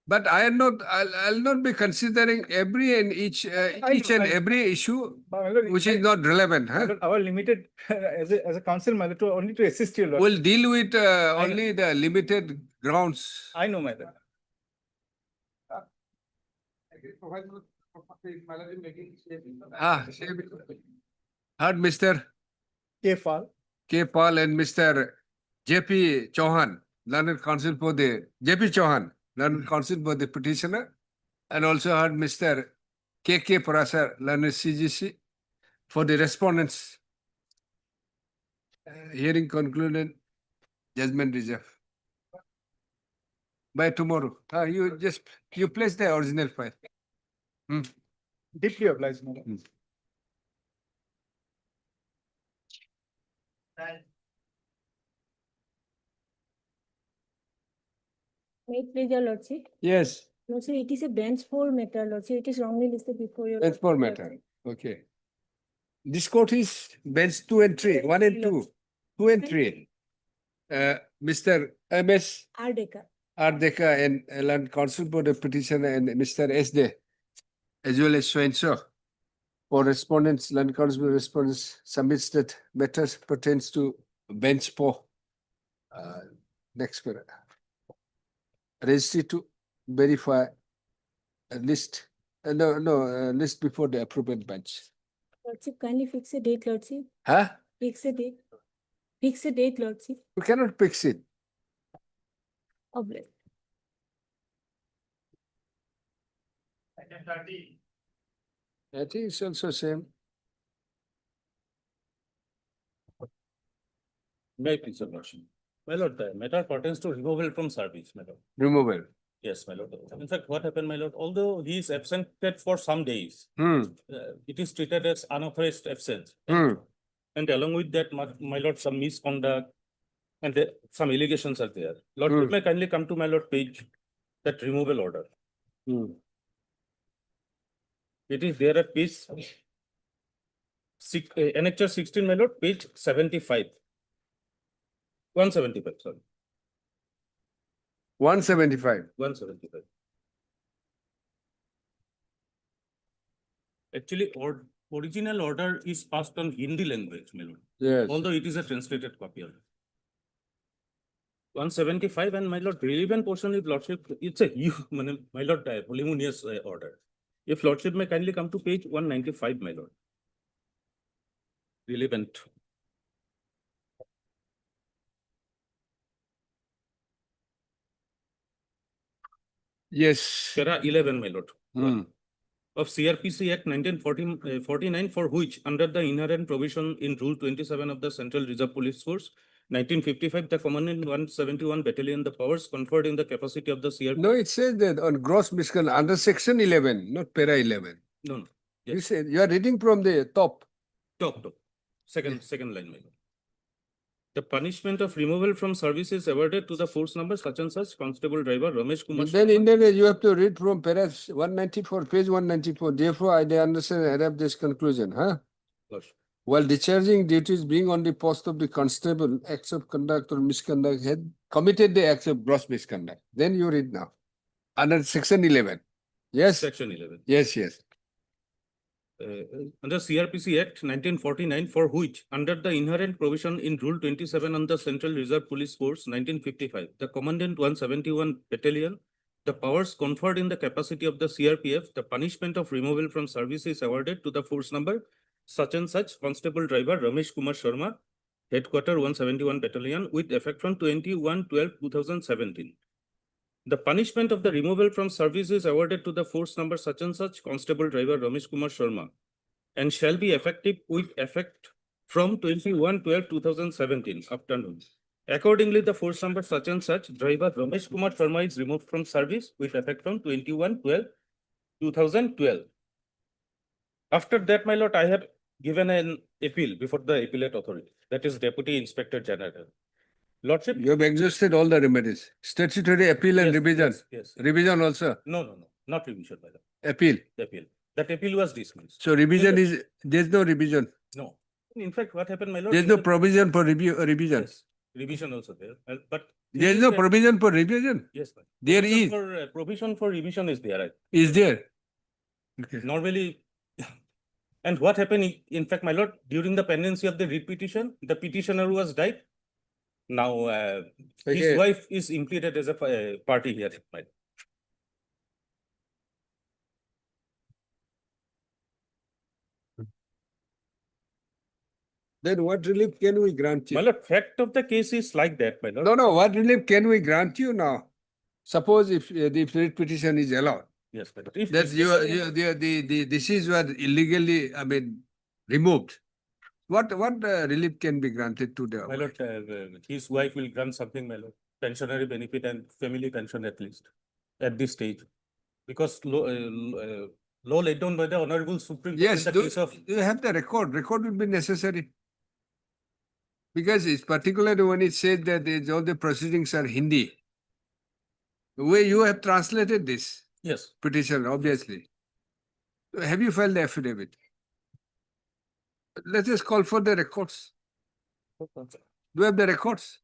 But I am not, I'll not be considering every and each and every issue which is not relevant, huh? Our limited, as a council, my lord, only to assist you, lord. We'll deal with only the limited grounds. I know, my lord. Heard Mr. K. Paul. K. Paul and Mr. J.P. Chauhan, learned counsel for the, J.P. Chauhan, learned counsel for the petitioner, and also heard Mr. K.K. Parasar, learned CGC, for the respondents. Hearing concluded, judgment reserved. By tomorrow, you place the original file. Deeply obliged, my lord. May it please your lordship. Yes, Lordship, it is a bench 4 matter, lordship. It is wrongly listed before your. bench 4 matter, okay. This court is bench 2 and 3, 1 and 2, 2 and 3. Mr. M.S. Ardeka. Ardeka and learned counsel for the petitioner and Mr. S.D. as well as so. For respondents, learned counsel for respondents submits that matters pertains to bench 4. Next paragraph. Registry to verify a list, list before the appropriate bench. Lordship, kindly fix a date, lordship. Huh? Fix a date. Fix a date, lordship. We cannot fix it. Obliged. I think it's also same. May I please, your lordship? My lord, the matter pertains to removal from service, my lord. Removal. Yes, my lord. In fact, what happened, my lord, although he is absented for some days, it is treated as unauthorized absence. And along with that, my lord, some misconduct and some allegations are there. Lord, you may kindly come to my lord page, that removal order. It is there at page annexure 16, my lord, page 75. 175, sorry. 175. 175. Actually, original order is passed on Hindi language, my lord. Yes. Although it is a translated copy of it. 175 and my lord, relevant portion of lordship, it's a huge, my lord, voluminous order. If lordship may kindly come to page 195, my lord. Relevant. Yes. Para 11, my lord. Hmm. Of CRPC Act 1949, for which under the inherent provision in Rule 27 of the Central Reserve Police Force, 1955, the Commandant 171 Battalion, the powers conferred in the capacity of the CRPC. No, it says that on gross misconduct under section 11, not para 11. No, no. You Yes. said, you are reading from the top. Top. Second line, my lord. The punishment of removal from service is awarded to the force number such and such constable driver Ramesh Kumar. Then Sharma. in the you have to read from paragraph 194, page 194. Therefore, I understand and arrive this conclusion, huh? Lordship. While discharging duties being on the post of the constable, acts of conduct or misconduct had committed the acts of gross misconduct. Then you read now. Under section 11. Yes, Section 11. yes, yes. Under CRPC Act 1949, for which, under the inherent provision in Rule 27 on the Central Reserve Police Force 1955, the Commandant 171 Battalion, the powers conferred in the capacity of the CRPF, the punishment of removal from service is awarded to the force number such and such Constable Driver Ramesh Kumar Sharma, Headquarter 171 Battalion, with effect from 21/12/2017. The punishment of the removal from service is awarded to the force number such and such Constable Driver Ramesh Kumar Sharma and shall be effective with effect from 21/12/2017 afternoon. Accordingly, the force number such and such Driver Ramesh Kumar Sharma is removed from service with effect from 21/12/2012. After that, my lord, I have given an appeal before the appellate authority, that is Deputy Inspector General. Lordship. You have exhausted all the remedies. Statutory appeal and Yes, revision. yes. Revision also. No, not revision, my lord. Appeal. Appeal. That appeal was dismissed. So revision is, there's no revision. No. In fact, what happened, my lord? There's in no the- provision for revision. Yes, revision also there, but. There's no provision for revision. Yes, ma'am. There Provision is. for, provision for revision is there. Is there? Okay. Normally. And what happened, in fact, my lord, during the pendency of the writ petition, the petitioner was died. Now, Okay. his wife is implicated as a party here. My lord. Then what relief can we grant you? My lord, fact of the case is like that, my lord. No, what relief can we grant you now? Suppose if the writ petition is allowed, Yes, my lord. If that this- this is what illegally, removed. What relief can be granted to the? My lord, his wife will grant something, my lord, pensionary benefit and family pension at least, at this stage. Because law laid down by the Honorable Supreme Court in Yes, the do case of. you have the record? Record will be necessary. Because it's particularly when it says that all the proceedings are Hindi. The way you have translated this Yes, petition, obviously. Have you filed the affidavit? Let us call for the records. Do you have the records?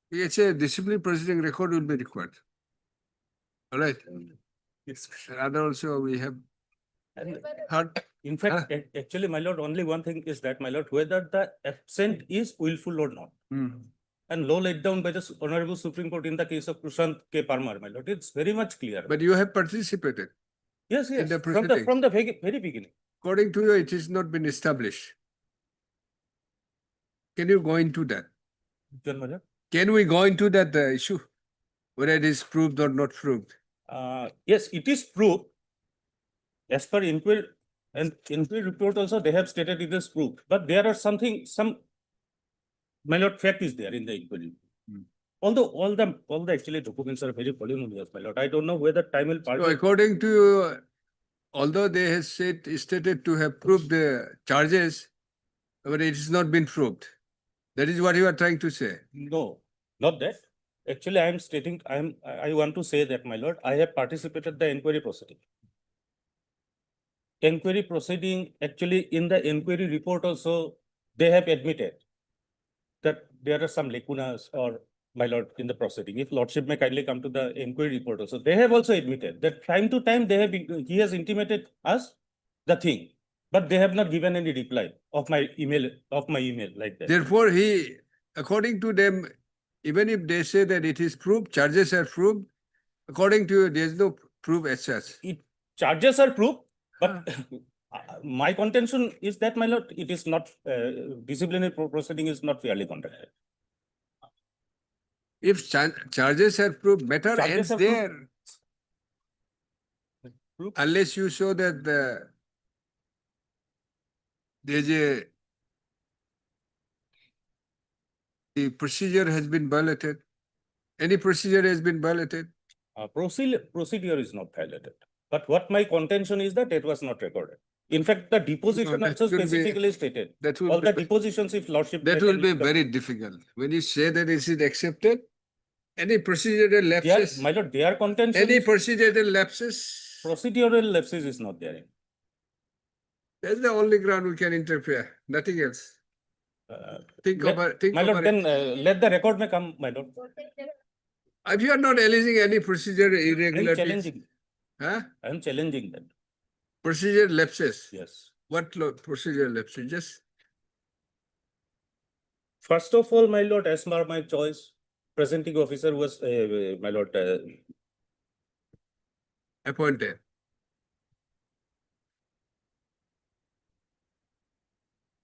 It's a discipline proceeding record will be required. All right. yes. Other also we have heard. In fact, actually, my lord, only one thing is that, my lord, whether the absent is willful or not. And law laid down by the Honorable Supreme Court in the case of Prashant K. Parmar, my lord, it's very much clear. But you have participated. Yes, in the from proceeding. the very beginning. According to you, it has not been established. Can you go into that? John, my lord. Can we go into that issue? Whether it is proved or not proved? Yes, it is proved. As per inquiry, and inquiry report also, they have stated it is proved, but there are some, my lord, fact is there in the inquiry. Although all the actually documents are very voluminous, my lord, I don't know whether time will So permit. according to you, although they have stated to have proved the charges, but it has not been proved. That is what you are trying to say. No, not that. Actually, I am stating, I want to say that, my lord, I have participated the inquiry proceeding. Inquiry proceeding, actually, in the inquiry report also, they have admitted that there are some lacunas or, my lord, in the proceeding. If lordship may kindly come to the inquiry report also, they have also admitted that time to time he has intimated us the thing, but they have not given any reply of my email like that. Therefore, according to them, even if they say that it is proved, charges are proved, according to you, there is no proof as such. Charges are proved, but my contention is that, my lord, it is not, disciplinary proceeding is not fairly conducted. If charges are proved, matter Charges ends are proved. there. Unless you show that the procedure has been violated. Any procedure has been violated. Procedure is not violated. But what my contention is that it was not recorded. In fact, the deposition that also will be- specifically stated. That will All the be, depositions, if lordship. that let will any be doc- very difficult. When you say that it is accepted, any procedural Their, lapses, my lord, their contention any is procedural lapses, procedural lapses is not there. that's the only ground we can interfere, nothing else. Think Let- over, think My lord, over it. then let the record may come, my lord. If you are not alleging any procedural I am irregularities, challenging, huh? I am challenging that, Procedure lapses, yes. what procedural lapses, just First of all, my lord, as per my choice, presenting officer was, my lord, appointed.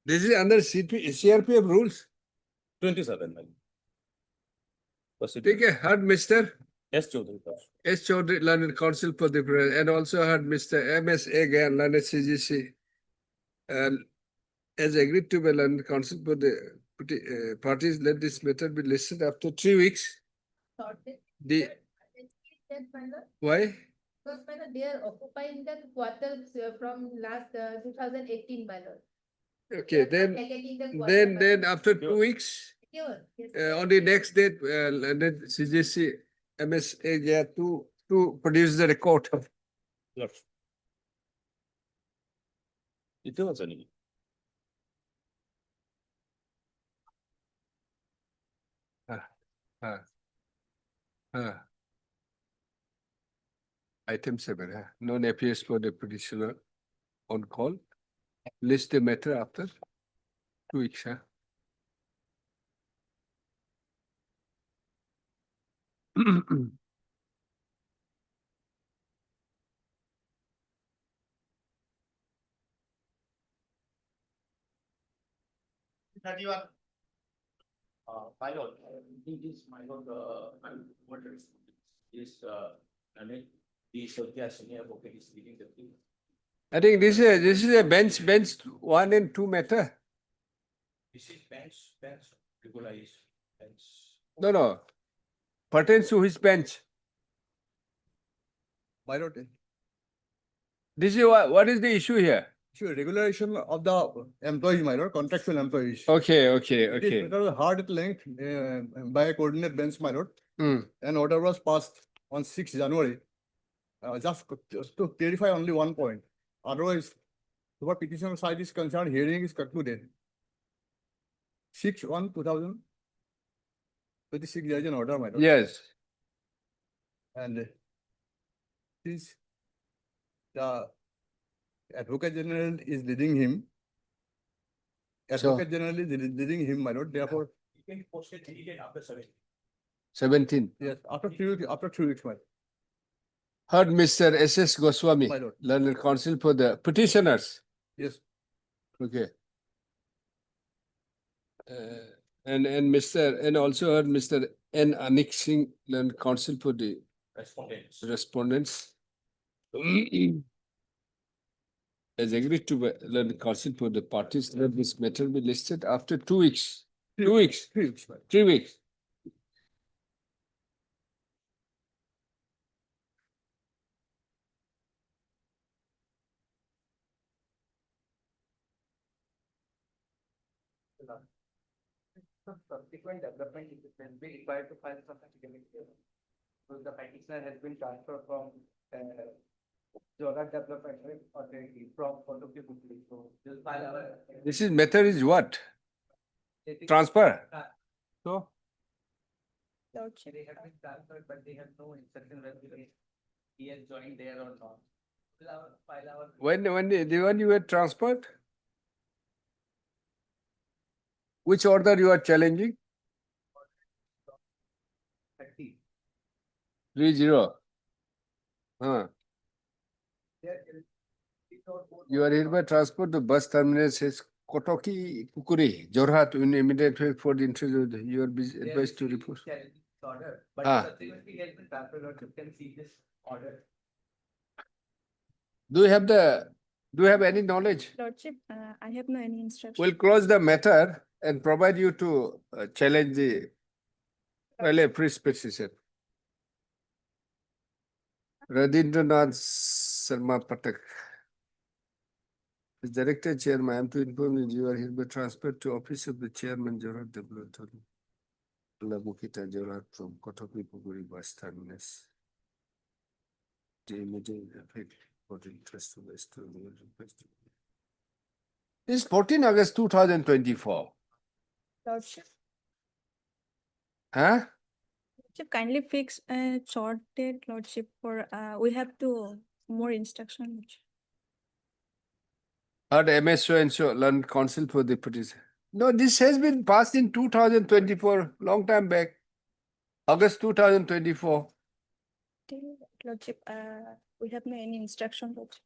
This is under CRPF rules. 27, my lord. Take a heard Mr. Yes, Chaudhary. S. Chaudhary, Learned Counsel for the President, and also heard Mr. M.S. Again, Learned CGC. As agreed to by Learned Counsel for the parties, let this matter be listed after 3 weeks. The, why? Because my lord, they are occupying the quarters from last 2018, my lord. Okay, then after 2 weeks, Sure, yes. on the next date, Learned CGC, MSA, yeah, to produce the record. Lord. It was any. Item 7, none appears for the petitioner on call. List the matter after 2 weeks, My lord, it is my lord, what is, and it, the Shodhya senior advocate is leading the thing. I think this is a bench 1 and 2 matter. This is bench, regularized bench. No. Pertains to his bench. My lord, This is what is the issue here? issue regulation of the employees, my lord, contractual employees. Okay. This matter was heard at length by a coordinate bench, my lord. Hmm. An order was passed on 6 January. Just to clarify only one point. Otherwise, the petitioner side is concerned, hearing is concluded. 6/1/2026, there is an order, my lord. Yes. And since the Advocate General is leading him. Advocate General is leading him, my lord, therefore, You can post it immediately after 17. yes, after 3 weeks, my lord. Heard Mr. S.S. Goswami, My lord. Learned Counsel for the petitioners. Yes, Okay. And also heard Mr. N. Anik Singh, Learned Counsel for the respondents. respondents. As agreed to by Learned Counsel for the parties, let this matter be listed after 2 weeks. 2 weeks, 3 weeks, my lord. 3 weeks. Subsequent development will be required to file some academic paper. So the petitioner has been transferred from Jordan Development Authority from Photocopy Booklet. So we'll file our. This is method is what? Transfer. So, Lordship. They have been transferred, but they have no instruction whether he has joined there or not. We'll file our. when you were transferred? Which order you are challenging? 30. 30. You are hereby transferred to bus terminal says Kotoki Pukuri, Jorhat, in immediate way for the interest of you are advised to report. Order, but Ah. subsequently he has been transferred, or you can see this order. Do you have any knowledge? Lordship, I have no any instruction. We'll close the matter and provide you to challenge the free petition. Radindranath Sarma Patak. As Director Chairman, I am to inform you, you are hereby transferred to Office of the Chairman, Jorhat Development Authority. Mukita Jorhat from Kotopi Puguri Bus Terminus. The immediate effect for the interest of the student request. This 14 August 2024. Lordship, Huh? Lordship, kindly fix a short date, Lordship, for, we have to more instruction. At MSO and so Land Council for the petition. No, this has been passed in 2024, long time back. August 2024. Lordship, we have no any instruction, Lordship.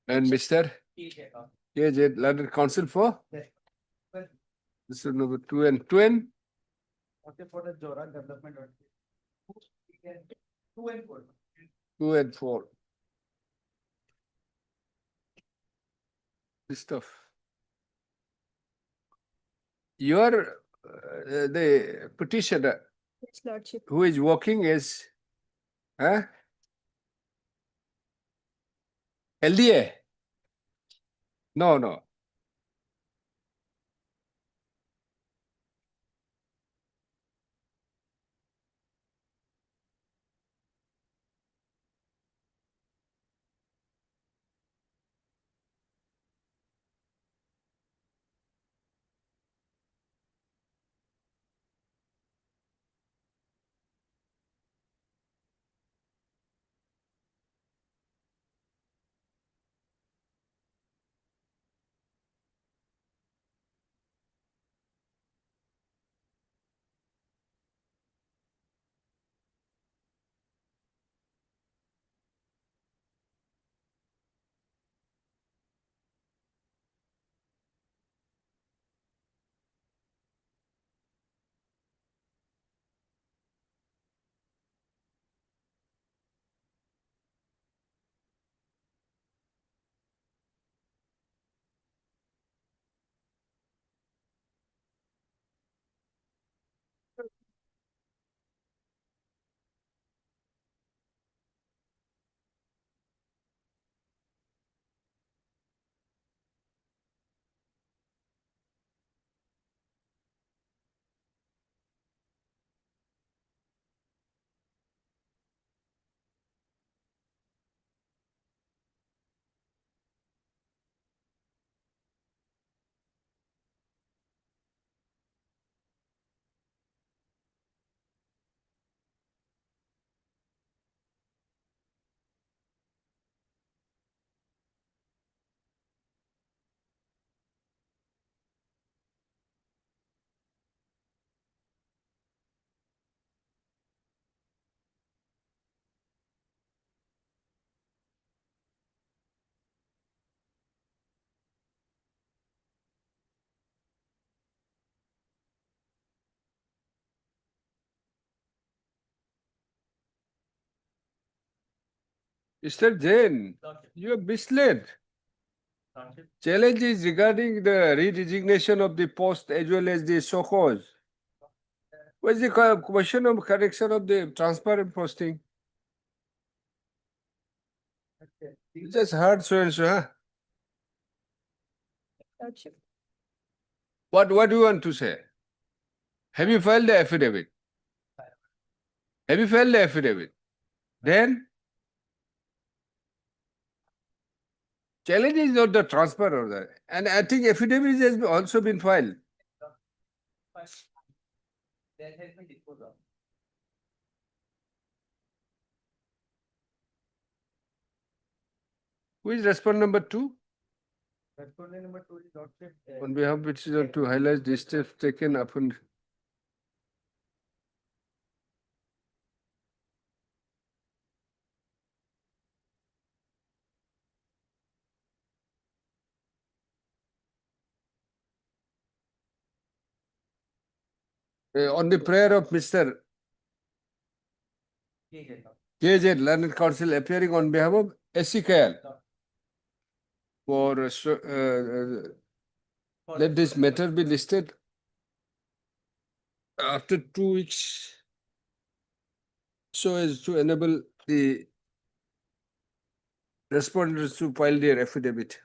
And Mr. KJ, London Council for? This is number 2 and 2 For the Jorhat development. 2 and 4. 2 and 4. This stuff. Your the petitioner Yes, Lordship. who is working as LDA? No. Mr. Jain, you have misled. Challenge is regarding the re-designation of the post as well as the so cause. What is the question of correction of the transparent posting? You just heard so and so, huh? Lordship. What do you want to say? Have you filed the affidavit? Have you filed the affidavit? Then challenge is not the transfer of that. And I think affidavit has also been filed. That has been disposed of. Who is respondent number 2? Respondent number 2 is Lordship. On behalf of petitioner to highlight the steps taken upon on the prayer of Mr. KJ, Learned Council appearing on behalf of SCKL for let this matter be listed after 2 weeks. so as to enable the respondents to file their affidavit.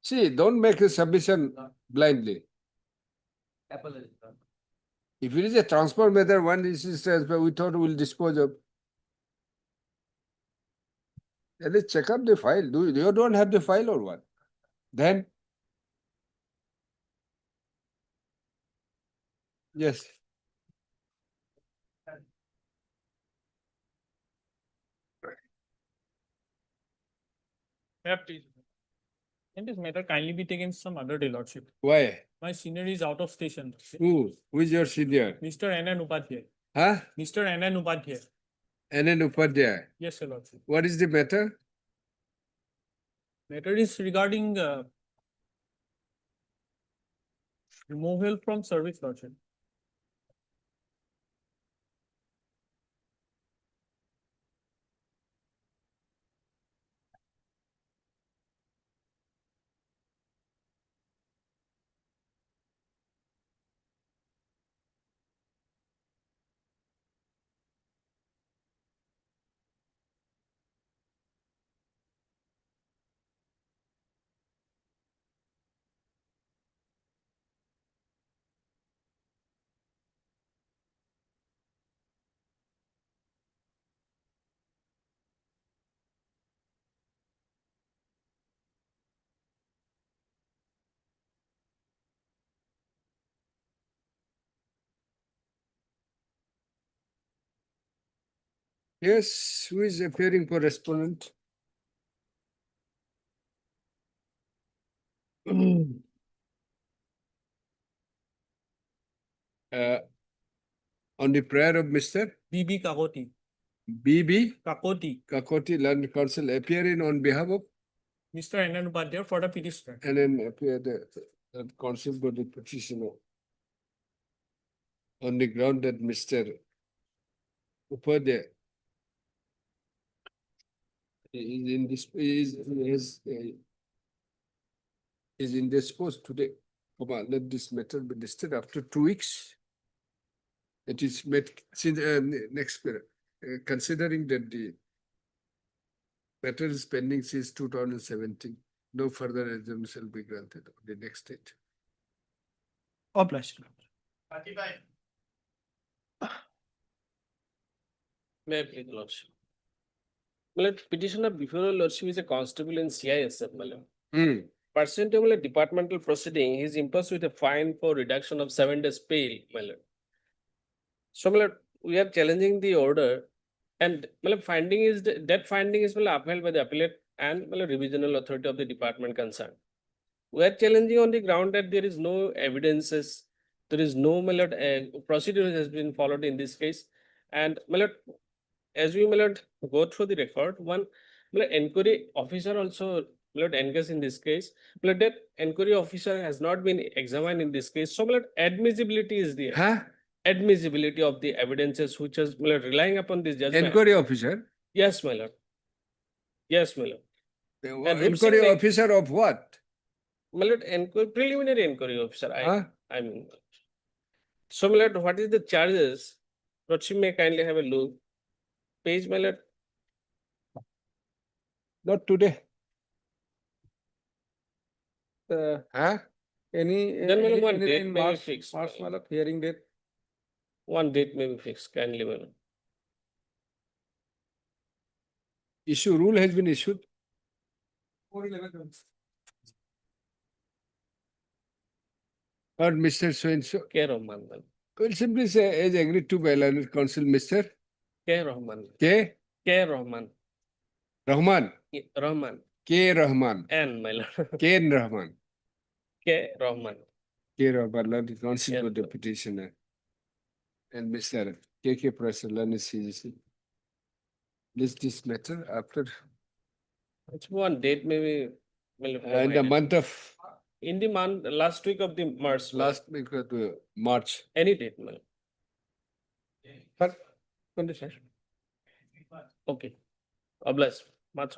See, don't make a submission blindly. If it is a transport matter, one is transfer, we thought we'll dispose of. Let us check up the file. Do you don't have the file or what? Then? Yes. Can this matter kindly be taken some other day, Lordship? Why? My senior is out of station. Who? Who is your senior? Mr. N.N. Upadhyay. Huh? Mr. N.N. Upadhyay. N.N. Upadhyay. Yes, sir, Lordship. What is the matter? Matter is regarding removal from service, Lordship. Yes, who is appearing for respondent? On the prayer of Mr. B.B. Kakoti. B.B. Kakoti. Kakoti Land Council appearing on behalf of Mr. N.N. Upadhyay for the petitioner. and then appear the council for the petitioner. On the ground that Mr. Upadhyay is in this is indisposed today. Let this matter be listed after 2 weeks. It is met since next considering that the matter is pending since 2017. No further adjournment shall be granted on the next date. Obliged. May I please, Lordship? My petitioner before your Lordship is a constable in CISF, my lord. Pursuant to my departmental proceeding, he is imposed with a fine for reduction of 7 days pay, my lord. So, my lord, we are challenging the order, and my lord, finding is that finding is my lord, upheld by the appellate and my lord, revisional authority of the department concerned. We are challenging on the ground that there is no evidences, there is no my lord, procedure has been followed in this case, and my lord, as we my lord, go through the record, one my lord, inquiry officer also my lord, engaged in this case. My lord, that inquiry officer has not been examined in this case. So my lord, admissibility is there. Huh? Admissibility of the evidences which is my lord, relying upon this judgment. Inquiry officer? Yes, my lord. Yes, my lord. And Inquiry Rupsing- officer of what? My lord, preliminary inquiry officer. Huh? I mean. So my lord, what is the charges? Lordship may kindly have a look. Page, my lord. Not today. Any, Then we'll one any date in may be March, fixed. March, hearing date. One date may be fixed, kindly, my lord. Issue rule has been issued. Or Mr. So-and-so. K. Rahman, my lord. We'll simply say as agreed to by learned counsel, Mr. K. Rahman. K. K. Rahman. Rahman. Rahman. K. Rahman. N, my lord. K. N. Rahman. K. Rahman. K. Rahman, learned counsel Yes, for the sir. petitioner. And Mr. K. Prasad, learned CGC. List this matter after It's one date may be. my lord, in the provided. month of In the month, last week of the March. my lord. last week of March. Any date, my lord. But, condition. Okay. Obliged. Much.